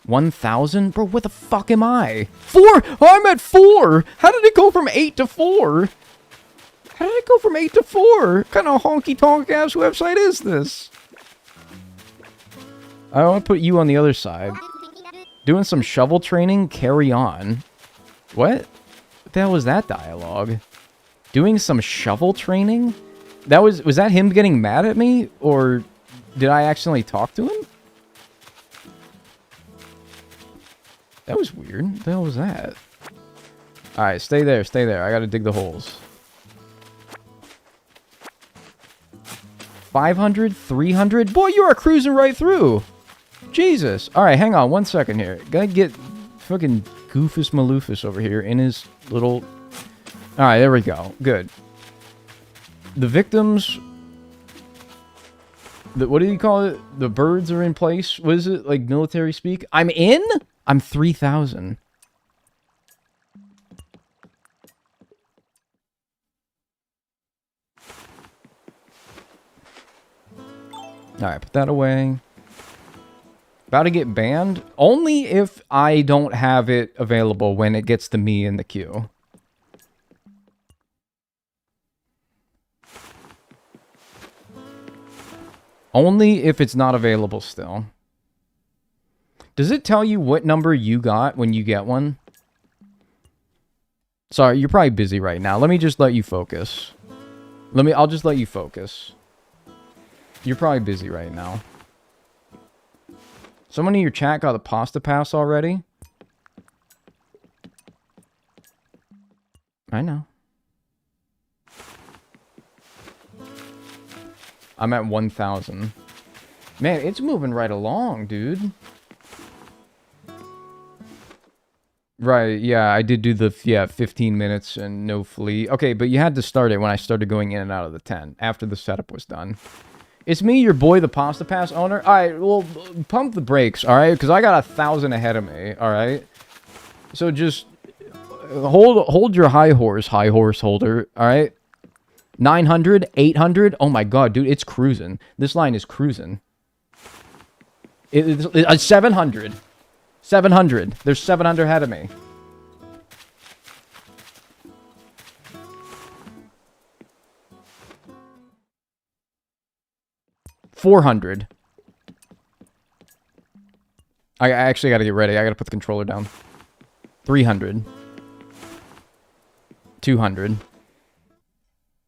$1,000? Bro, what the fuck am I? 4! Oh, I'm at 4! How did it go from 8 to 4? How did it go from 8 to 4? What kind of honky-tonk ass website is this? I want to put you on the other side. Doing some shovel training? Carry on. What? What the hell was that dialogue? Doing some shovel training? Was that him getting mad at me? Or did I accidentally talk to him? That was weird. What the hell was that? Alright, stay there, stay there. I gotta dig the holes. 500? 300? Boy, you are cruising right through! Jesus. Alright, hang on 1 second here. Gotta get fucking Goofus Maloofus over here in his little... Alright, there we go. Good. The victims... what do you call it? The birds are in place? What is it? Like military speak? I'm in? I'm 3,000. Alright, put that away. About to get banned? Only if I don't have it available when it gets to me in the queue. Only if it's not available still. Does it tell you what number you got when you get one? Sorry, you're probably busy right now. Let me just let you focus. I'll just let you focus. You're probably busy right now. Someone in your chat got a pasta pass already? I know. I'm at 1,000. Man, it's moving right along, dude. Right, yeah, I did do the, 15 minutes and no flea. Okay, but you had to start it when I started going in and out of the tent, after the setup was done. It's me, your boy, the Pasta Pass owner. Alright, well, pump the brakes, alright? Because I got 1,000 ahead of me, alright? So just hold your high horse holder, alright? 900, 800. Oh my god, dude, it's cruising. This line is cruising. It's 700. 700. There's 700 ahead of me. $400. I actually gotta get ready. I gotta put the controller down. 300. 200.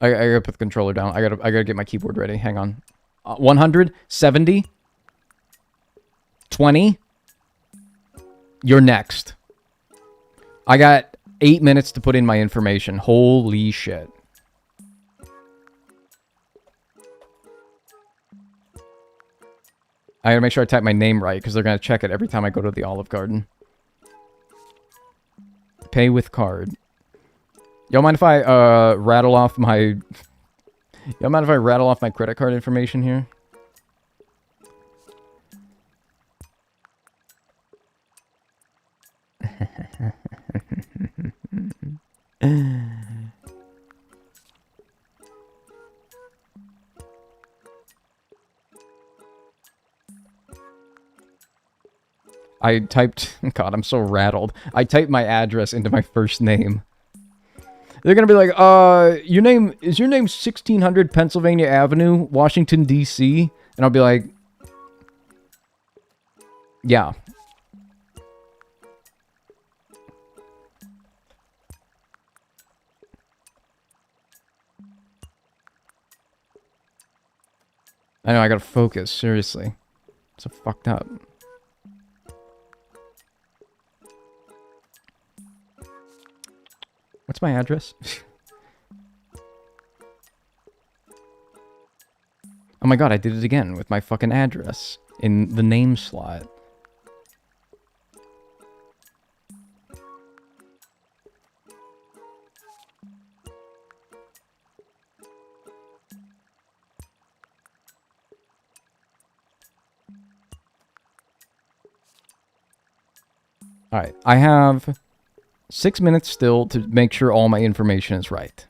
I gotta put the controller down. I gotta get my keyboard ready. Hang on. 100. 70. 20. You're next. I got 8 minutes to put in my information. Holy shit. I gotta make sure I type my name right, because they're gonna check it every time I go to the Olive Garden. Pay with card. Y'all mind if I rattle off my... Y'all mind if I rattle off my credit card information here? I typed... God, I'm so rattled. I typed my address into my first name. They're gonna be like, your name... Is your name 1600 Pennsylvania Avenue, Washington, D.C.? And I'll be like... Yeah. I know, I gotta focus, seriously. So fucked up. What's my address? Oh my god, I did it again with my fucking address in the name slot. Alright, I have 6 minutes still to make sure all my information is right.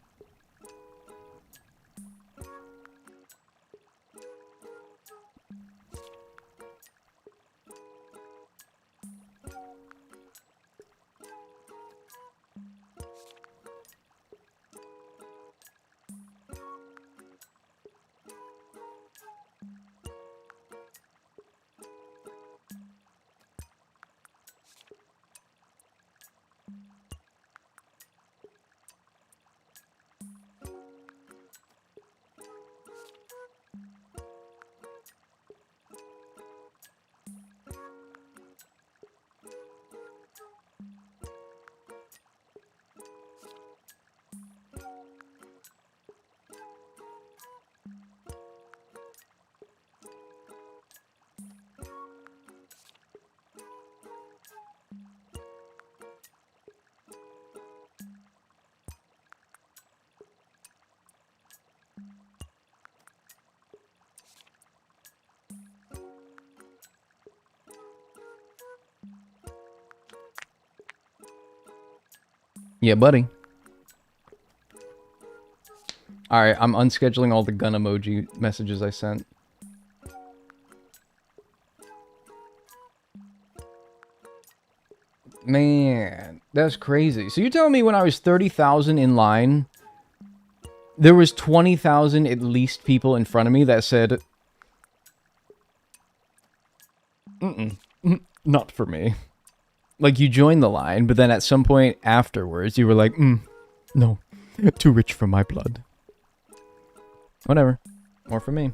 Yeah, buddy. Alright, I'm unscheduling all the gun emoji messages I sent. Man, that's crazy. So you're telling me when I was 30,000 in line, there was 20,000 at least people in front of me that said, not for me. Like, you joined the line, but then at some point afterwards, you were like, no, too rich for my blood. Whatever. More for me.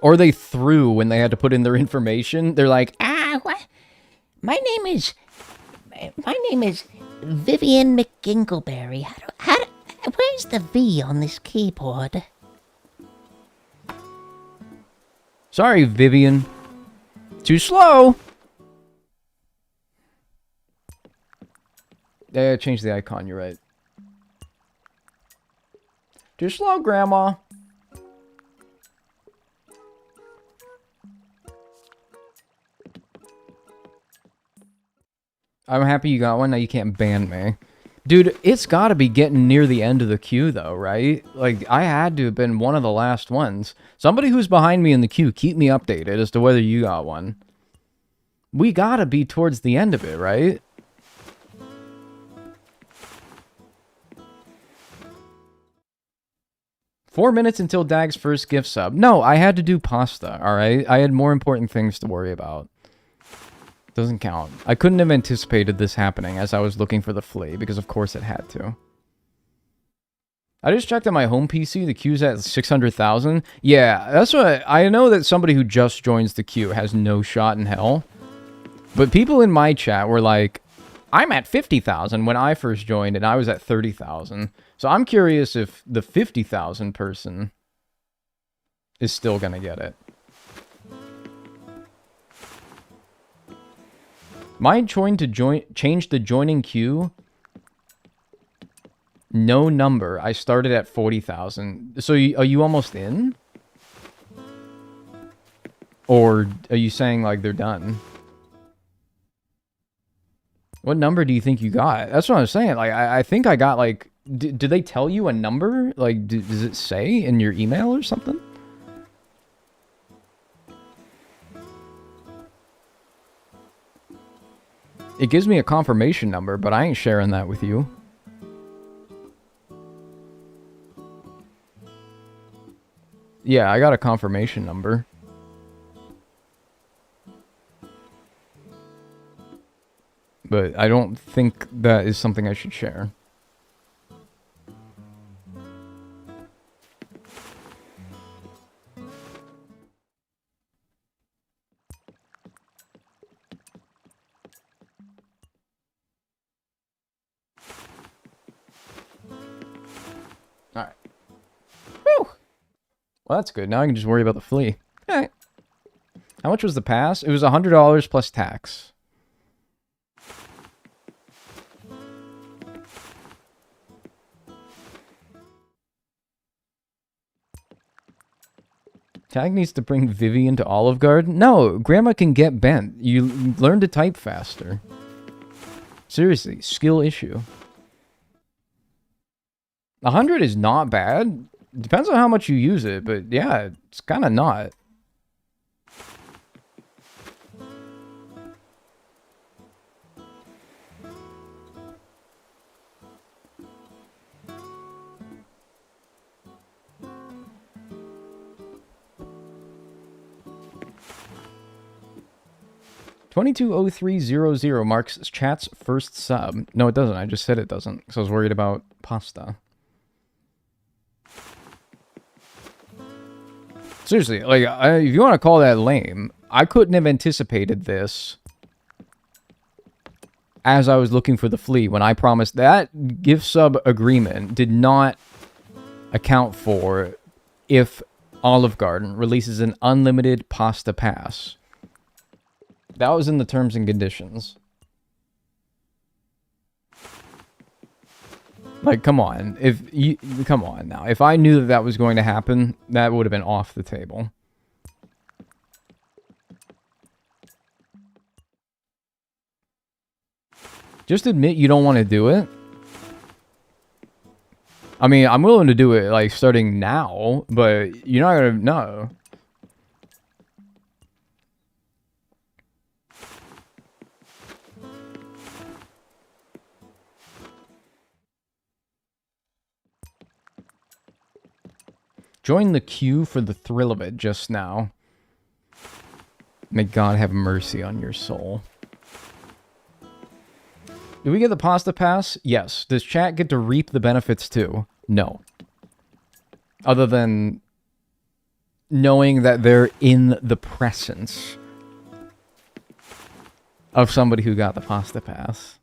Or they threw when they had to put in their information. They're like, what? My name is Vivian McGinkleberry. Where's the V on this keyboard? sorry, Vivian. Too slow. Yeah, change the icon, you're right. Too slow, Grandma. I'm happy you got one, now you can't ban me. Dude, it's gotta be getting near the end of the queue, though, right? Like, I had to have been one of the last ones. Somebody who's behind me in the queue, keep me updated as to whether you got one. We gotta be towards the end of it, right? Four minutes until Dag's first gift sub. No, I had to do pasta, alright? I had more important things to worry about. Doesn't count. I couldn't have anticipated this happening as I was looking for the flea, because of course it had to. I just checked on my home PC, the queue's at 600,000. Yeah, that's what I know that somebody who just joins the queue has no shot in hell. But people in my chat were like, I'm at 50,000 when I first joined and I was at 30,000. So I'm curious if the 50,000 person is still gonna get it. Mine joined to change the joining queue. No number. I started at 40,000. So are you almost in? Or are you saying like they're done? What number do you think you got? That's what I was saying. Like, I think I got like... Did they tell you a number? Like, does it say in your email or something? It gives me a confirmation number, but I ain't sharing that with you. Yeah, I got a confirmation number. But I don't think that is something I should share. Well, that's good. Now I can just worry about the flea. Alright. How much was the pass? It was $100 plus tax. Tag needs to bring Vivian to Olive Garden? No, Grandma can get bent. You learn to type faster. Seriously, skill issue. 100 is not bad. Depends on how much you use it, but yeah, it's kind of not. $220300 marks chat's first sub. No, it doesn't. I just said it doesn't, because I was worried about pasta. Seriously, like, if you want to call that lame, I couldn't have anticipated this as I was looking for the flea when I promised that gift sub agreement did not account for if Olive Garden releases an unlimited pasta pass. That was in the terms and conditions. Like, come on. Come on now. If I knew that that was going to happen, that would have been off the table. Just admit you don't want to do it. I mean, I'm willing to do it, like, starting now, but you're not going to know. Join the queue for the thrill of it just now. May God have mercy on your soul. Do we get the pasta pass? Yes. Does chat get to reap the benefits too? No. Other than knowing that they're in the presence of somebody who got the pasta pass.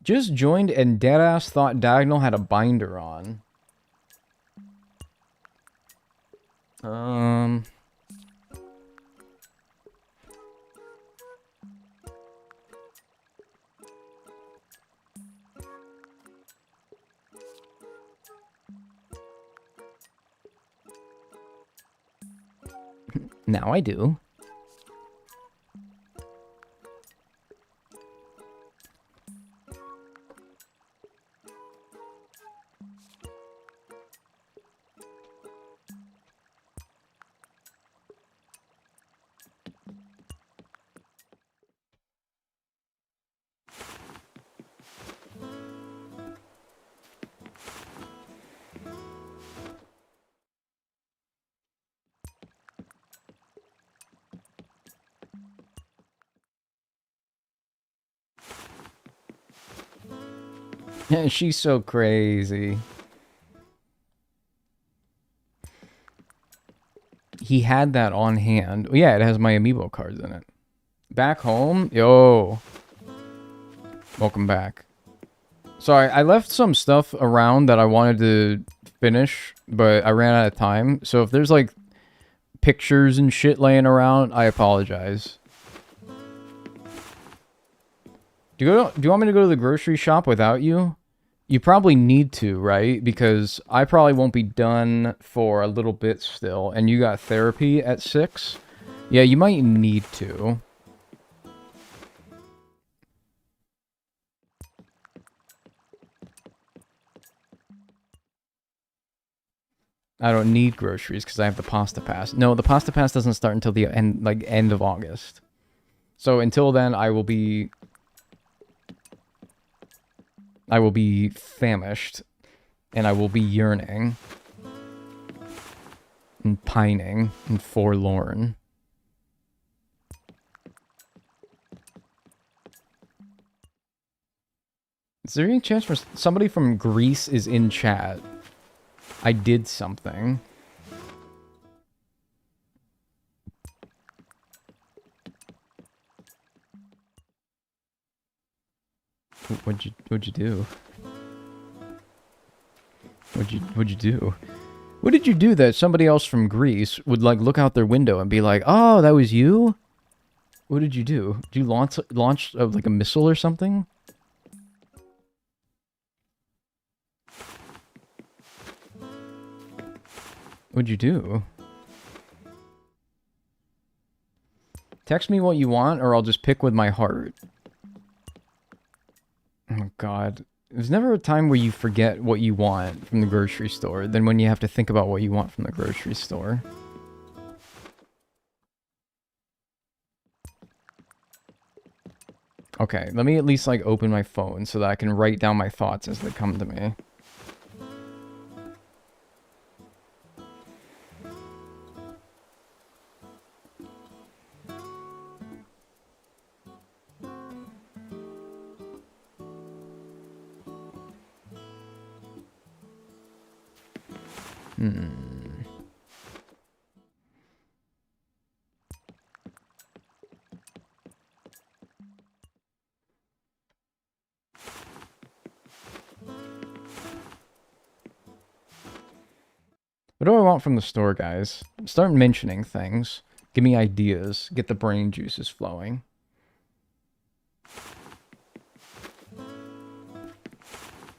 Just joined and deadass thought Dagnel had a binder on. Now I do. Yeah, she's so crazy. He had that on hand. Yeah, it has my amiibo cards in it. Back home? Yo. Welcome back. Sorry, I left some stuff around that I wanted to finish, but I ran out of time. So if there's like pictures and shit laying around, I apologize. Do you want me to go to the grocery shop without you? You probably need to, right? Because I probably won't be done for a little bit still. And you got therapy at 6? Yeah, you might need to. I don't need groceries because I have the pasta pass. No, the pasta pass doesn't start until the end of August. So until then, I will be famished, and I will be yearning, and pining, and forlorn. Is there any chance for somebody from Greece is in chat? I did something. What'd you do? What'd you do? What did you do that somebody else from Greece would like look out their window and be like, "Oh, that was you"? What did you do? Did you launch like a missile or something? What'd you do? Text me what you want, or I'll just pick with my heart. Oh God. There's never a time where you forget what you want from the grocery store than when you have to think about what you want from the grocery store. Okay, let me at least like open my phone so that I can write down my thoughts as they come to me. What do I want from the store, guys? Start mentioning things. Give me ideas. Get the brain juices flowing.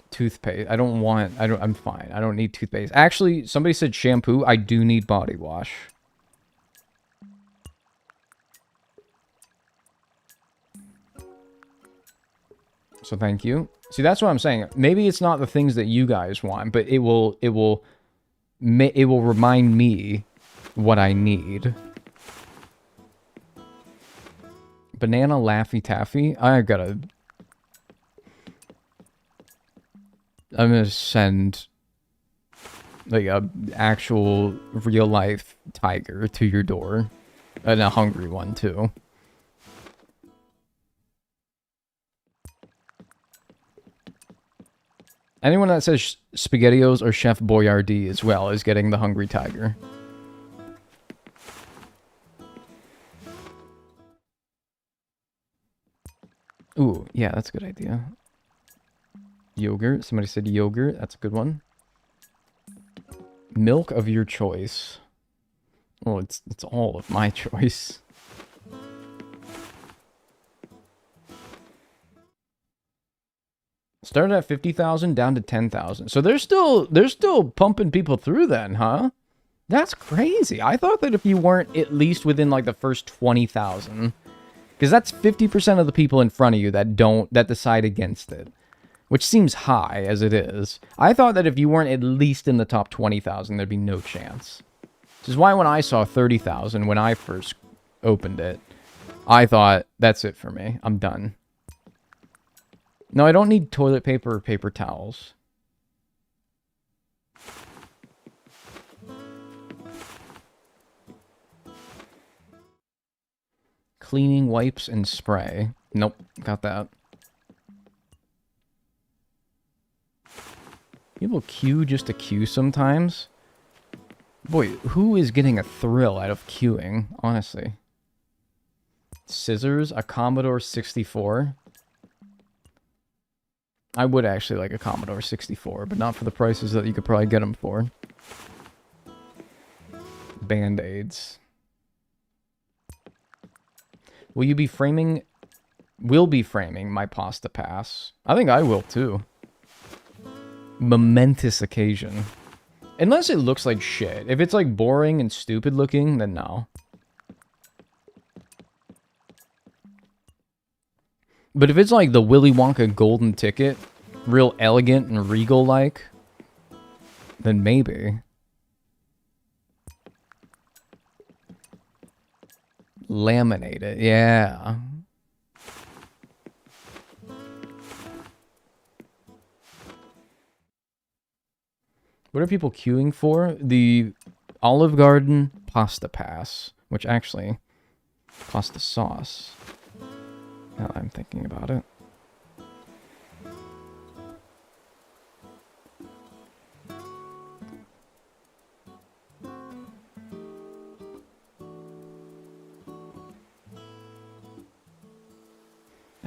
Toothpaste. I'm fine. I don't need toothpaste. Actually, somebody said shampoo. I do need body wash. So thank you. See, that's what I'm saying. Maybe it's not the things that you guys want, but it will remind me what I need. Banana Laffy Taffy. I'm gonna send like a actual real life tiger to your door, and a hungry one too. Anyone that says SpaghettiOs or Chef Boyardee as well is getting the hungry tiger. Ooh, yeah, that's a good idea. Yogurt. Somebody said yogurt. That's a good one. Milk of your choice. Oh, it's all of my choice. Started at 50,000 down to 10,000. So they're still pumping people through then, huh? That's crazy. I thought that if you weren't at least within like the first 20,000, because that's 50% of the people in front of you that decide against it, which seems high as it is. I thought that if you weren't at least in the top 20,000, there'd be no chance. Which is why when I saw 30,000 when I first opened it, I thought, that's it for me. I'm done. No, I don't need toilet paper or paper towels. Cleaning wipes and spray. Nope, got that. People queue just to queue sometimes. Boy, who is getting a thrill out of queuing, honestly? Scissors, a Commodore 64. I would actually like a Commodore 64, but not for the prices that you could probably get them for. Band-Aids. Will be framing my pasta pass. I think I will too. Momentous occasion. Unless it looks like shit. If it's like boring and stupid looking, then no. But if it's like the Willy Wonka golden ticket, real elegant and regal-like, then maybe. Laminate it, yeah. What are people queuing for? The Olive Garden pasta pass, which actually, pasta sauce. Now that I'm thinking about it.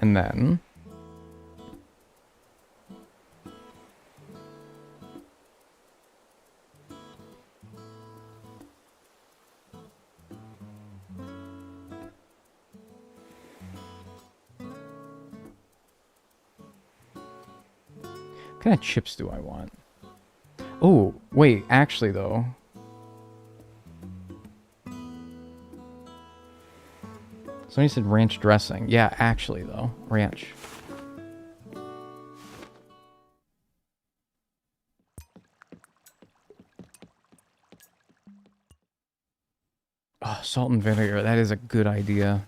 And then What kind of chips do I want? Oh, wait, actually, though. Somebody said ranch dressing. Yeah, actually, though. Ranch. Oh, salt and vinegar. That is a good idea.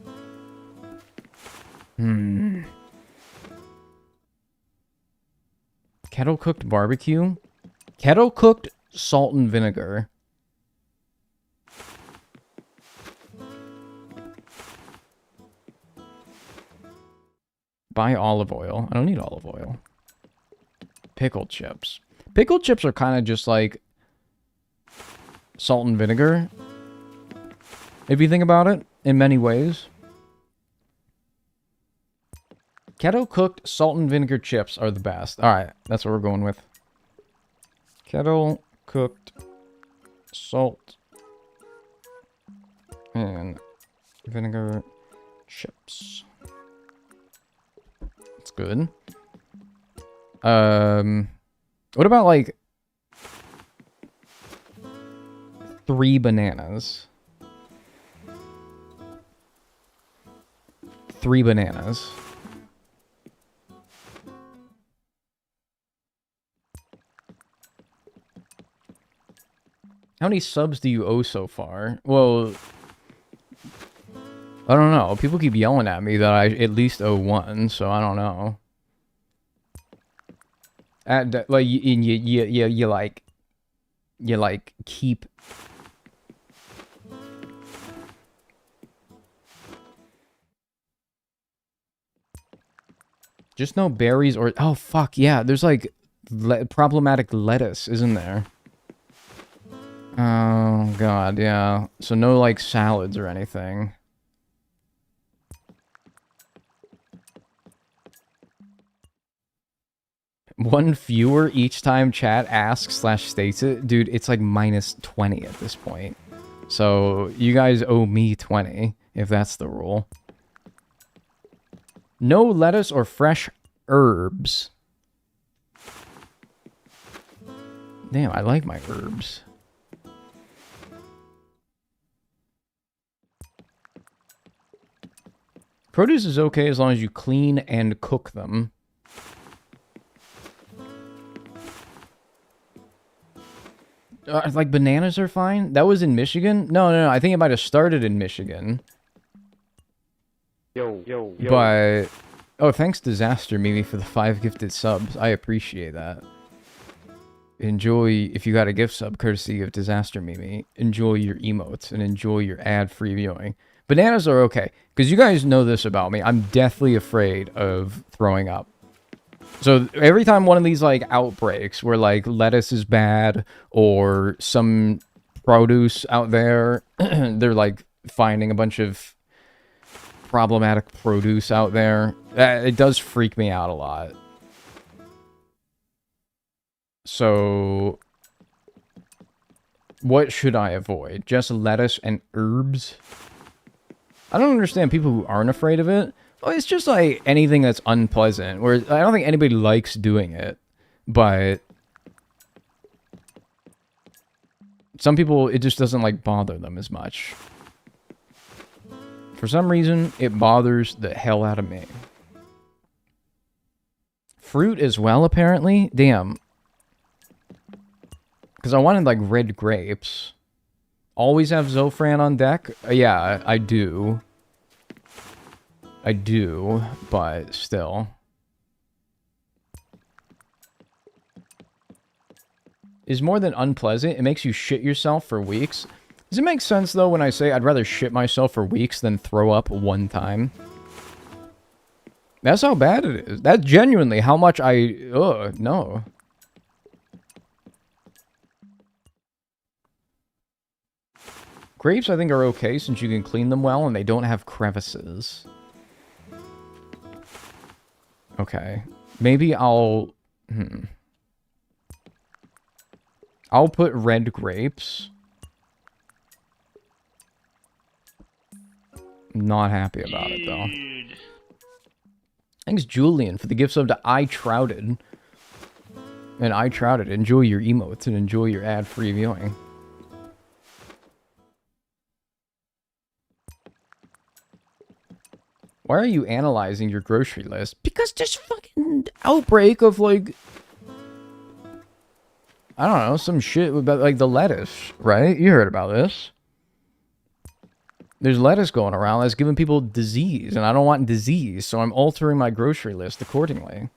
Kettle cooked barbecue? Kettle cooked salt and vinegar. Buy olive oil. I don't need olive oil. Pickled chips. Pickled chips are kind of just like salt and vinegar. If you think about it, in many ways. Kettle cooked salt and vinegar chips are the best. Alright, that's what we're going with. Kettle cooked salt and vinegar chips. That's good. What about like 3 bananas? 3 bananas. How many subs do you owe so far? Well, I don't know. People keep yelling at me that I at least owe 1, so I don't know. Like you like keep. Just no berries or oh fuck yeah, there's like problematic lettuce, isn't there? Oh god, yeah. So no like salads or anything. One fewer each time chat asks/states it. Dude, it's like -20 at this point. So you guys owe me 20, if that's the rule. No lettuce or fresh herbs. Damn, I like my herbs. Produce is okay as long as you clean and cook them. Like bananas are fine? That was in Michigan? No. I think it might have started in Michigan. Yo. But oh, thanks Disaster Mimi for the 5 gifted subs. I appreciate that. Enjoy if you got a gift sub courtesy of Disaster Mimi. Enjoy your emotes and enjoy your ad-free viewing. Bananas are okay because you guys know this about me. I'm deathly afraid of throwing up. So every time one of these like outbreaks where like lettuce is bad or some produce out there, they're like finding a bunch of problematic produce out there. It does freak me out a lot. So what should I avoid? Just lettuce and herbs? I don't understand people who aren't afraid of it. Well, it's just like anything that's unpleasant. Where I don't think anybody likes doing it, but some people it just doesn't like bother them as much. For some reason, it bothers the hell out of me. Fruit as well, apparently. Damn. Because I wanted like red grapes. Always have Zofran on deck? Yeah, I do. I do, but still. Is more than unpleasant. It makes you shit yourself for weeks. Does it make sense, though, when I say I'd rather shit myself for weeks than throw up one time? That's how bad it is. That's genuinely how much I... Ugh, no. Grapes, I think, are okay since you can clean them well and they don't have crevices. Okay. Maybe I'll... I'll put red grapes. Not happy about it, though. Thanks, Julian, for the gift sub to I Trouted. And I trouted. Enjoy your emotes and enjoy your ad-free viewing. Why are you analyzing your grocery list? Because there's fucking outbreak of, like, I don't know, some shit about, like, the lettuce, right? You heard about this. There's lettuce going around that's giving people disease, and I don't want disease, so I'm altering my grocery list accordingly.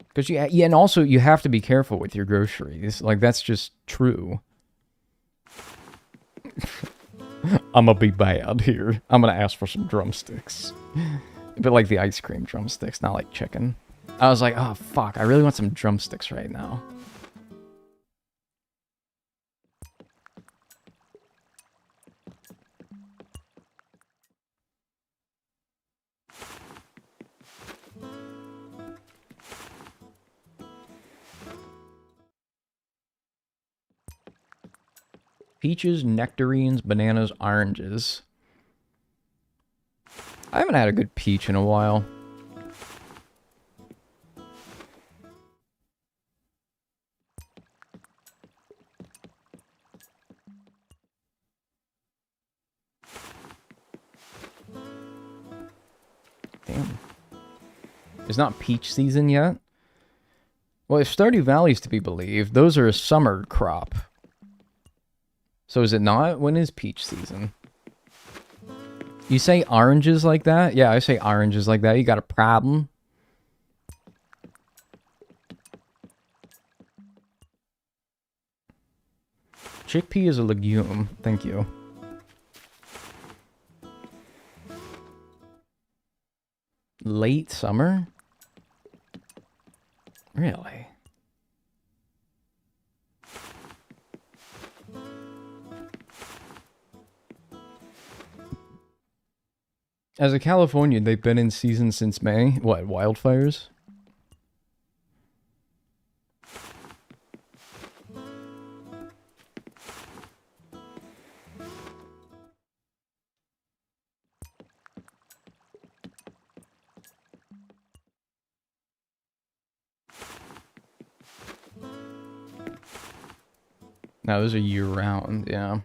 Because yeah, and also you have to be careful with your groceries. Like, that's just true. I'm gonna be bad here. I'm gonna ask for some drumsticks. But like the ice cream drumsticks, not like chicken. I was like, oh fuck, I really want some drumsticks right now. Peaches, nectarines, bananas, oranges. I haven't had a good peach in a while. Damn. It's not peach season yet? Well, if Stardew Valley's to be believed, those are a summer crop. So is it not? When is peach season? You say oranges like that? Yeah, I say oranges like that. You got a problem? Chickpea is a legume. Thank you. Late summer? Really? As a Californian, they've been in season since May. What, wildfires? No, those are year-round, yeah.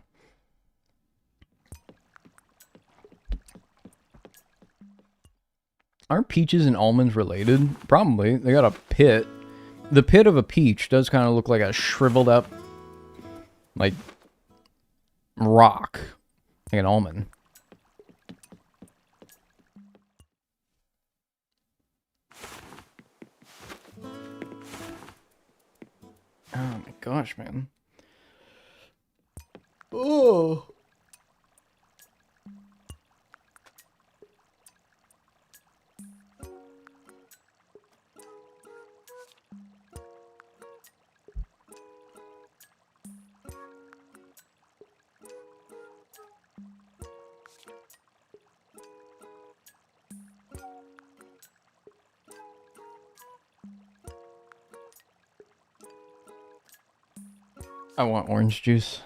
Aren't peaches and almonds related? Probably. They got a pit. The pit of a peach does kind of look like a shriveled up, like, rock. Like an almond. Oh my gosh, man. Oh. I want orange juice.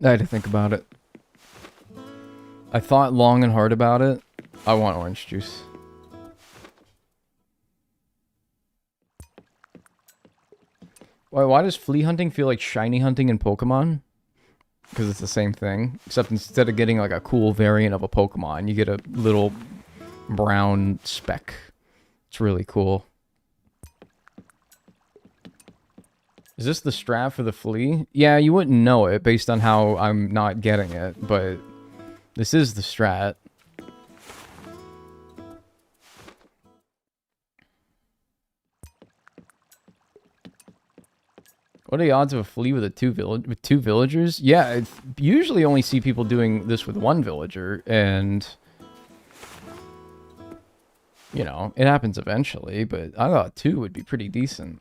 I had to think about it. I thought long and hard about it. I want orange juice. Why does flea hunting feel like shiny hunting in Pokemon? Because it's the same thing. Except instead of getting like a cool variant of a Pokemon, you get a little brown speck. It's really cool. Is this the strat for the flea? Yeah, you wouldn't know it based on how I'm not getting it, but this is the strat. What are the odds of a flea with two villagers? Yeah, I usually only see people doing this with one villager, and you know, it happens eventually, but I thought 2 would be pretty decent.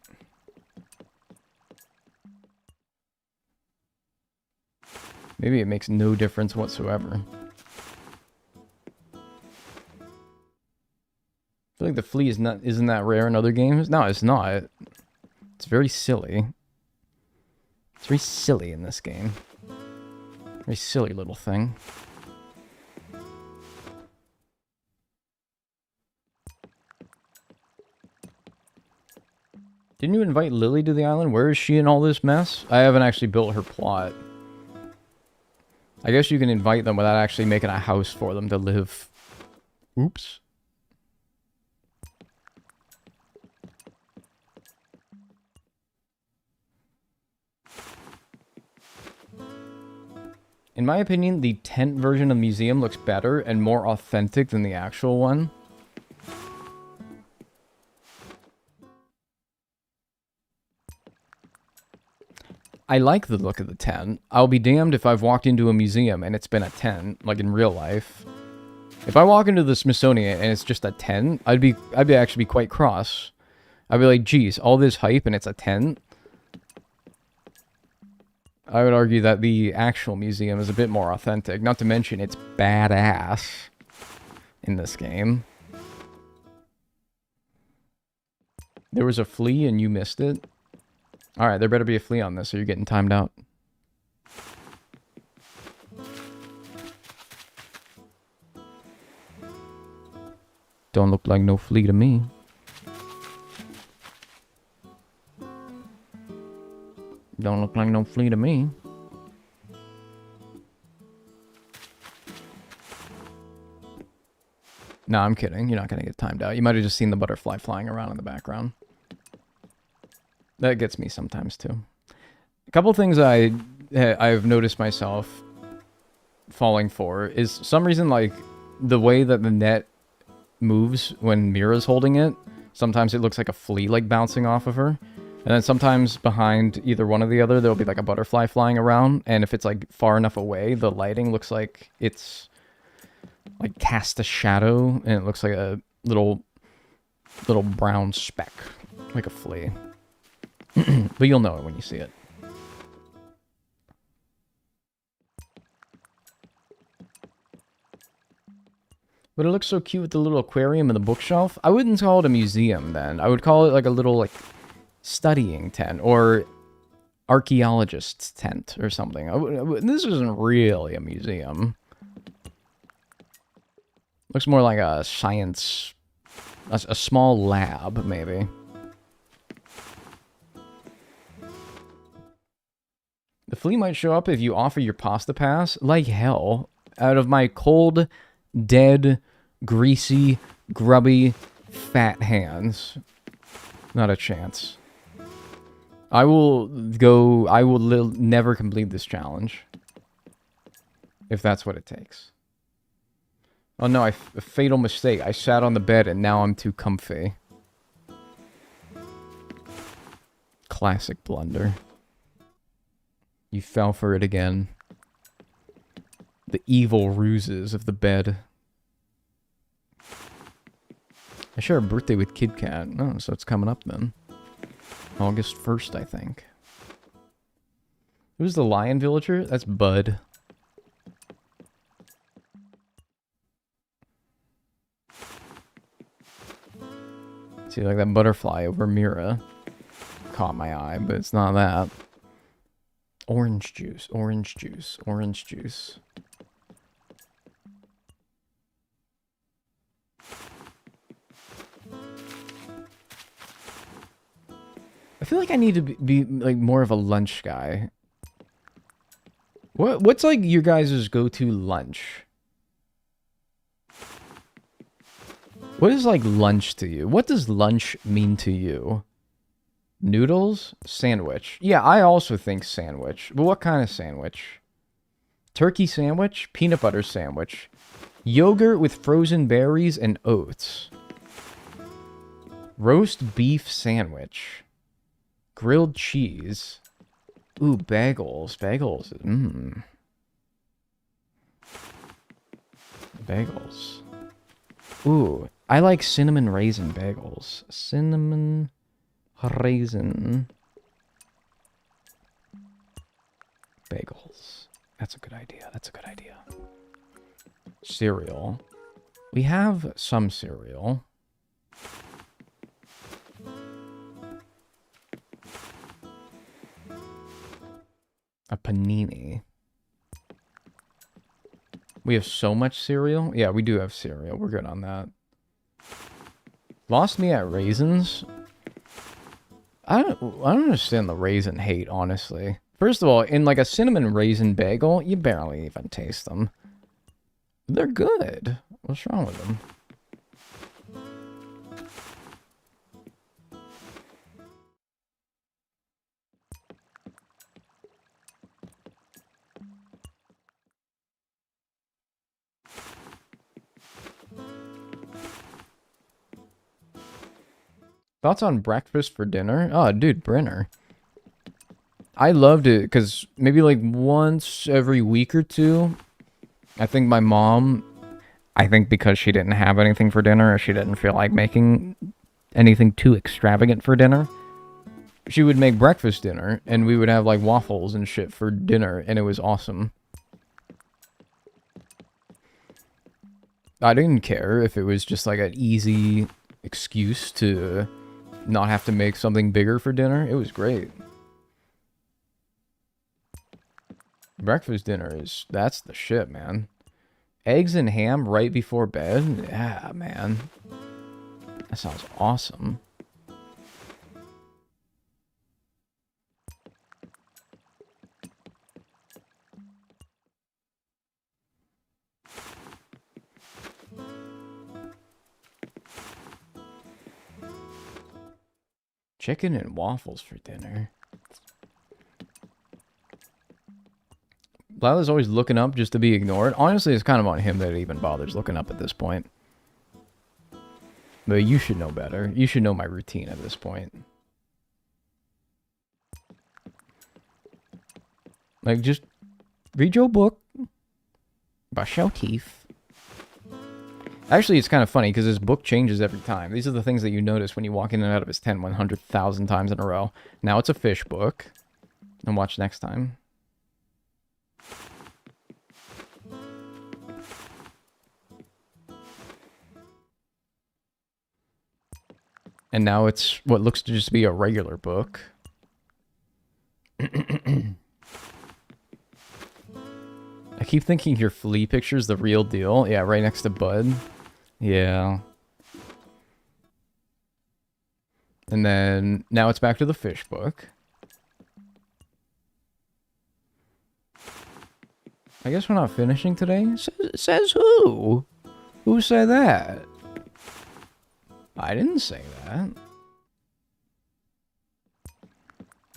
Maybe it makes no difference whatsoever. I feel like the flea isn't that rare in other games. No, it's not. It's very silly. It's very silly in this game. Very silly little thing. Didn't you invite Lily to the island? Where is she in all this mess? I haven't actually built her plot. I guess you can invite them without actually making a house for them to live. Oops. In my opinion, the tent version of the museum looks better and more authentic than the actual one. I like the look of the tent. I'll be damned if I've walked into a museum and it's been a tent, like in real life. If I walk into the Smithsonian and it's just a tent, I'd actually be quite cross. I'd be like, geez, all this hype and it's a tent? I would argue that the actual museum is a bit more authentic, not to mention it's badass in this game. There was a flea and you missed it? Alright, there better be a flea on this or you're getting timed out. Don't look like no flea to me. Don't look like no flea to me. No, I'm kidding. You're not going to get timed out. You might have just seen the butterfly flying around in the background. That gets me sometimes, too. A couple things I've noticed myself falling for is some reason, like, the way that the net moves when Mira's holding it. Sometimes it looks like a flea, like, bouncing off of her. And then sometimes behind either one or the other, there'll be, like, a butterfly flying around. And if it's, like, far enough away, the lighting looks like it's, like, cast a shadow. And it looks like a little brown speck. Like a flea. But you'll know it when you see it. But it looks so cute with the little aquarium and the bookshelf. I wouldn't call it a museum then. I would call it like a little like studying tent or archaeologist's tent or something. This isn't really a museum. Looks more like a science, a small lab maybe. The flea might show up if you offer your pasta pass. Like hell. Out of my cold, dead, greasy, grubby, fat hands. Not a chance. I will never complete this challenge. If that's what it takes. Oh no, a fatal mistake. I sat on the bed and now I'm too comfy. Classic blunder. You fell for it again. The evil ruses of the bed. I share a birthday with Kid Kat. Oh, so it's coming up then. August 1st, I think. Who's the lion villager? That's Bud. See, like that butterfly over Mira. Caught my eye, but it's not that. Orange juice, orange juice, orange juice. I feel like I need to be like more of a lunch guy. What's like your guys' go-to lunch? What is like lunch to you? What does lunch mean to you? Noodles? Sandwich. Yeah, I also think sandwich. But what kind of sandwich? Turkey sandwich? Peanut butter sandwich. Yogurt with frozen berries and oats. Roast beef sandwich. Grilled cheese. Ooh, bagels. Bagels. Mmm. Bagels. Ooh, I like cinnamon raisin bagels. Cinnamon raisin bagels. That's a good idea. That's a good idea. Cereal. We have some cereal. panini. We have so much cereal? Yeah, we do have cereal. We're good on that. Lost me at raisins? I don't understand the raisin hate, honestly. First of all, in like a cinnamon raisin bagel, you barely even taste them. They're good. What's wrong with them? Thoughts on breakfast for dinner? Oh, dude, Brenner. I loved it because maybe like once every week or two, I think my mom, I think because she didn't have anything for dinner or she didn't feel like making anything too extravagant for dinner, she would make breakfast dinner and we would have like waffles and shit for dinner and it was awesome. I didn't care if it was just like an easy excuse to not have to make something bigger for dinner. It was great. Breakfast dinner that's the shit, man. Eggs and ham right before bed? Yeah, man. That sounds awesome. Chicken and waffles for dinner. Lila's always looking up just to be ignored. Honestly, it's kind of on him that he even bothers looking up at this point. But you should know better. You should know my routine at this point. Like, just read your book. Brush your teeth. Actually, it's kind of funny because his book changes every time. These are the things that you notice when you walk in and out of his tent 100,000 times in a row. Now it's a fish book. And watch next time. And now it's what looks to just be a regular book. I keep thinking your flea picture's the real deal. Yeah, right next to Bud. Yeah. And then now it's back to the fish book. I guess we're not finishing today. Says who? Who said that? I didn't say that.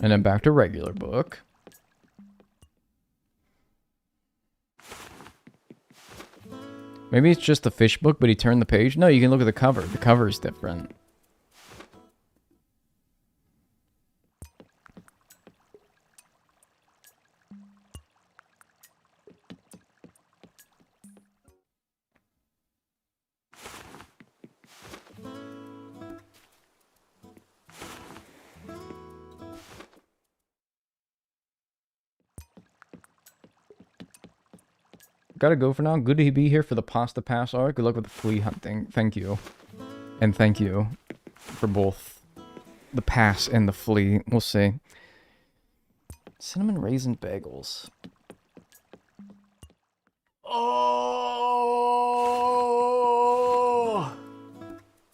And then back to regular book. Maybe it's just the fish book, but he turned the page. No, you can look at the cover. The cover is different. Gotta go for now. Good to be here for the pasta pass arc. Good luck with the flea hunting. Thank you. And thank you for both the pass and the flea. We'll see. Cinnamon raisin bagels. Oh!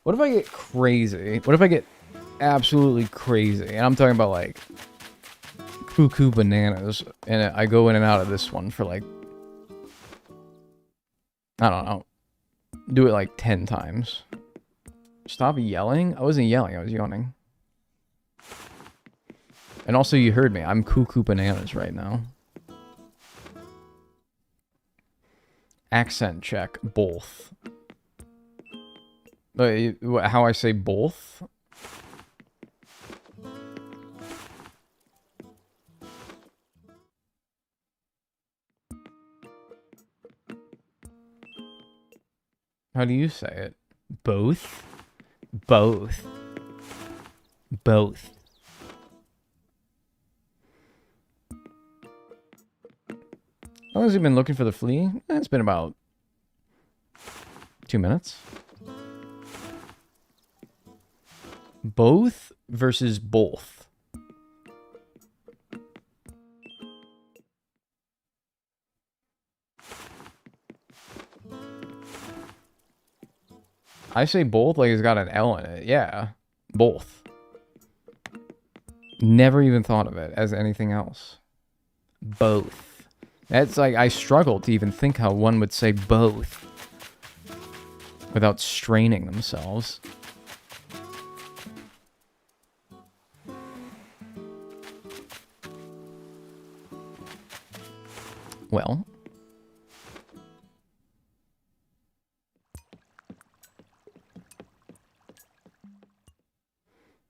What if I get crazy? What if I get absolutely crazy? And I'm talking about like cuckoo bananas. And I go in and out of this one for like, I don't know. Do it like 10 times. Stop yelling? I wasn't yelling, I was yawning. And also you heard me, I'm cuckoo bananas right now. Accent check, both. How I say both? How do you say it? Both? Both. Both. How long has he been looking for the flea? It's been about 2 minutes. Both versus both. I say both like it's got an L in it. Yeah, both. Never even thought of it as anything else. Both. That's like, I struggle to even think how one would say both without straining themselves. Well.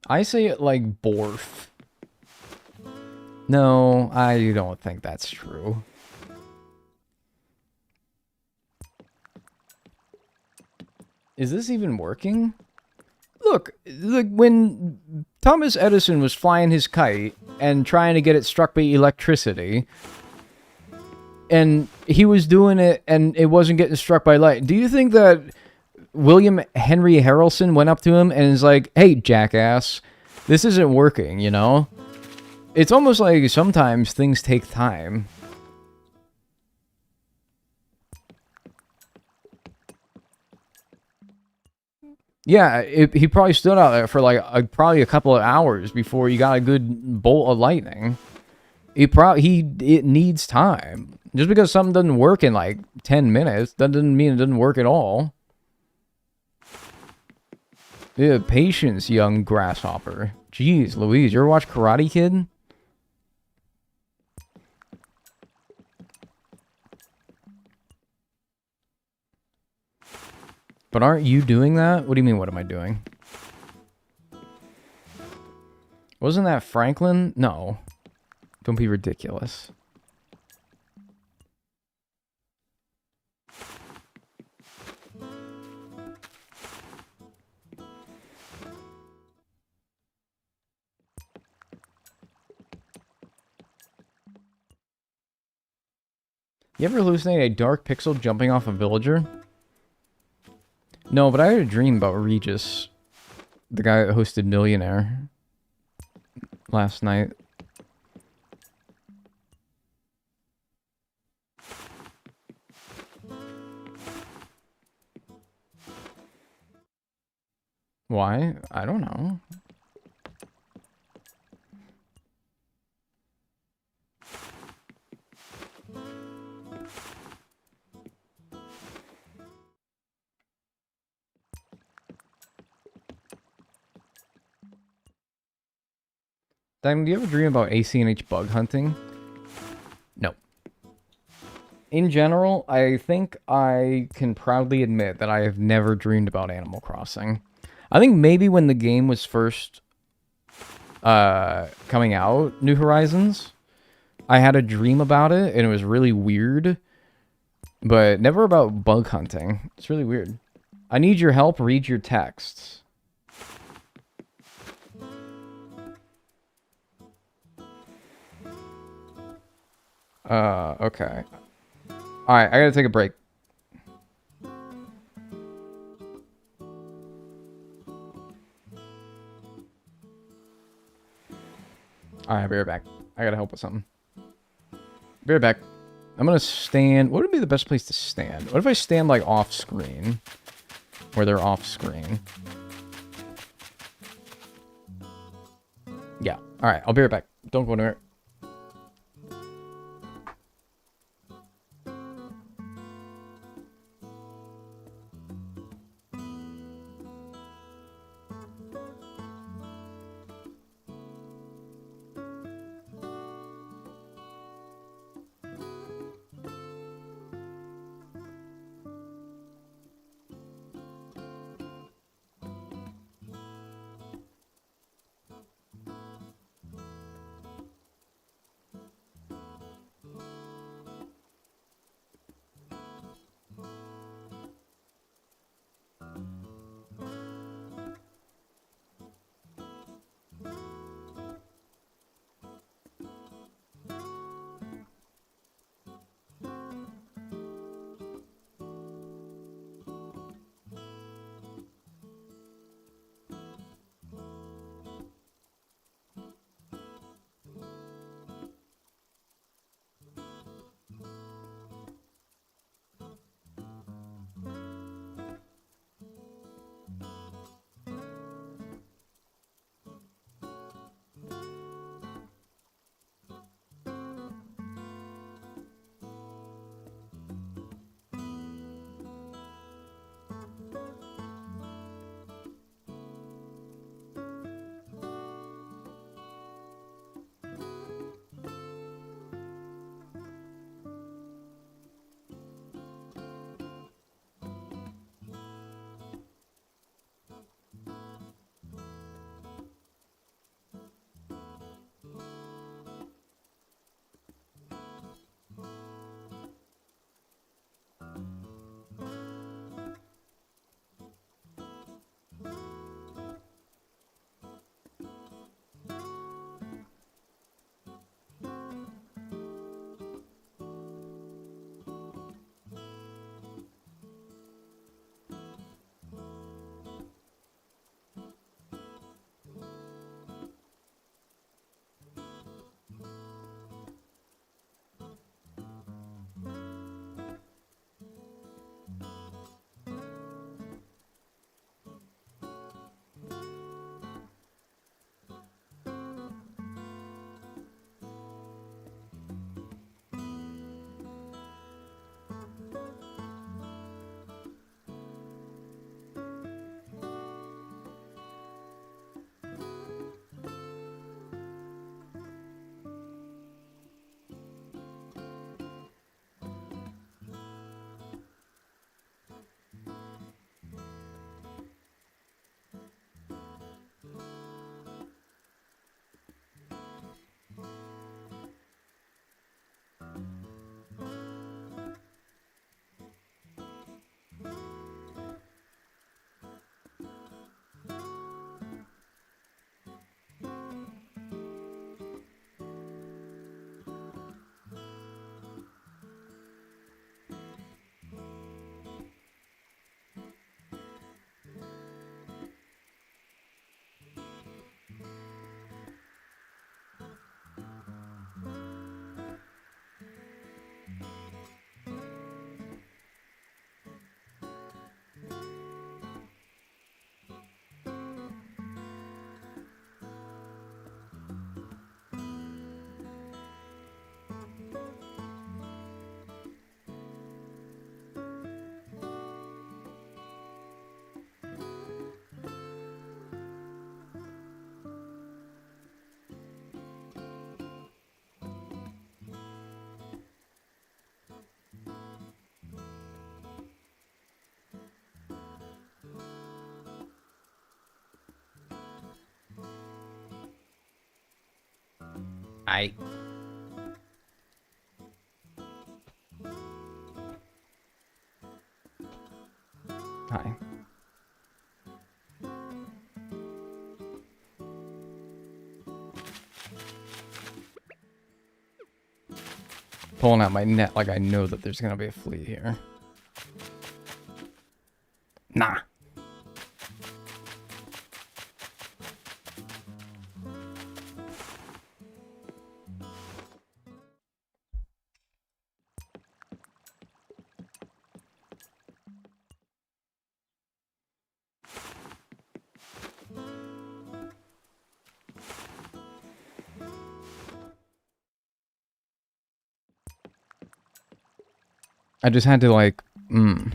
I say it like borf. No, I don't think that's true. Is this even working? Look, when Thomas Edison was flying his kite and trying to get it struck by electricity, and he was doing it and it wasn't getting struck by light, do you think that William Henry Harrelson went up to him and is like, hey, jackass, this isn't working, you know? It's almost like sometimes things take time. Yeah, he probably stood out there for like probably a couple of hours before he got a good bolt of lightning. It needs time. Just because something doesn't work in like 10 minutes, that doesn't mean it doesn't work at all. Yeah, patience, young grasshopper. Jeez Louise, you ever watch Karate Kid? But aren't you doing that? What do you mean, what am I doing? Wasn't that Franklin? No. Don't be ridiculous. You ever hallucinate a dark pixel jumping off a villager? No, but I had a dream about Regis, the guy that hosted Millionaire, last night. Why? I don't know. Dagnel, do you ever dream about ACNH bug hunting? No. In general, I think I can proudly admit that I have never dreamed about Animal Crossing. I think maybe when the game was first coming out, New Horizons, I had a dream about it, and it was really weird. But never about bug hunting. It's really weird. I need your help. Read your texts. Okay. Alright, I gotta take a break. Alright, I'll be right back. I gotta help with something. Be right back. I'm gonna stand... What would be the best place to stand? What if I stand, like, off-screen? Where they're off-screen. Yeah. Alright, I'll be right back. Don't go anywhere. Hi. Hi. Pulling out my net like I know that there's gonna be a flea here. Nah. I just had to like, You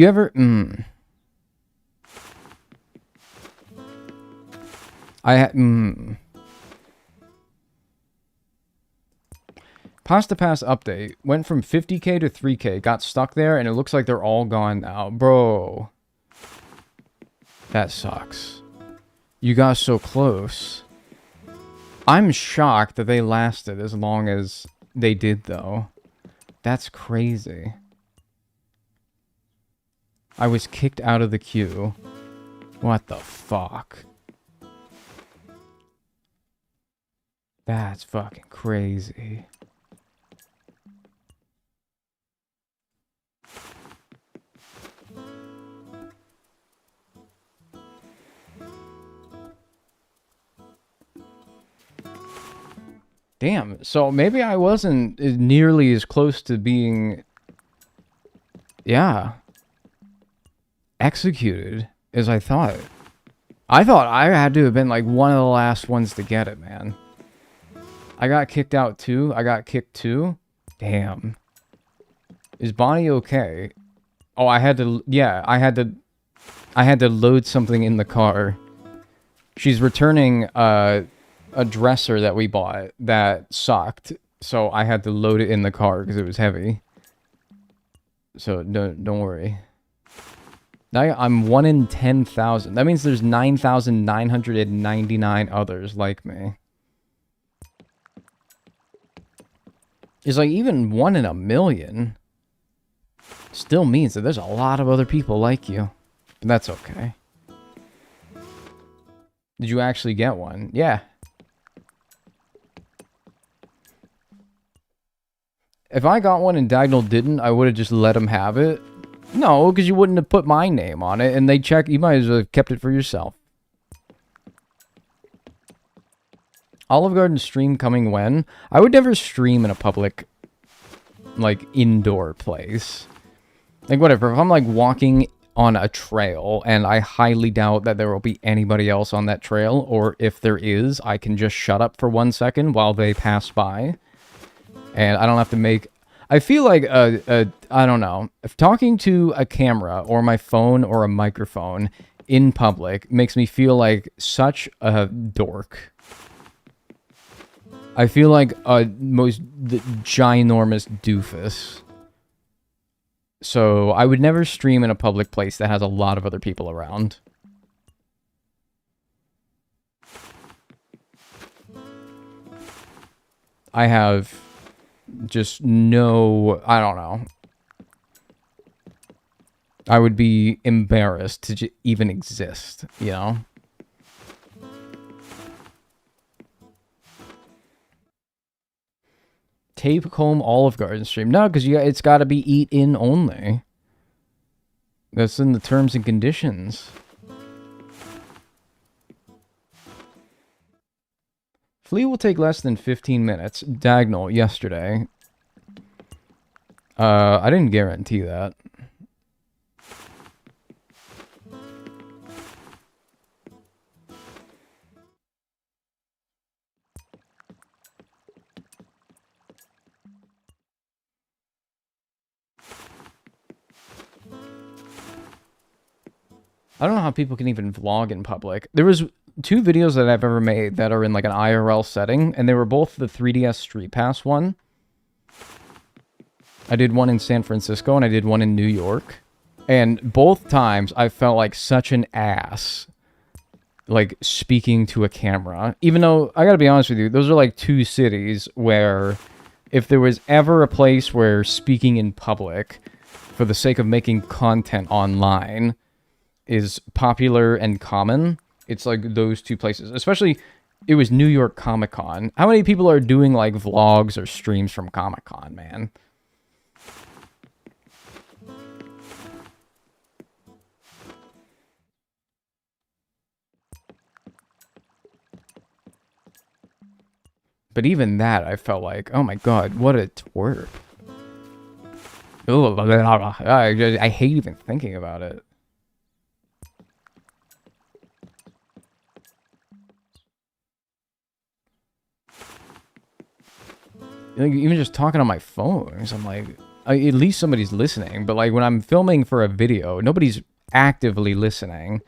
ever, I had, Pasta Pass update. Went from 50k to 3k. Got stuck there, and it looks like they're all gone now. Bro. That sucks. You got so close. I'm shocked that they lasted as long as they did, though. That's crazy. I was kicked out of the queue. What the fuck? That's fucking crazy. Damn, so maybe I wasn't nearly as close to being, yeah, executed as I thought. I thought I had to have been like one of the last ones to get it, man. I got kicked out too. I got kicked too. Damn. Is Bonnie okay? Oh, I had to, yeah, I had to load something in the car. She's returning, a dresser that we bought that sucked, so I had to load it in the car because it was heavy. So don't worry. Now I'm 1 in 10,000. That means there's 9,999 others like me. It's like even 1 in a million still means that there's a lot of other people like you. But that's okay. Did you actually get one? Yeah. If I got one and Dagnel didn't, I would have just let him have it. No, because you wouldn't have put my name on it, and they check. You might as well have kept it for yourself. Olive Garden stream coming when? I would never stream in a public, like, indoor place. Like, whatever. If I'm, like, walking on a trail, and I highly doubt that there will be anybody else on that trail, or if there is, I can just shut up for 1 second while they pass by. And I don't have to make... I feel like, I don't know. If talking to a camera or my phone or a microphone in public makes me feel like such a dork. I feel like a ginormous doofus. So I would never stream in a public place that has a lot of other people around. I have... just no, I don't know. I would be embarrassed to even exist, you know? Tape home Olive Garden stream. No, because it's got to be eat in only. That's in the terms and conditions. Flea will take less than 15 minutes. Dagnel, yesterday. I didn't guarantee that. I don't know how people can even vlog in public. There was 2 videos that I've ever made that are in like an IRL setting, and they were both the 3DS Street Pass one. I did one in San Francisco, and I did one in New York. And both times, I felt like such an ass like speaking to a camera. Even though I gotta be honest with you, those are like two cities where if there was ever a place where speaking in public for the sake of making content online is popular and common, it's like those two places. Especially, it was New York Comic Con. How many people are doing like vlogs or streams from Comic Con, man? But even that, I felt like, oh my god, what a twerp. Ooh, I hate even thinking about it. Like, even just talking on my phone, I'm like, at least somebody's listening. But like when I'm filming for a video, nobody's actively listening.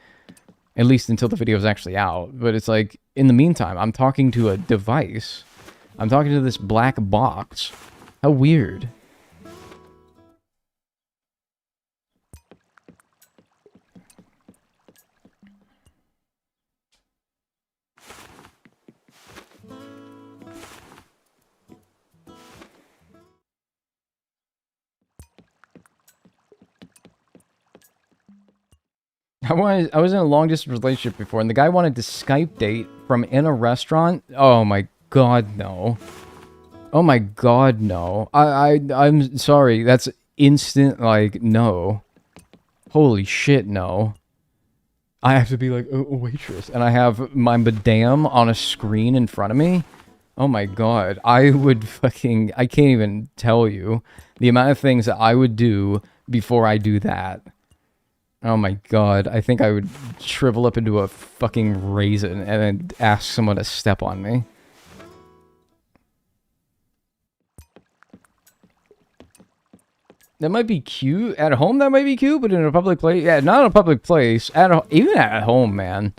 At least until the video is actually out. But it's like, in the meantime, I'm talking to a device. I'm talking to this black box. How weird. I was in a long distance relationship before, and the guy wanted to Skype date from in a restaurant. Oh my god, no. Oh my god, no. I'm sorry. That's instant, like, no. Holy shit, no. I have to be like, oh, waitress, and I have my madame on a screen in front of me. Oh my god. I would fucking, I can't even tell you the amount of things that I would do before I do that. Oh my god, I think I would shrivel up into a fucking raisin and then ask someone to step on me. That might be cute. At home, that might be cute, but in a public place... Yeah, not in a public place. Even at home, man.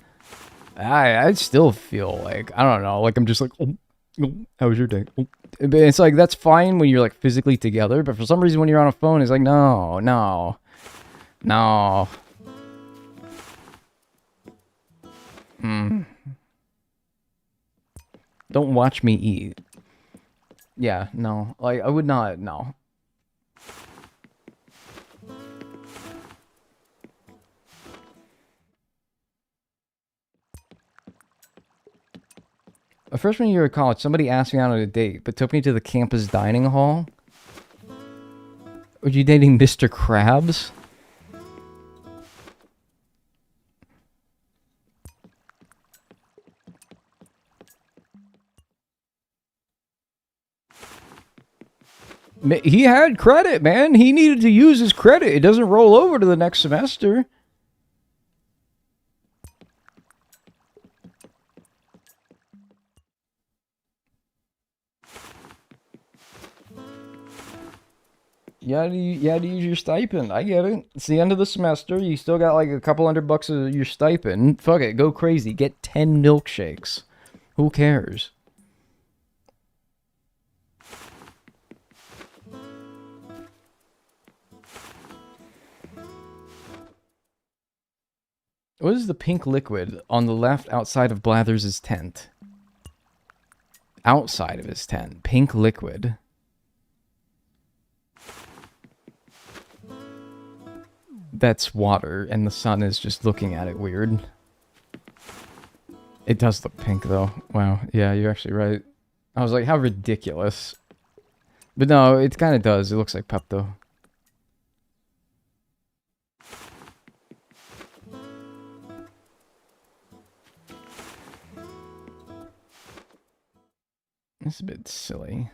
I still feel like... I don't know. Like, I'm just like... Oh, how was your day? Oh. But it's like, that's fine when you're, like, physically together. But for some reason, when you're on a phone, it's like, no, no. No. Don't watch me eat. Yeah, no. Like, I would not, no. A freshman year of college, somebody asked me out on a date, but took me to the campus dining hall. Were you dating Mr. Krabs? He had credit, man. He needed to use his credit. It doesn't roll over to the next semester. You had to use your stipend. I get it. It's the end of the semester. You still got like a couple $100 of your stipend. Fuck it. Go crazy. Get 10 milkshakes. Who cares? What is the pink liquid on the left outside of Blathers' tent? Outside of his tent. Pink liquid. That's water, and the sun is just looking at it weird. It does look pink, though. Wow. Yeah, you're actually right. I was like, how ridiculous. But no, it kind of does. It looks like Pepto. It's a bit silly.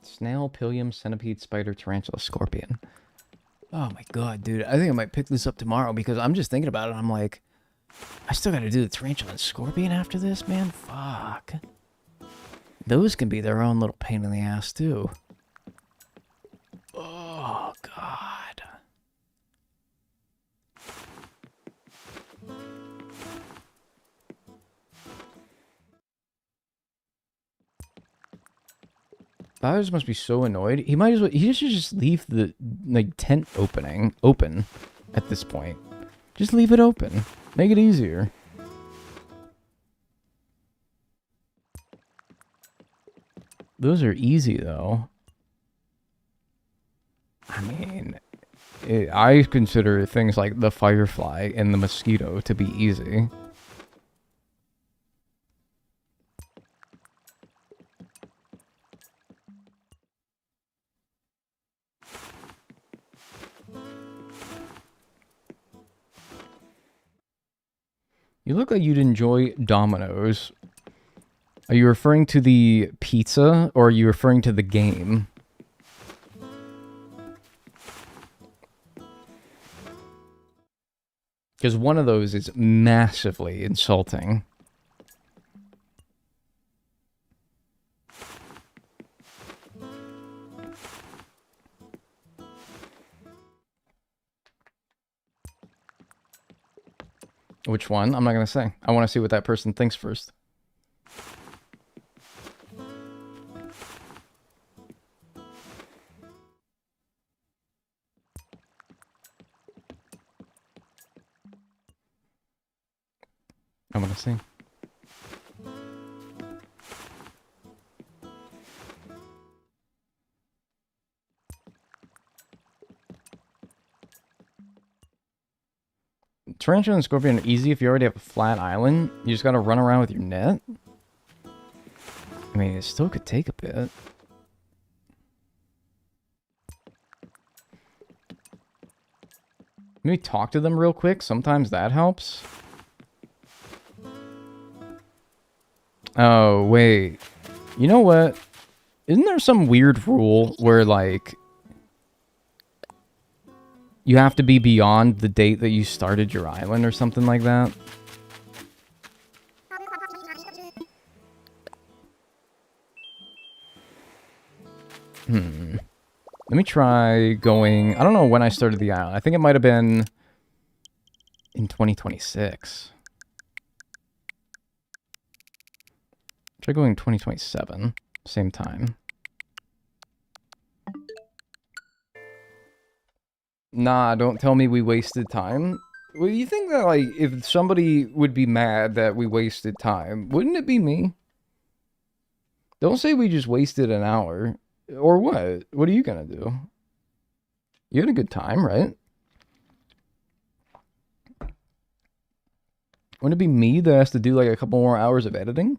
Snail, pillium, centipede, spider, tarantula, scorpion. Oh my god, dude. I think I might pick this up tomorrow because I'm just thinking about it. I'm like, I still gotta do the tarantula and scorpion after this, man. Fuck. Those can be their own little pain in the ass, too. Oh, God. Bowers must be so annoyed. He might as well. He should just leave the like tent open at this point. Just leave it open. Make it easier. Those are easy though. I mean, I consider things like the firefly and the mosquito to be easy. You look like you'd enjoy Domino's. Are you referring to the pizza or are you referring to the game? Because one of those is massively insulting. Which one? I'm not going to say. I want to see what that person thinks first. I want to see. Tarantula and Scorpion are easy if you already have a flat island. You just gotta run around with your net. I mean, it still could take a bit. Maybe talk to them real quick. Sometimes that helps. Oh, wait. You know what? Isn't there some weird rule where, like, you have to be beyond the date that you started your island or something like that? Let me try going... I don't know when I started the island. I think it might have been in 2026. Try going 2027. Same time. Nah, don't tell me we wasted time. Well, you think that, like, if somebody would be mad that we wasted time, wouldn't it be me? Don't say we just wasted an hour. Or what? What are you gonna do? You had a good time, right? Wouldn't it be me that has to do, like, a couple more hours of editing?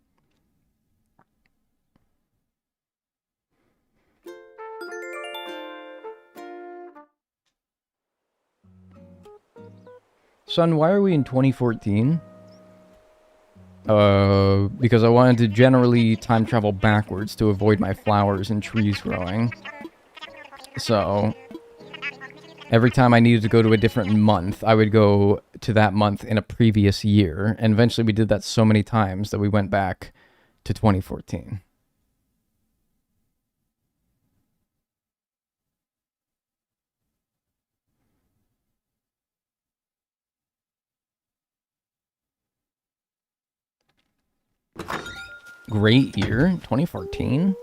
Son, why are we in 2014? Because I wanted to generally time travel backwards to avoid my flowers and trees growing. So, every time I needed to go to a different month, I would go to that month in a previous year. And eventually we did that so many times that we went back to 2014. Great year, 2014.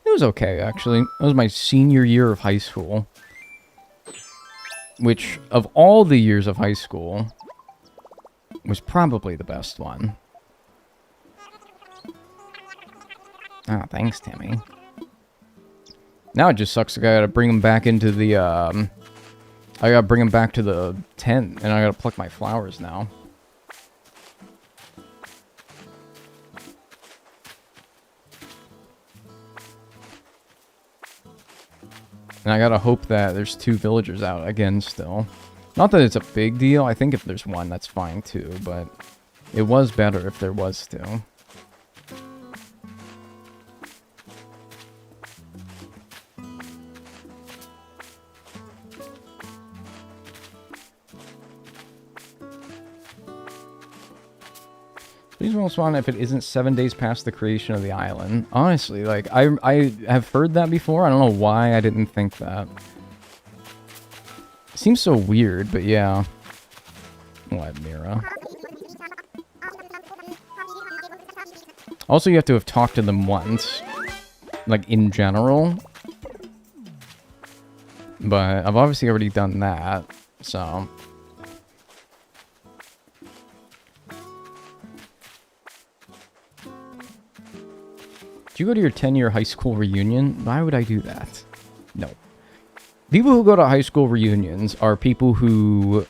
It was okay, actually. That was my senior year of high school. Which, of all the years of high school, was probably the best one. Ah, thanks, Timmy. Now it just sucks. I gotta bring him back into the, I gotta bring him back to the tent, and I gotta pluck my flowers now. And I gotta hope that there's 2 villagers out again still. Not that it's a big deal. I think if there's 1, that's fine too. But it was better if there was 2. Please won't spawn if it isn't 7 days past the creation of the island. Honestly, like, I have heard that before. I don't know why I didn't think that. It seems so weird, but yeah. What, Mira? Also, you have to have talked to them once. like, in general. But I've obviously already done that, so... Do you go to your 10-year high school reunion? Why would I do that? No. People who go to high school reunions are people who...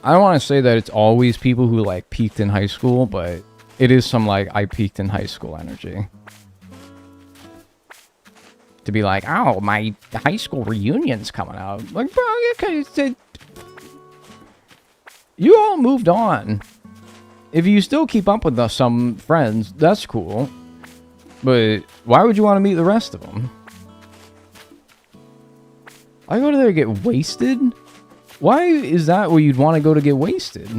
I don't want to say that it's always people who, like, peaked in high school, but it is some, like, I peaked in high school energy. To be like, oh, my high school reunion's coming out. Like, bro, okay, you all moved on. If you still keep up with some friends, that's cool. But why would you want to meet the rest of them? I go to there to get wasted? Why is that where you'd want to go to get wasted?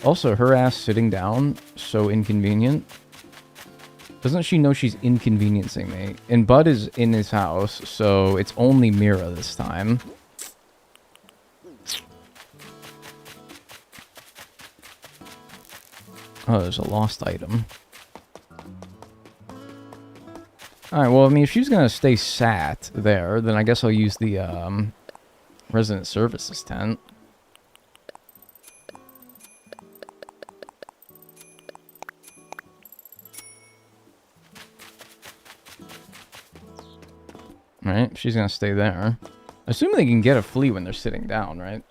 Also, her ass sitting down, so inconvenient. Doesn't she know she's inconveniencing me? And Bud is in his house, so it's only Mira this time. Oh, there's a lost item. Alright, well, I mean, if she's gonna stay sat there, then I guess I'll use the, resident services tent. Alright, she's gonna stay there. Assuming they can get a flea when they're sitting down, right?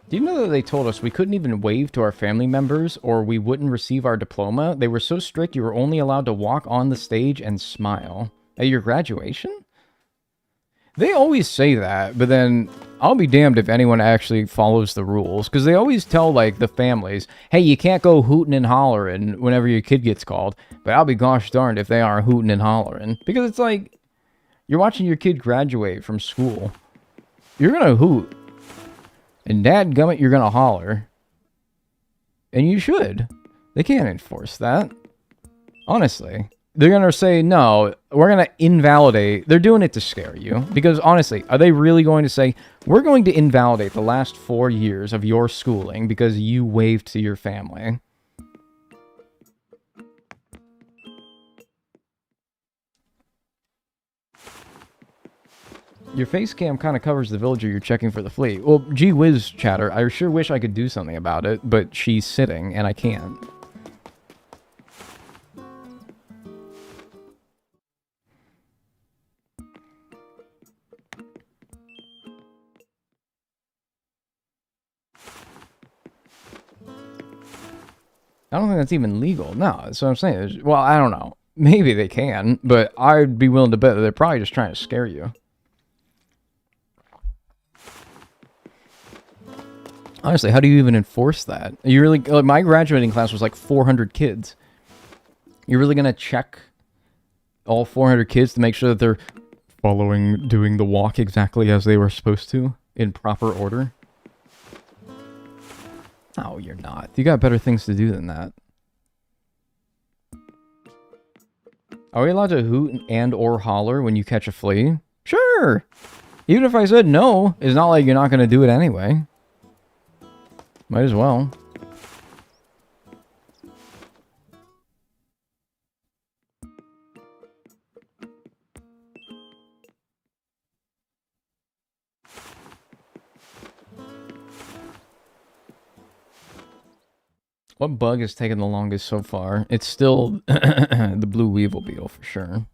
Do you know that they told us we couldn't even wave to our family members or we wouldn't receive our diploma? They were so strict you were only allowed to walk on the stage and smile. At your graduation? They always say that, but then I'll be damned if anyone actually follows the rules. Because they always tell, like, the families, hey, you can't go hooting and hollering whenever your kid gets called. But I'll be gosh darned if they aren't hooting and hollering. Because it's like, you're watching your kid graduate from school. You're gonna hoot. And dadgummit, you're gonna holler. And you should. They can't enforce that. Honestly. They're gonna say, no, we're gonna invalidate. They're doing it to scare you. Because honestly, are they really going to say, we're going to invalidate the last 4 years of your schooling because you waved to your family? Your face cam kind of covers the villager you're checking for the flea. Well, gee whiz, chatter, I sure wish I could do something about it, but she's sitting, and I can't. I don't think that's even legal. No, that's what I'm saying. Well, I don't know. Maybe they can, but I'd be willing to bet that they're probably just trying to scare you. Honestly, how do you even enforce that? You really, like, my graduating class was like 400 kids. You're really gonna check all 400 kids to make sure that they're doing the walk exactly as they were supposed to, in proper order? No, you're not. You got better things to do than that. Are we allowed to hoot and or holler when you catch a flea? Sure! Even if I said no, it's not like you're not gonna do it anyway. Might as well. What bug has taken the longest so far? It's still the blue weevil beetle for sure.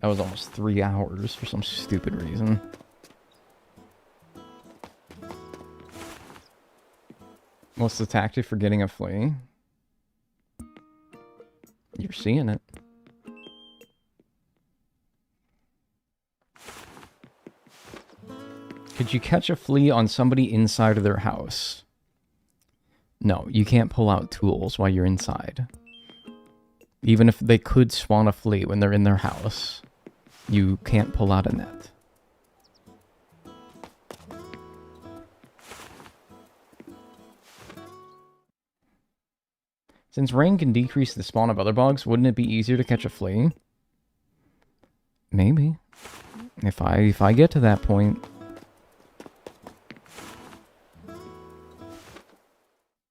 That was almost 3 hours for some stupid reason. What's the tactic for getting a flea? You're seeing it. Could you catch a flea on somebody inside of their house? No, you can't pull out tools while you're inside. Even if they could spawn a flea when they're in their house, you can't pull out a net. Since rain can decrease the spawn of other bugs, wouldn't it be easier to catch a flea? Maybe. If I get to that point.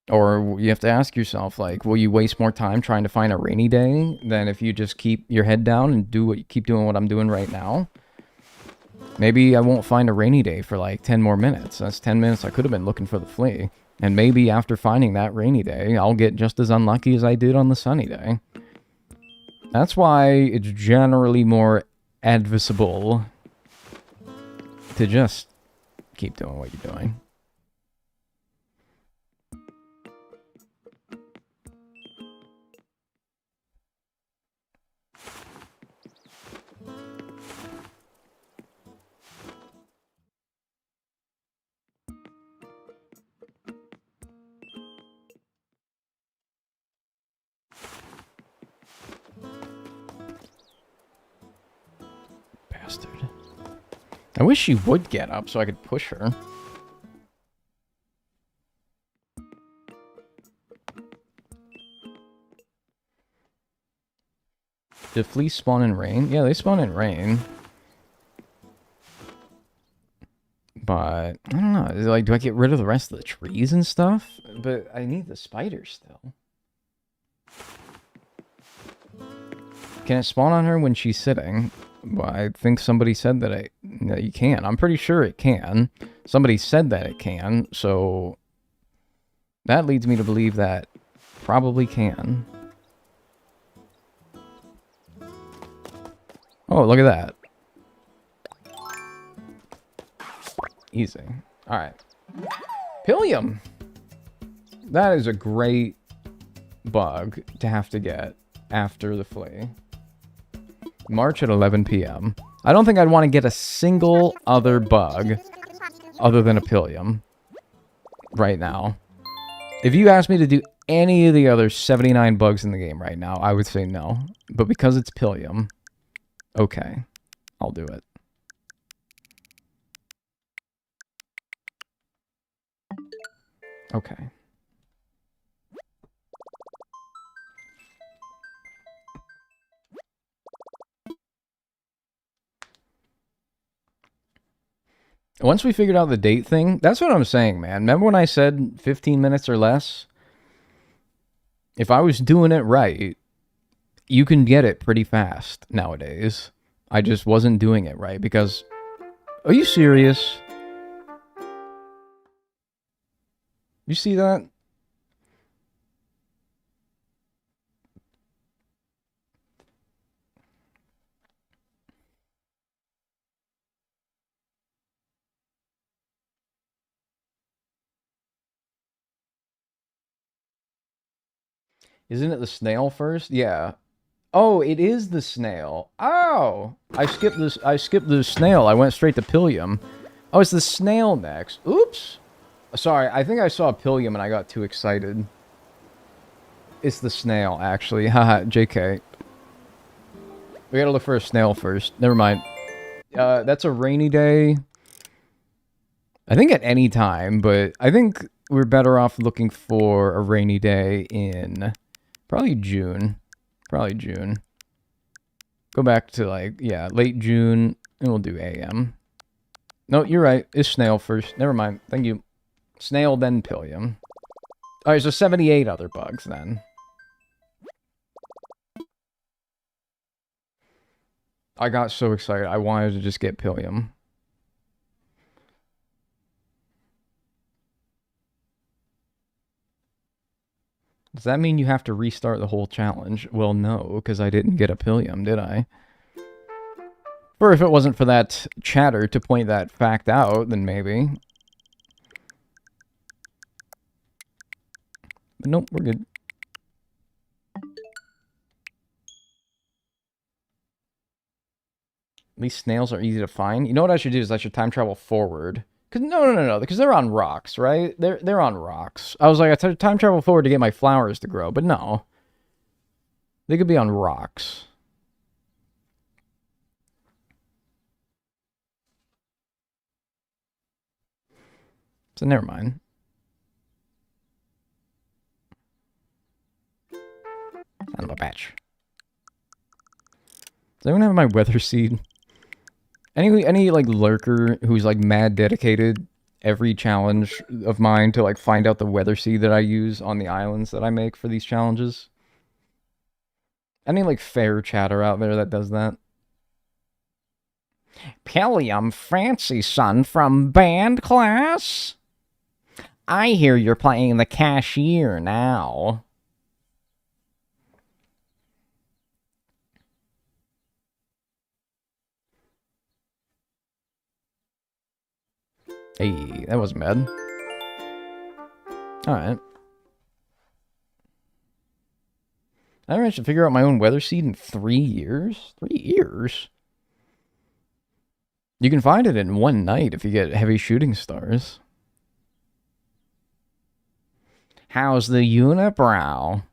Or you have to ask yourself, like, will you waste more time trying to find a rainy day than if you just keep your head down and keep doing what I'm doing right now? Maybe I won't find a rainy day for like 10 more minutes. That's 10 minutes I could have been looking for the flea. And maybe after finding that rainy day, I'll get just as unlucky as I did on the sunny day. That's why it's generally more advisable to just keep doing what you're doing. Bastard. I wish she would get up so I could push her. Do fleas spawn in rain? Yeah, they spawn in rain. But, I don't know. Is it like, do I get rid of the rest of the trees and stuff? But I need the spiders still. Can it spawn on her when she's sitting? Well, I think somebody said that you can. I'm pretty sure it can. Somebody said that it can, so that leads me to believe that probably can. Oh, look at that. Easy. Alright. Pillium! That is a great bug to have to get after the flea. March at 11 p.m. I don't think I'd want to get a single other bug other than a Pillium right now. If you asked me to do any of the other 79 bugs in the game right now, I would say no. But because it's Pillium, okay, I'll do it. Okay. Once we figured out the date thing, that's what I'm saying, man. Remember when I said 15 minutes or less? If I was doing it right, you can get it pretty fast nowadays. I just wasn't doing it right because... Are you serious? You see that? Isn't it the snail first? Yeah. Oh, it is the snail. Oh! I skipped the snail. I went straight to Pillium. Oh, it's the snail next. Oops! Sorry, I think I saw Pillium and I got too excited. It's the snail, actually. Haha, JK. We gotta look for a snail first. Never mind. That's a rainy day. I think at any time, but I think we're better off looking for a rainy day in... Probably June. Probably June. Go back to, like, yeah, late June, and we'll do AM. No, you're right. It's snail first. Never mind. Thank you. Snail, then Pillium. Alright, so 78 other bugs, then. I got so excited. I wanted to just get Pillium. Does that mean you have to restart the whole challenge? Well, no, because I didn't get a Pillium, did I? Or if it wasn't for that chatter to point that fact out, then maybe. But nope, we're good. At least snails are easy to find. You know what I should do is I should time travel forward. Cause no, because they're on rocks, right? They're on rocks. I was like, I time travel forward to get my flowers to grow, but no. They could be on rocks. So never mind. Son of a bitch. Does anyone have my weather seed? Any like lurker who's like mad dedicated every challenge of mine to like find out the weather seed that I use on the islands that I make for these challenges? Any like fair chatter out there that does that? Pillium Fancy Son from band class? I hear you're playing the cashier now. Hey, that wasn't bad. Alright. I managed to figure out my own weather seed in 3 years? 3 years? You can find it in one night if you get heavy shooting stars. How's the unibrow?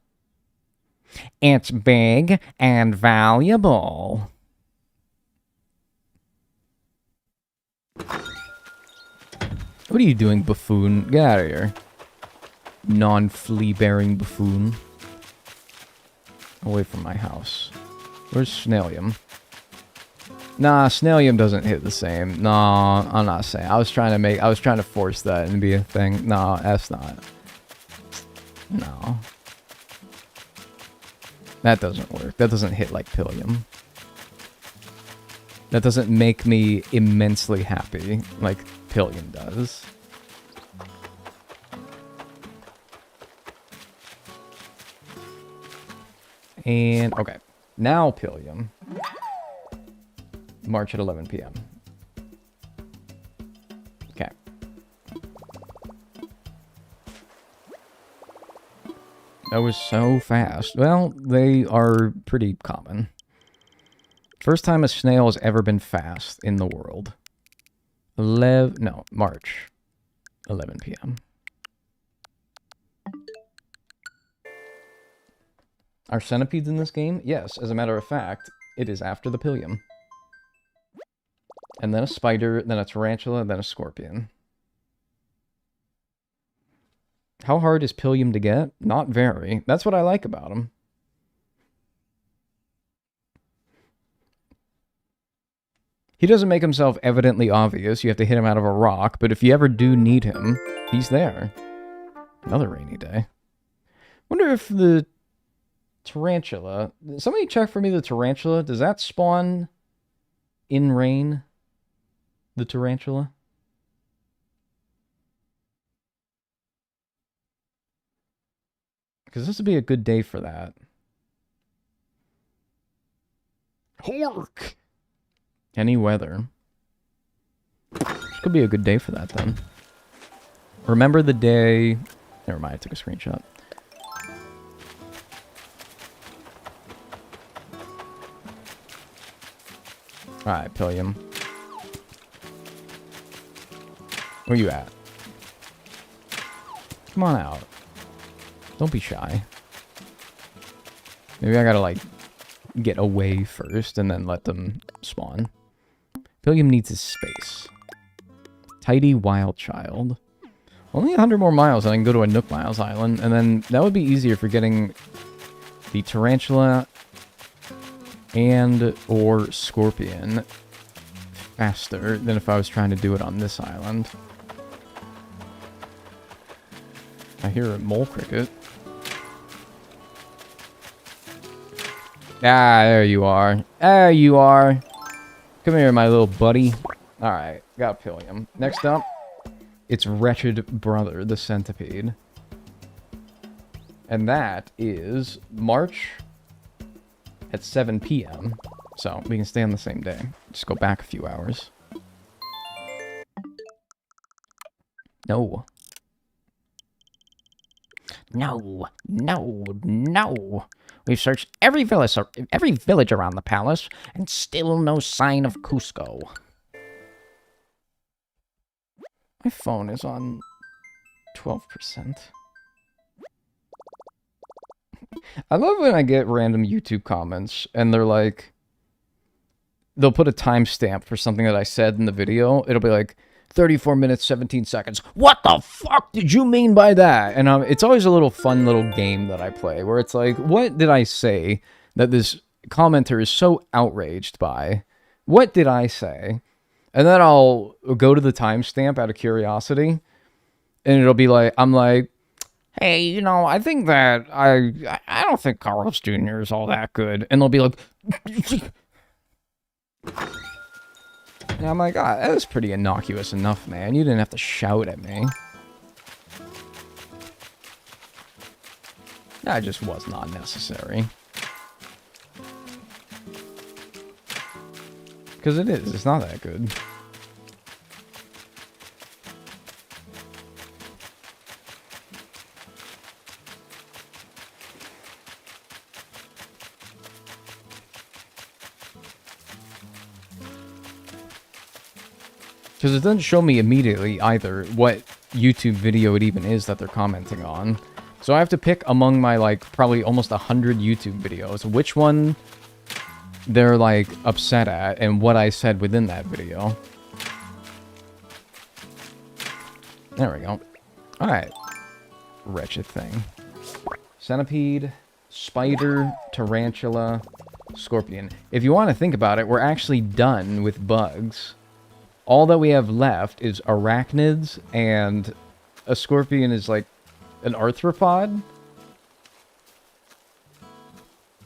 It's big and valuable. What are you doing, buffoon? Get out of here. Non-flea-bearing buffoon. Away from my house. Where's Snailium? Nah, Snailium doesn't hit the same. Nah, I'm not saying. I was trying to force that and be a thing. Nah, that's not. No. That doesn't work. That doesn't hit like Pillium. That doesn't make me immensely happy like Pillium does. And, okay. Now Pillium. March at 11 p.m. Okay. That was so fast. Well, they are pretty common. First time a snail has ever been fast in the world. March. 11 p.m. Are centipedes in this game? Yes, as a matter of fact, it is after the Pillium. And then a spider, then a tarantula, then a scorpion. How hard is Pillium to get? Not very. That's what I like about him. He doesn't make himself evidently obvious. You have to hit him out of a rock, but if you ever do need him, he's there. Another rainy day. Wonder if the tarantula... Somebody check for me the tarantula. Does that spawn in rain? The tarantula? Because this would be a good day for that. Hork! Any weather. This could be a good day for that, then. Remember the day... Never mind, I took a screenshot. Alright, Pillium. Where you at? Come on out. Don't be shy. Maybe I gotta, like, get away first and then let them spawn. Pillium needs his space. Tidy wild child. Only 100 more miles and I can go to a Nook Miles Island, and then that would be easier for getting the tarantula and or scorpion faster than if I was trying to do it on this island. I hear a mole cricket. Ah, there you are. There you are. Come here, my little buddy. Alright, got Pillium. Next up, its wretched brother, the centipede. And that is March at 7 p.m. So, we can stay on the same day. Just go back a few hours. No. No, no, no. We've searched every village around the palace, and still no sign of Cusco. My phone is on 12%. I love when I get random YouTube comments, and they're like... They'll put a timestamp for something that I said in the video. It'll be like, 34 minutes, 17 seconds. What the fuck did you mean by that? And it's always a little fun little game that I play where it's like, what did I say that this commenter is so outraged by? What did I say? And then I'll go to the timestamp out of curiosity, and it'll be like, I'm like, hey, you know, I think that I don't think Carlos Jr. is all that good. And they'll be like, and I'm like, that was pretty innocuous enough, man. You didn't have to shout at me. That just was not necessary. Because it is. It's not that good. Because it doesn't show me immediately either what YouTube video it even is that they're commenting on. So I have to pick among my, like, probably almost 100 YouTube videos which one they're, like, upset at and what I said within that video. There we go. Alright. Wretched thing. Centipede, spider, tarantula, scorpion. If you want to think about it, we're actually done with bugs. All that we have left is arachnids, and a scorpion is like an arthropod.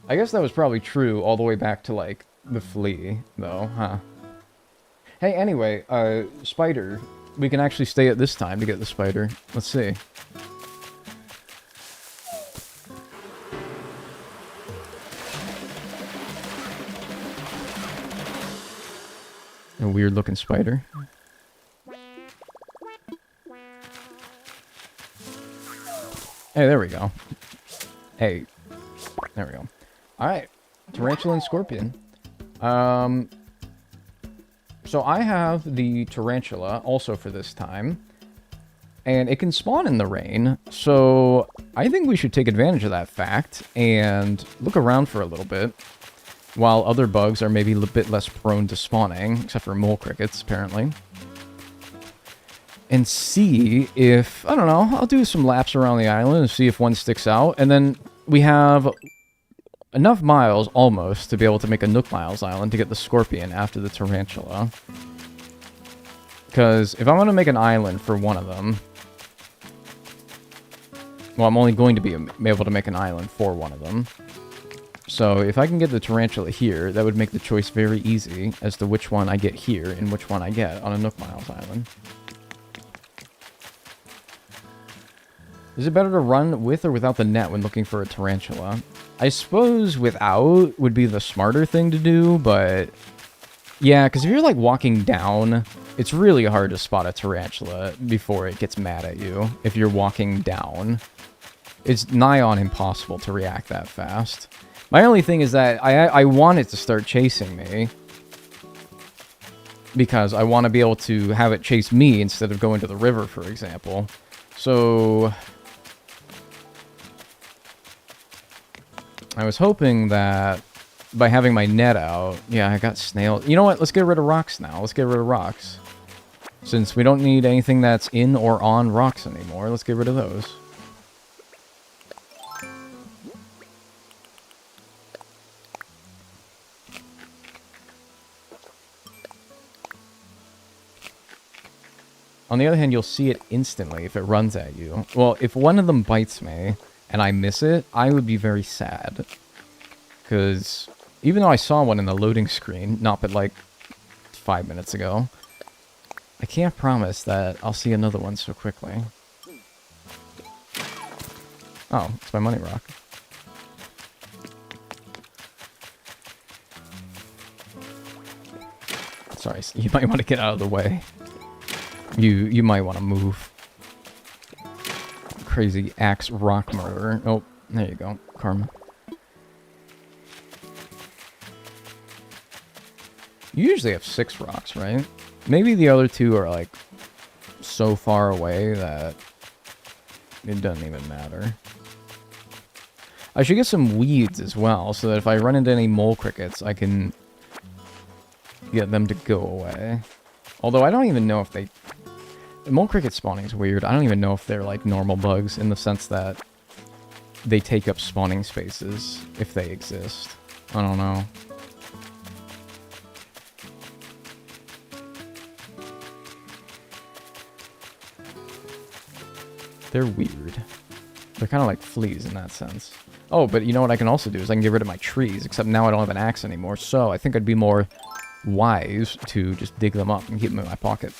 I guess that was probably true all the way back to like the flea, though, huh? Hey, anyway, spider. We can actually stay at this time to get the spider. Let's see. A weird looking spider. Hey, there we go. Hey. There we go. Alright. Tarantula and scorpion. So I have the tarantula also for this time. And it can spawn in the rain. So I think we should take advantage of that fact and look around for a little bit. While other bugs are maybe a little bit less prone to spawning, except for mole crickets, apparently. And see if, I don't know, I'll do some laps around the island and see if one sticks out. And then we have enough miles, almost, to be able to make a Nook Miles Island to get the scorpion after the tarantula. Because if I'm going to make an island for one of them, well, I'm only going to be able to make an island for one of them. So if I can get the tarantula here, that would make the choice very easy as to which one I get here and which one I get on a Nook Miles Island. Is it better to run with or without the net when looking for a tarantula? I suppose without would be the smarter thing to do, but yeah, because if you're like walking down, it's really hard to spot a tarantula before it gets mad at you. If you're walking down, it's nigh on impossible to react that fast. My only thing is that I want it to start chasing me. Because I want to be able to have it chase me instead of going to the river, for example. So I was hoping that by having my net out... Yeah, I got snails. You know what? Let's get rid of rocks now. Let's get rid of rocks. Since we don't need anything that's in or on rocks anymore, let's get rid of those. On the other hand, you'll see it instantly if it runs at you. Well, if one of them bites me and I miss it, I would be very sad. Because even though I saw one in the loading screen, not but like 5 minutes ago, I can't promise that I'll see another one so quickly. Oh, it's my money rock. Sorry, you might want to get out of the way. You might want to move. Crazy axe rock murderer. Oh, there you go. Karma. You usually have 6 rocks, right? Maybe the other 2 are, like, so far away that it doesn't even matter. I should get some weeds as well, so that if I run into any mole crickets, I can get them to go away. Although I don't even know if they Mole cricket spawning is weird. I don't even know if they're like normal bugs in the sense that they take up spawning spaces if they exist. I don't know. They're weird. They're kind of like fleas in that sense. Oh, but you know what I can also do is I can get rid of my trees, except now I don't have an axe anymore. So I think I'd be more wise to just dig them up and keep them in my pocket.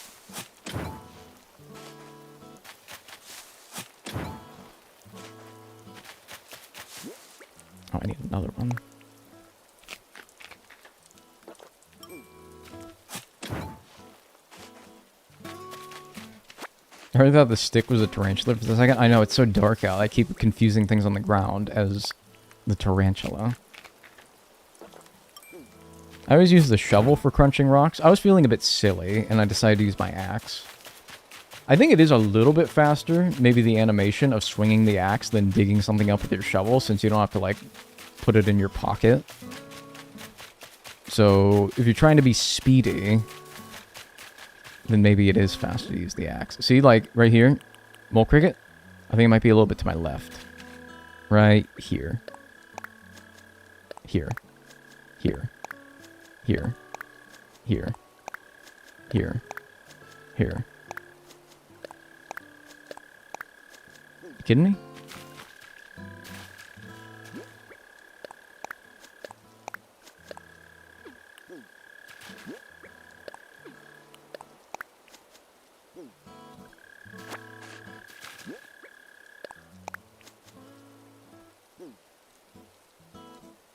Oh, I need another one. I heard that the stick was a tarantula for a second. I know, it's so dark out. I keep confusing things on the ground as the tarantula. I always use the shovel for crunching rocks. I was feeling a bit silly, and I decided to use my axe. I think it is a little bit faster, maybe the animation of swinging the axe than digging something up with your shovel, since you don't have to, like, put it in your pocket. So, if you're trying to be speedy, then maybe it is faster to use the axe. See, like, right here, mole cricket? I think it might be a little bit to my left. Right here. Here. Here. Here. Here. Here. Here. You kidding me?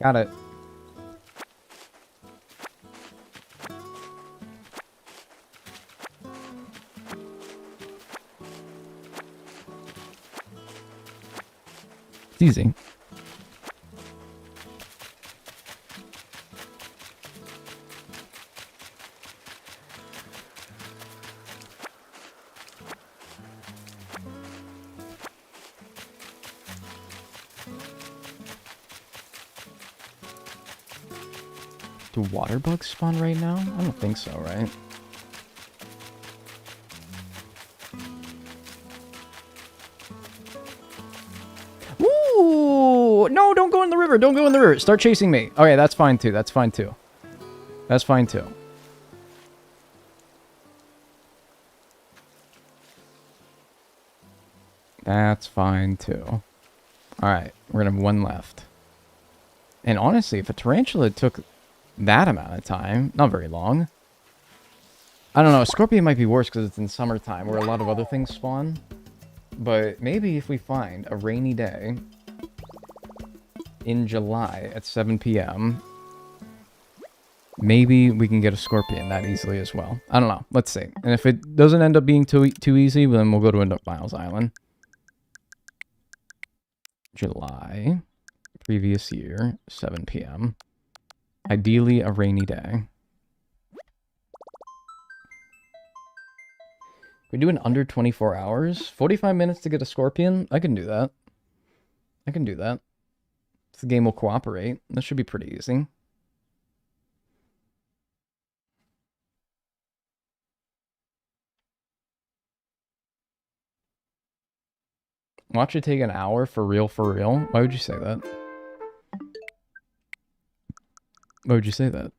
Got it. It's easy. Do water bugs spawn right now? I don't think so, right? Ooh! No, don't go in the river! Don't go in the river! Start chasing me! Okay, that's fine too. That's fine too. That's fine too. That's fine too. Alright, we're gonna have one left. And honestly, if a tarantula took that amount of time, not very long. I don't know, a scorpion might be worse because it's in summertime where a lot of other things spawn. But maybe if we find a rainy day in July at 7 p.m., maybe we can get a scorpion that easily as well. I don't know. Let's see. And if it doesn't end up being too easy, then we'll go to Miles Island. July, previous year, 7 p.m. Ideally, a rainy day. We're doing under 24 hours? 45 minutes to get a scorpion? I can do that. I can do that. If the game will cooperate. That should be pretty easy. Watch it take an hour for real, for real? Why would you say that? Why would you say that?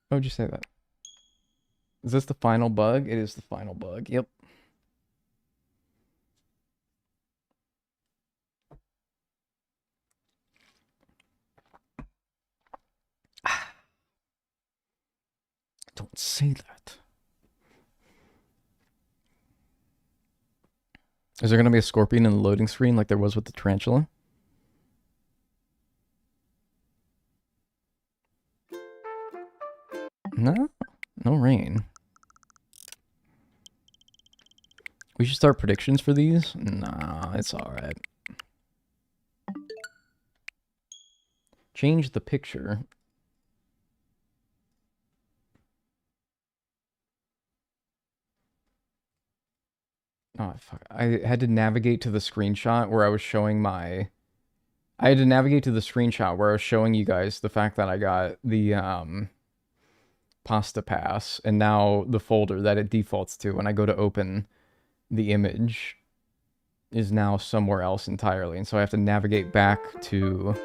Why would you say that? Is this the final bug? It is the final bug. Yep. Don't say that. Is there going to be a scorpion in the loading screen like there was with the tarantula? No? No rain. We should start predictions for these? Nah, it's alright. Change the picture. Oh, fuck. I had to navigate to the screenshot where I was showing my I had to navigate to the screenshot where I was showing you guys the fact that I got the pasta pass, and now the folder that it defaults to when I go to open the image is now somewhere else entirely, and so I have to navigate back to...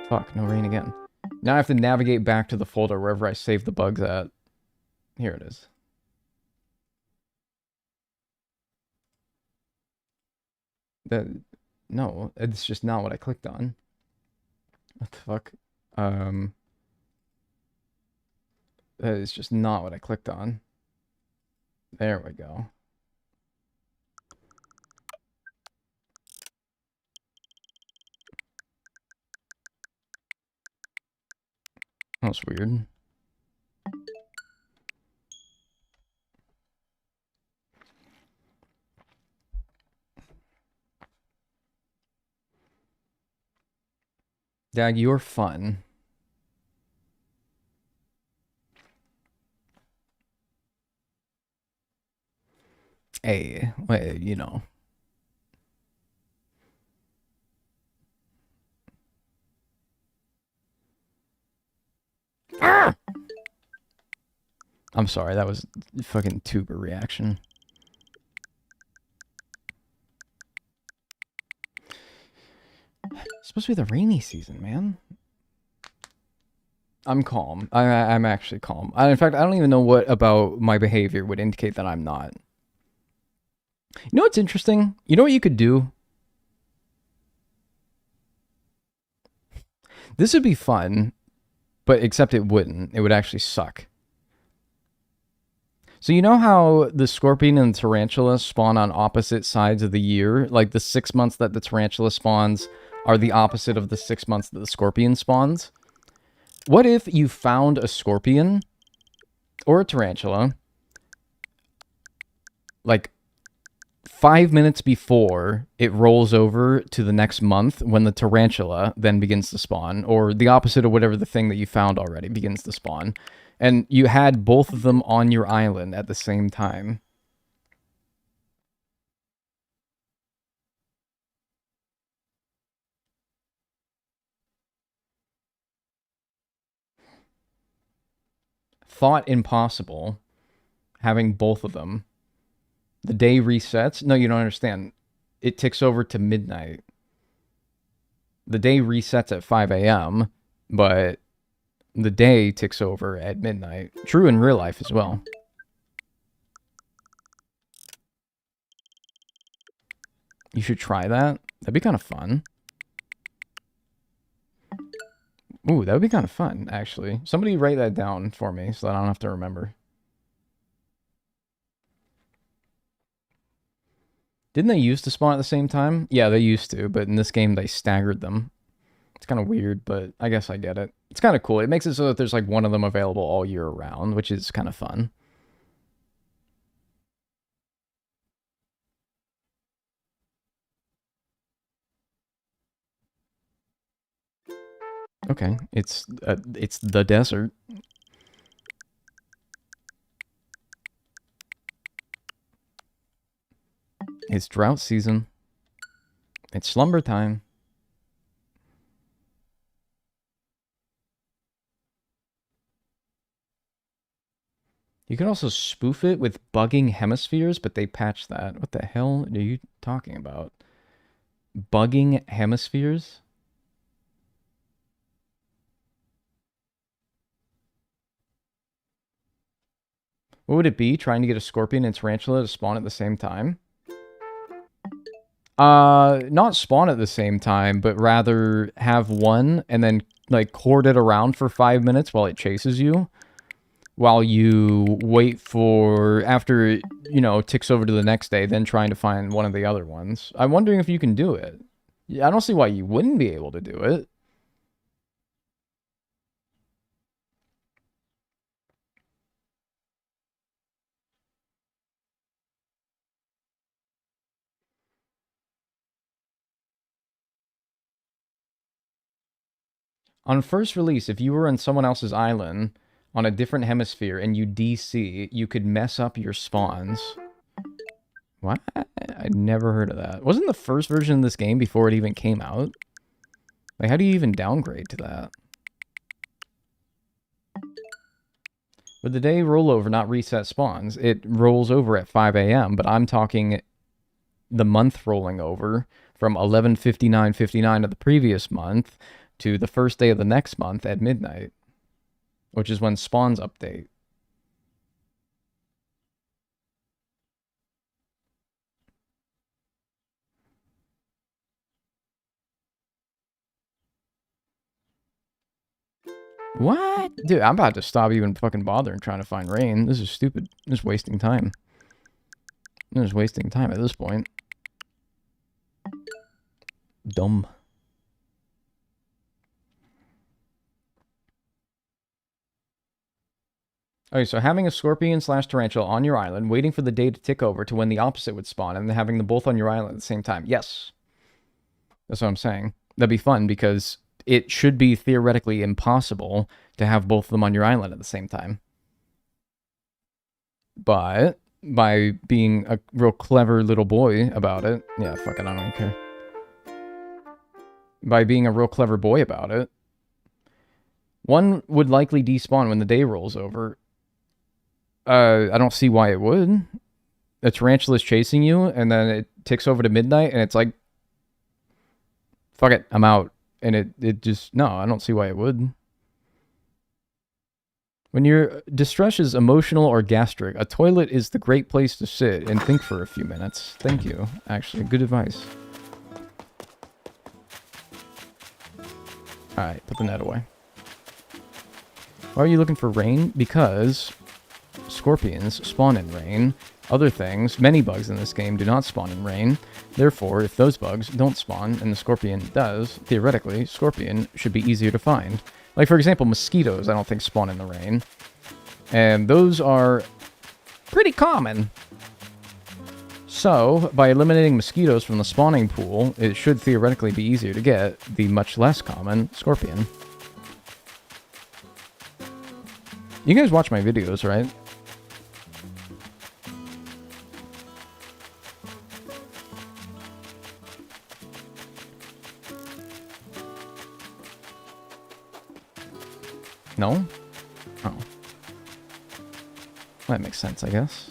Fuck, no rain again. Now I have to navigate back to the folder wherever I saved the bugs at. Here it is. No, it's just not what I clicked on. What the fuck? That is just not what I clicked on. There we go. That's weird. Dag, you're fun. Hey, well, you know. Ah! I'm sorry, that was fucking tuber reaction. It's supposed to be the rainy season, man. I'm calm. I'm actually calm. In fact, I don't even know what about my behavior would indicate that I'm not. You know what's interesting? You know what you could do? This would be fun, but except it wouldn't. It would actually suck. So you know how the scorpion and the tarantula spawn on opposite sides of the year? Like the 6 months that the tarantula spawns are the opposite of the 6 months that the scorpion spawns? What if you found a scorpion or a tarantula like 5 minutes before it rolls over to the next month when the tarantula then begins to spawn, or the opposite of whatever the thing that you found already begins to spawn, and you had both of them on your island at the same time? Thought impossible, having both of them. The day resets. No, you don't understand. It ticks over to midnight. The day resets at 5 a.m., but the day ticks over at midnight. True in real life as well. You should try that. That'd be kind of fun. Ooh, that would be kind of fun, actually. Somebody write that down for me so that I don't have to remember. Didn't they used to spawn at the same time? Yeah, they used to, but in this game they staggered them. It's kind of weird, but I guess I get it. It's kind of cool. It makes it so that there's like one of them available all year round, which is kind of fun. Okay, it's the desert. It's drought season. It's slumber time. You can also spoof it with bugging hemispheres, but they patched that. What the hell are you talking about? Bugging hemispheres? What would it be? Trying to get a scorpion and tarantula to spawn at the same time? Not spawn at the same time, but rather have one and then like court it around for 5 minutes while it chases you. While you wait for, after, you know, ticks over to the next day, then trying to find one of the other ones. I'm wondering if you can do it. I don't see why you wouldn't be able to do it. On first release, if you were on someone else's island on a different hemisphere and you DC, you could mess up your spawns. What? I never heard of that. Wasn't the first version of this game before it even came out? Like, how do you even downgrade to that? With the day rollover not reset spawns, it rolls over at 5 a.m., but I'm talking the month rolling over from 11:59:59 of the previous month to the first day of the next month at midnight, which is when spawns update. What? Dude, I'm about to stop even fucking bothering trying to find rain. This is stupid. This is wasting time. This is wasting time at this point. Dumb. Okay, so having a scorpion/tarantula on your island, waiting for the day to tick over to when the opposite would spawn, and then having them both on your island at the same time. Yes. That's what I'm saying. That'd be fun, because it should be theoretically impossible to have both of them on your island at the same time. But by being a real clever little boy about it, yeah, fuck it, I don't even care. By being a real clever boy about it, one would likely despawn when the day rolls over. I don't see why it would. A tarantula's chasing you, and then it ticks over to midnight, and it's like, fuck it, I'm out. And it just, no, I don't see why it would. When your distress is emotional or gastric, a toilet is the great place to sit and think for a few minutes. Thank you. Actually, good advice. Alright, put the net away. Why are you looking for rain? Because scorpions spawn in rain. Other things, many bugs in this game do not spawn in rain. Therefore, if those bugs don't spawn and the scorpion does, theoretically, scorpion should be easier to find. Like, for example, mosquitoes I don't think spawn in the rain. And those are pretty common. So, by eliminating mosquitoes from the spawning pool, it should theoretically be easier to get the much less common scorpion. You guys watch my videos, right? No? Oh. That makes sense, I guess.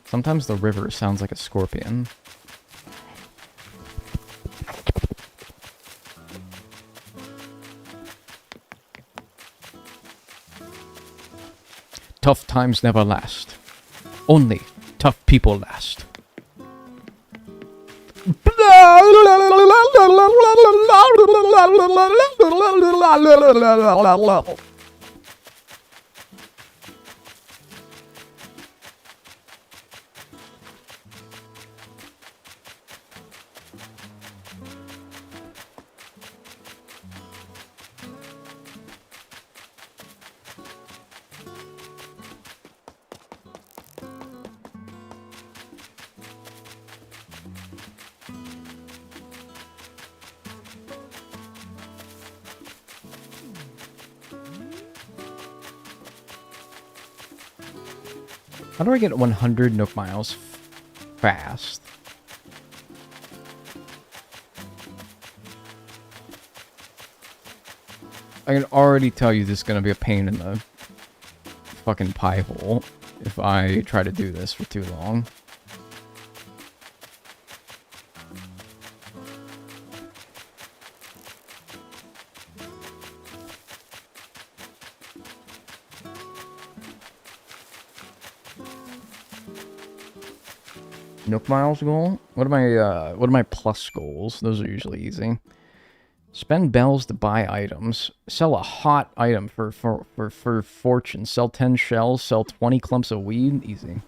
Sometimes the river sounds like a scorpion. Tough times never last. Only tough people last. How do I get 100 Nook miles fast? I can already tell you this is going to be a pain in the fucking pie hole if I try to do this for too long. Nook miles goal? What are my plus goals? Those are usually easy. Spend bells to buy items. Sell a hot item for fortune. Sell 10 shells. Sell 20 clumps of weed. Easy.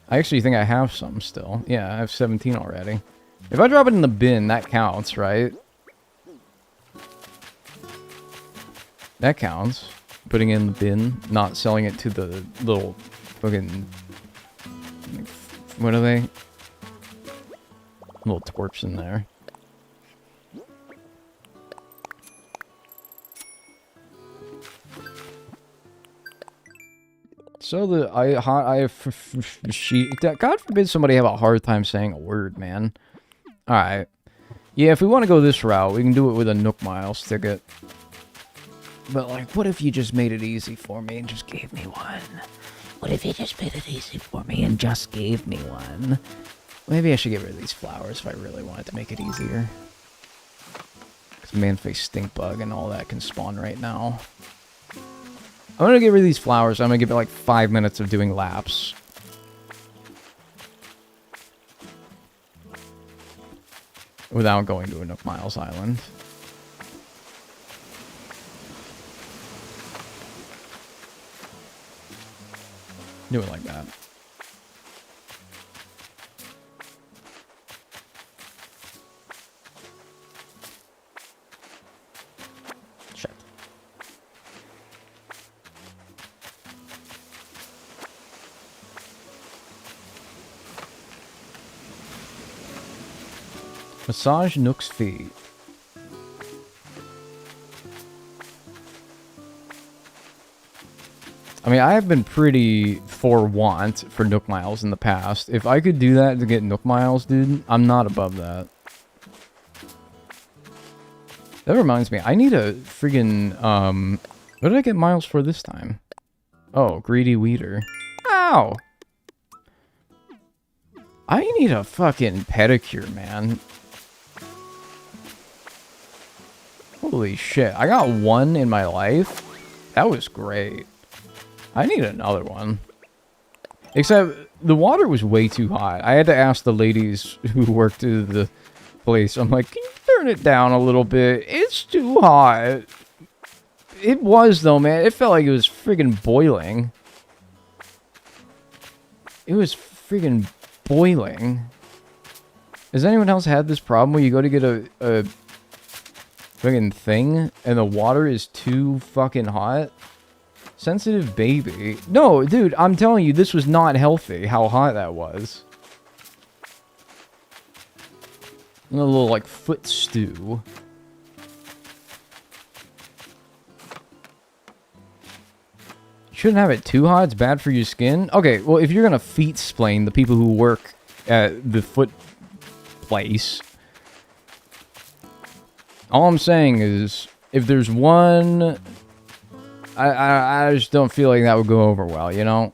I actually think I have some still. Yeah, I have 17 already. If I drop it in the bin, that counts, right? That counts. Putting it in the bin, not selling it to the little fucking... What are they? Little twerps in there. So God forbid somebody have a hard time saying a word, man. Alright. Yeah, if we want to go this route, we can do it with a Nook Miles ticket. But, like, what if you just made it easy for me and just gave me one? What if you just made it easy for me and just gave me one? Maybe I should get rid of these flowers if I really wanted to make it easier. Because Manface Stink Bug and all that can spawn right now. I'm going to get rid of these flowers. I'm going to give it like 5 minutes of doing laps. Without going to a Nook Miles Island. Do it like that. Shit. Massage Nook's feet. I mean, I have been pretty for Nook Miles in the past. If I could do that to get Nook Miles, dude, I'm not above that. That reminds me, I need a friggin', what did I get Miles for this time? Oh, Greedy Weeder. Ow! I need a fucking pedicure, man. Holy shit, I got one in my life? That was great. I need another one. Except, the water was way too hot. I had to ask the ladies who worked at the place, I'm like, can you turn it down a little bit? It's too hot. It was, though, man. It felt like it was friggin' boiling. It was friggin' boiling. Has anyone else had this problem where you go to get a friggin' thing and the water is too fucking hot? Sensitive baby. No, dude, I'm telling you, this was not healthy, how hot that was. And a little, like, foot stew. Shouldn't have it too hot, it's bad for your skin. Okay, well, if you're gonna feet splain the people who work at the foot place, all I'm saying is, if there's one... I just don't feel like that would go over well, you know?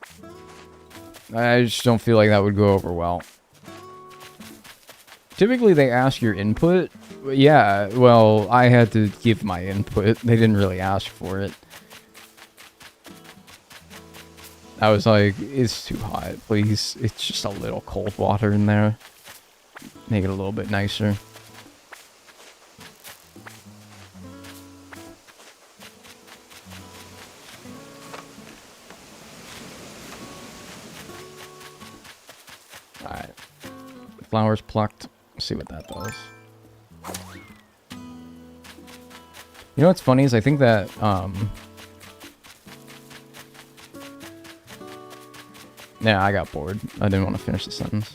I just don't feel like that would go over well. Typically, they ask your input. Yeah, well, I had to give my input. They didn't really ask for it. I was like, it's too hot, please. It's just a little cold water in there. Make it a little bit nicer. Alright. Flowers plucked. Let's see what that does. You know what's funny is I think that, yeah, I got bored. I didn't want to finish the sentence.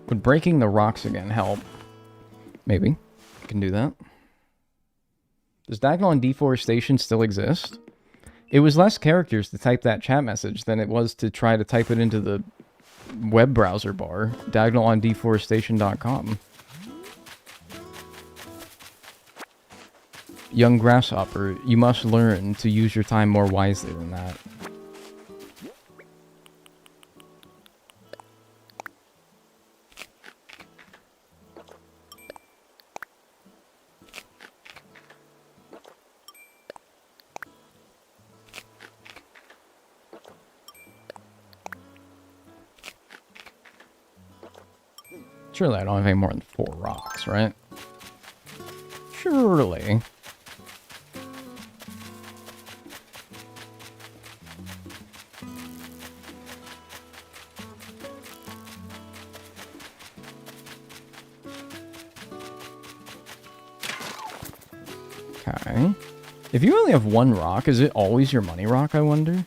Would breaking the rocks again help? Maybe. I can do that. Does Dagnel on deforestation still exist? It was less characters to type that chat message than it was to try to type it into the web browser bar. Dagnel on deforestation.com. Young grasshopper, you must learn to use your time more wisely than that. Surely I don't have any more than 4 rocks, right? Surely. Okay. If you only have one rock, is it always your money rock, I wonder?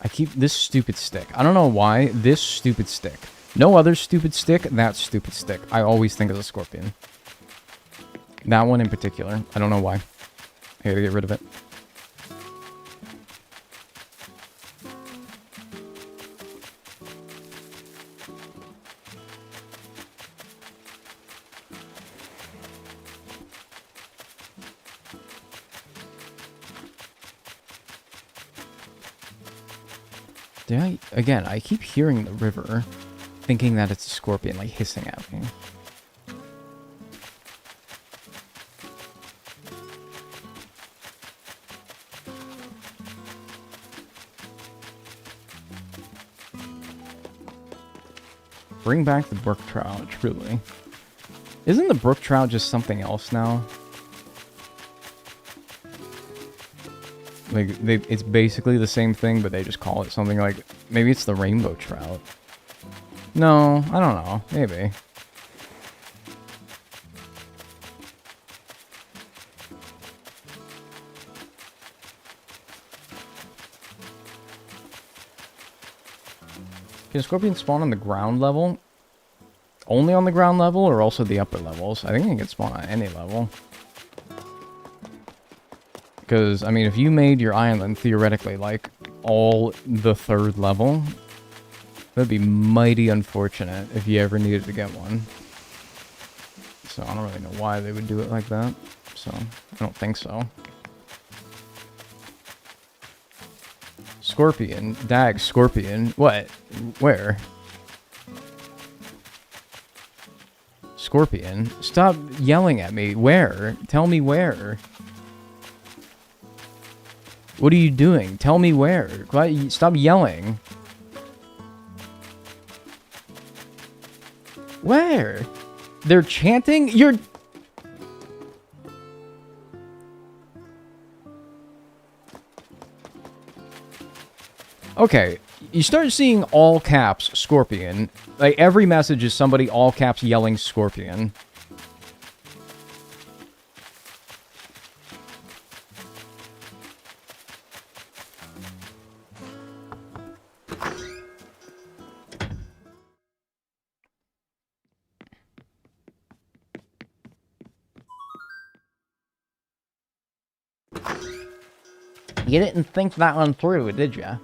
I keep this stupid stick. I don't know why. This stupid stick. No other stupid stick, that stupid stick. I always think of a scorpion. That one in particular. I don't know why. I gotta get rid of it. Again, I keep hearing the river, thinking that it's a scorpion, like, hissing at me. Bring back the brook trout, truly. Isn't the brook trout just something else now? Like, it's basically the same thing, but they just call it something like... Maybe it's the rainbow trout. No, I don't know. Maybe. Can scorpions spawn on the ground level? Only on the ground level, or also the upper levels? I think they can spawn on any level. Because, I mean, if you made your island, theoretically, like, all the 3rd level, that'd be mighty unfortunate if you ever needed to get one. So, I don't really know why they would do it like that. So, I don't think so. Scorpion. Dag, scorpion. What? Where? Scorpion? Stop yelling at me. Where? Tell me where. What are you doing? Tell me where. Stop yelling. Where? They're chanting? You're... Okay, you start seeing all caps scorpion. Like, every message is somebody all caps yelling scorpion. You didn't think that one through, did ya?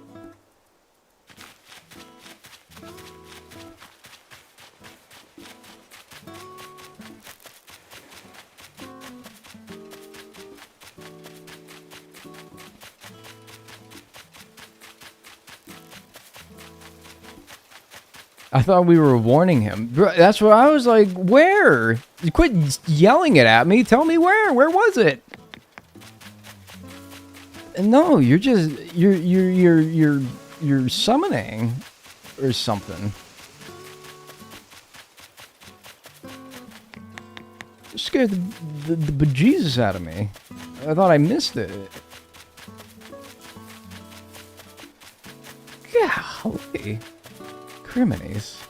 I thought we were warning him. That's what I was like, where? You quit yelling it at me. Tell me where. Where was it? No, you're just you're summoning or something. You scared the bejesus out of me. I thought I missed it. Golly. Criminies.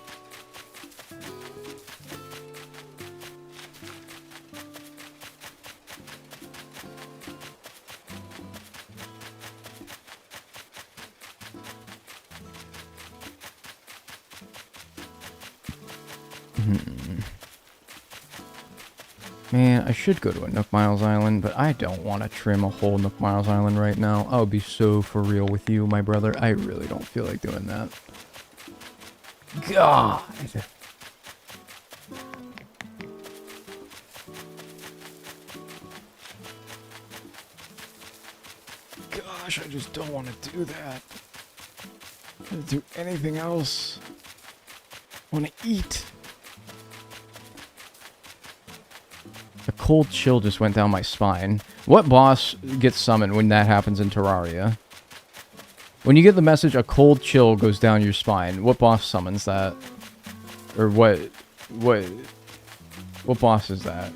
Man, I should go to a Nook Miles Island, but I don't want to trim a whole Nook Miles Island right now. I'll be so for real with you, my brother. I really don't feel like doing that. God. Gosh, I just don't want to do that. I don't do anything else. I want to eat. A cold chill just went down my spine. What boss gets summoned when that happens in Terraria? When you get the message, a cold chill goes down your spine. What boss summons that? Or what boss is that?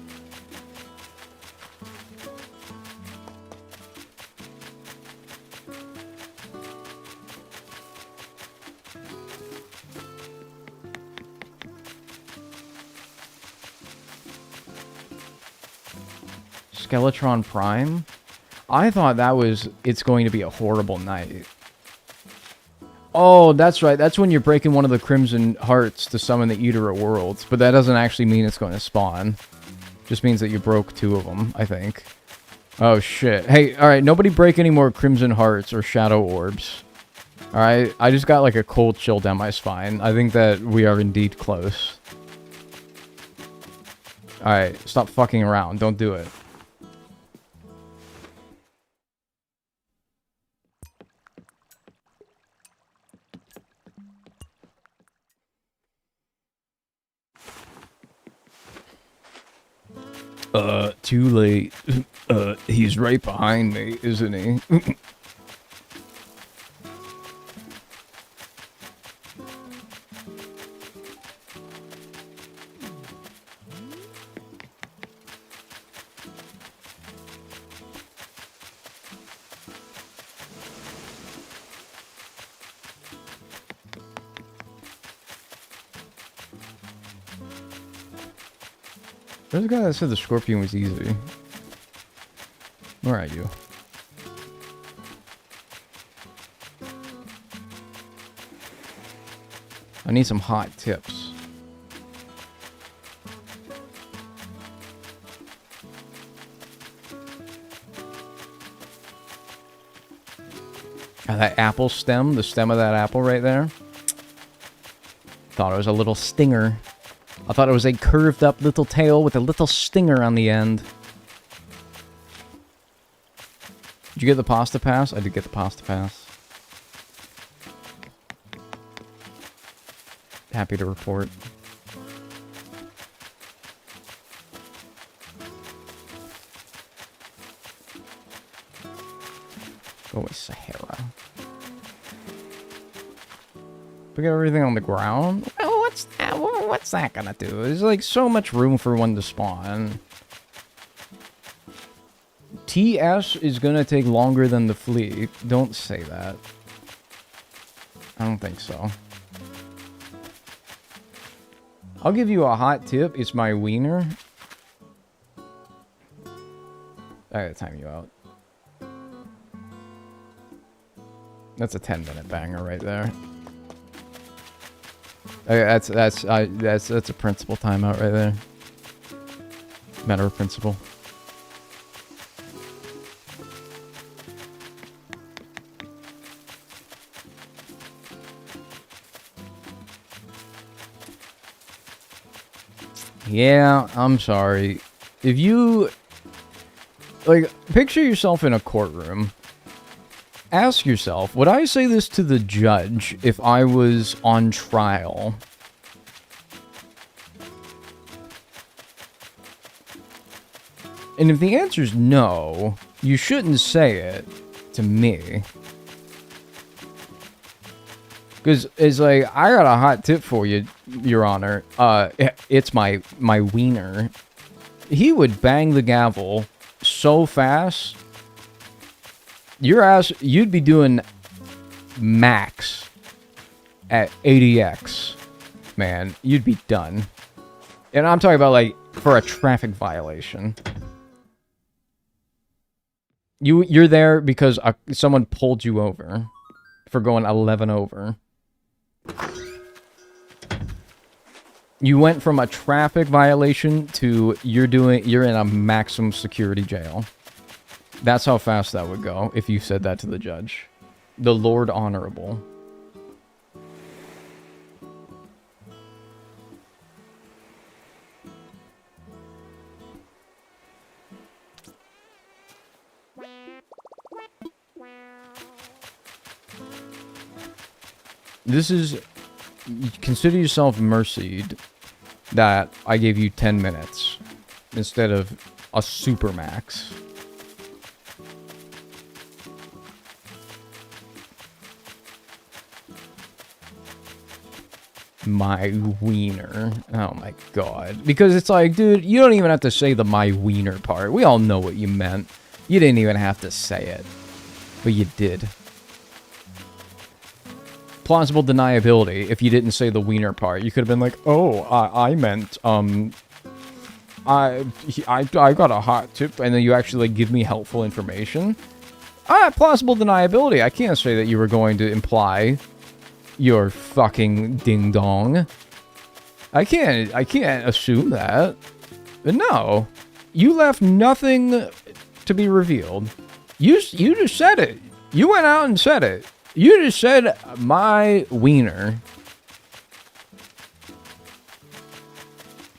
Skeletron Prime? I thought that was It's Going to Be a Horrible Night. Oh, that's right. That's when you're breaking one of the Crimson Hearts to summon the Eater of Worlds. But that doesn't actually mean it's going to spawn. Just means that you broke 2 of them, I think. Oh, shit. Hey, alright, nobody break any more Crimson Hearts or Shadow Orbs. Alright, I just got like a cold chill down my spine. I think that we are indeed close. Alright, stop fucking around. Don't do it. Too late. He's right behind me, isn't he? There's a guy that said the scorpion was easy. Where are you? I need some hot tips. That apple stem, the stem of that apple right there. Thought it was a little stinger. I thought it was a curved up little tail with a little stinger on the end. Did you get the pasta pass? I did get the pasta pass. Happy to report. Go away, Sahara. Pick up everything on the ground? Well, what's that? What's that gonna do? There's like so much room for one to spawn. TS is gonna take longer than the fleet. Don't say that. I don't think so. I'll give you a hot tip. It's my wiener. I gotta time you out. That's a 10-minute banger right there. Okay, that's a principal timeout right there. Matter of principle. Yeah, I'm sorry. If you like picture yourself in a courtroom. Ask yourself, would I say this to the judge if I was on trial? And if the answer is no, you shouldn't say it to me. Because it's like, I got a hot tip for you, Your Honor. It's my wiener. He would bang the gavel so fast. Your ass, you'd be doing max at 80x, man. You'd be done. And I'm talking about, like, for a traffic violation. You're there because someone pulled you over for going 11 over. You went from a traffic violation to you're in a maximum security jail. That's how fast that would go if you said that to the judge. The Lord Honorable. This is... Consider yourself mercied that I gave you 10 minutes instead of a supermax. My wiener. Oh my god. Because it's like, dude, you don't even have to say the my wiener part. We all know what you meant. You didn't even have to say it. But you did. Plausible deniability. If you didn't say the wiener part, you could have been like, oh, I meant, I got a hot tip, and then you actually like give me helpful information. Plausible deniability. I can't say that you were going to imply your fucking ding dong. I can't assume that. But no, you left nothing to be revealed. You just said it. You went out and said it. You just said my wiener.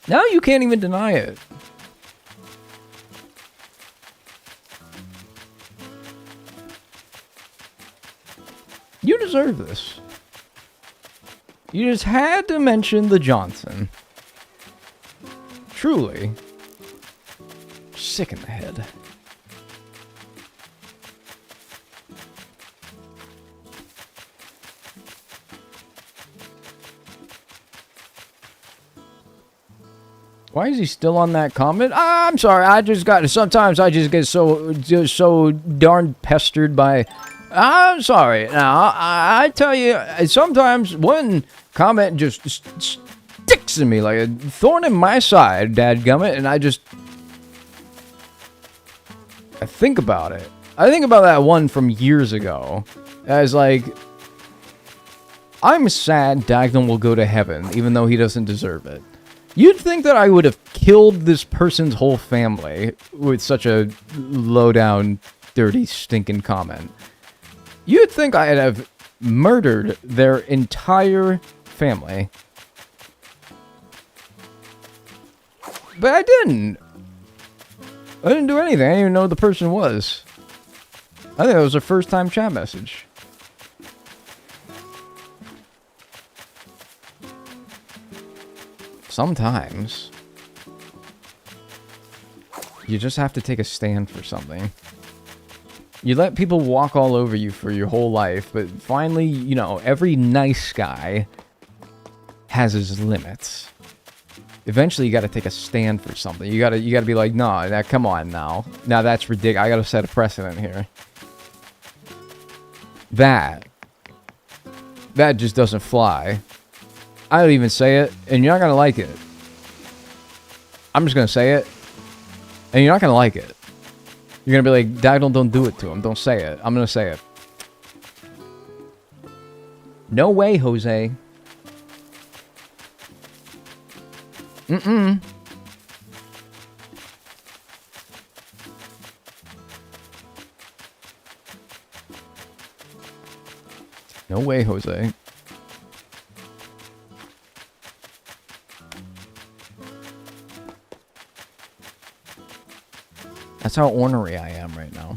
Now you can't even deny it. You deserve this. You just had to mention the Johnson. Truly. Sick in the head. Why is he still on that comment? I'm sorry, sometimes I just get so darn pestered by... I'm sorry. Now, I tell you, sometimes one comment just sticks in me like a thorn in my side, dadgummit, and I think about it. I think about that one from years ago. As like, I'm sad Dagnel will go to heaven, even though he doesn't deserve it. You'd think that I would have killed this person's whole family with such a low-down, dirty, stinking comment. You'd think I'd have murdered their entire family. But I didn't. I didn't do anything. I didn't even know who the person was. I think it was a first-time chat message. Sometimes you just have to take a stand for something. You let people walk all over you for your whole life, but finally, you know, every nice guy has his limits. Eventually, you got to take a stand for something. You got to be like, no, come on now. Now that's ridiculous. I got to set a precedent here. That just doesn't fly. I don't even say it, and you're not gonna like it. I'm just gonna say it, and you're not gonna like it. You're gonna be like, Dagnel, don't do it to him. Don't say it. I'm gonna say it. No way, Jose. Mm-mm. No way, Jose. That's how ornery I am right now.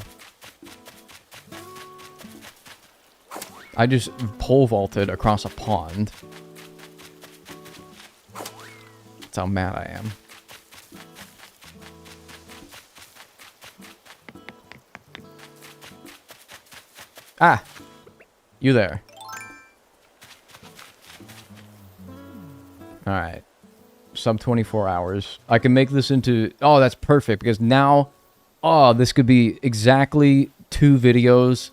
I just pole vaulted across a pond. That's how mad I am. Ah! You there. Alright. Sub 24 hours. I can make this into... Oh, that's perfect, because now... Oh, this could be exactly 2 videos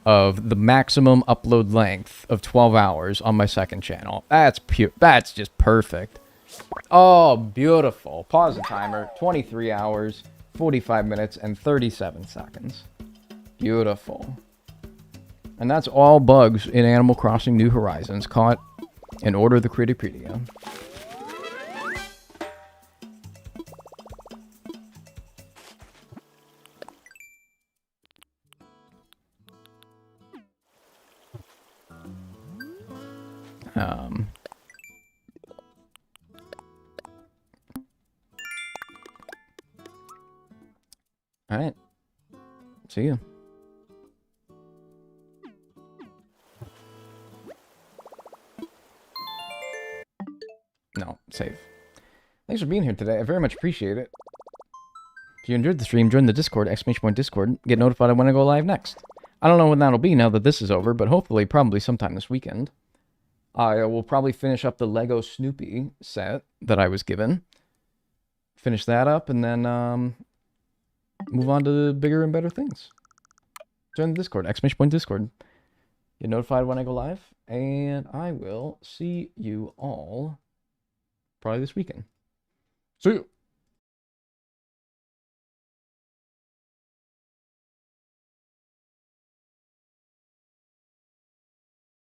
of the maximum upload length of 12 hours on my second channel. That's pure. That's just perfect. Oh, beautiful. Pause the timer. 23 hours, 45 minutes, and 37 seconds. Beautiful. And that's all bugs in Animal Crossing New Horizons caught in Order of the Critterpedia. Alright. See you. No, save. Thanks for being here today. I very much appreciate it. If you enjoyed the stream, join the Discord, !Discord. Get notified when I go live next. I don't know when that'll be now that this is over, but hopefully, probably sometime this weekend. I will probably finish up the Lego Snoopy set that I was given. Finish that up, and then, move on to the bigger and better things. Join the Discord, !Discord. Get notified when I go live, and I will see you all probably this weekend. See you!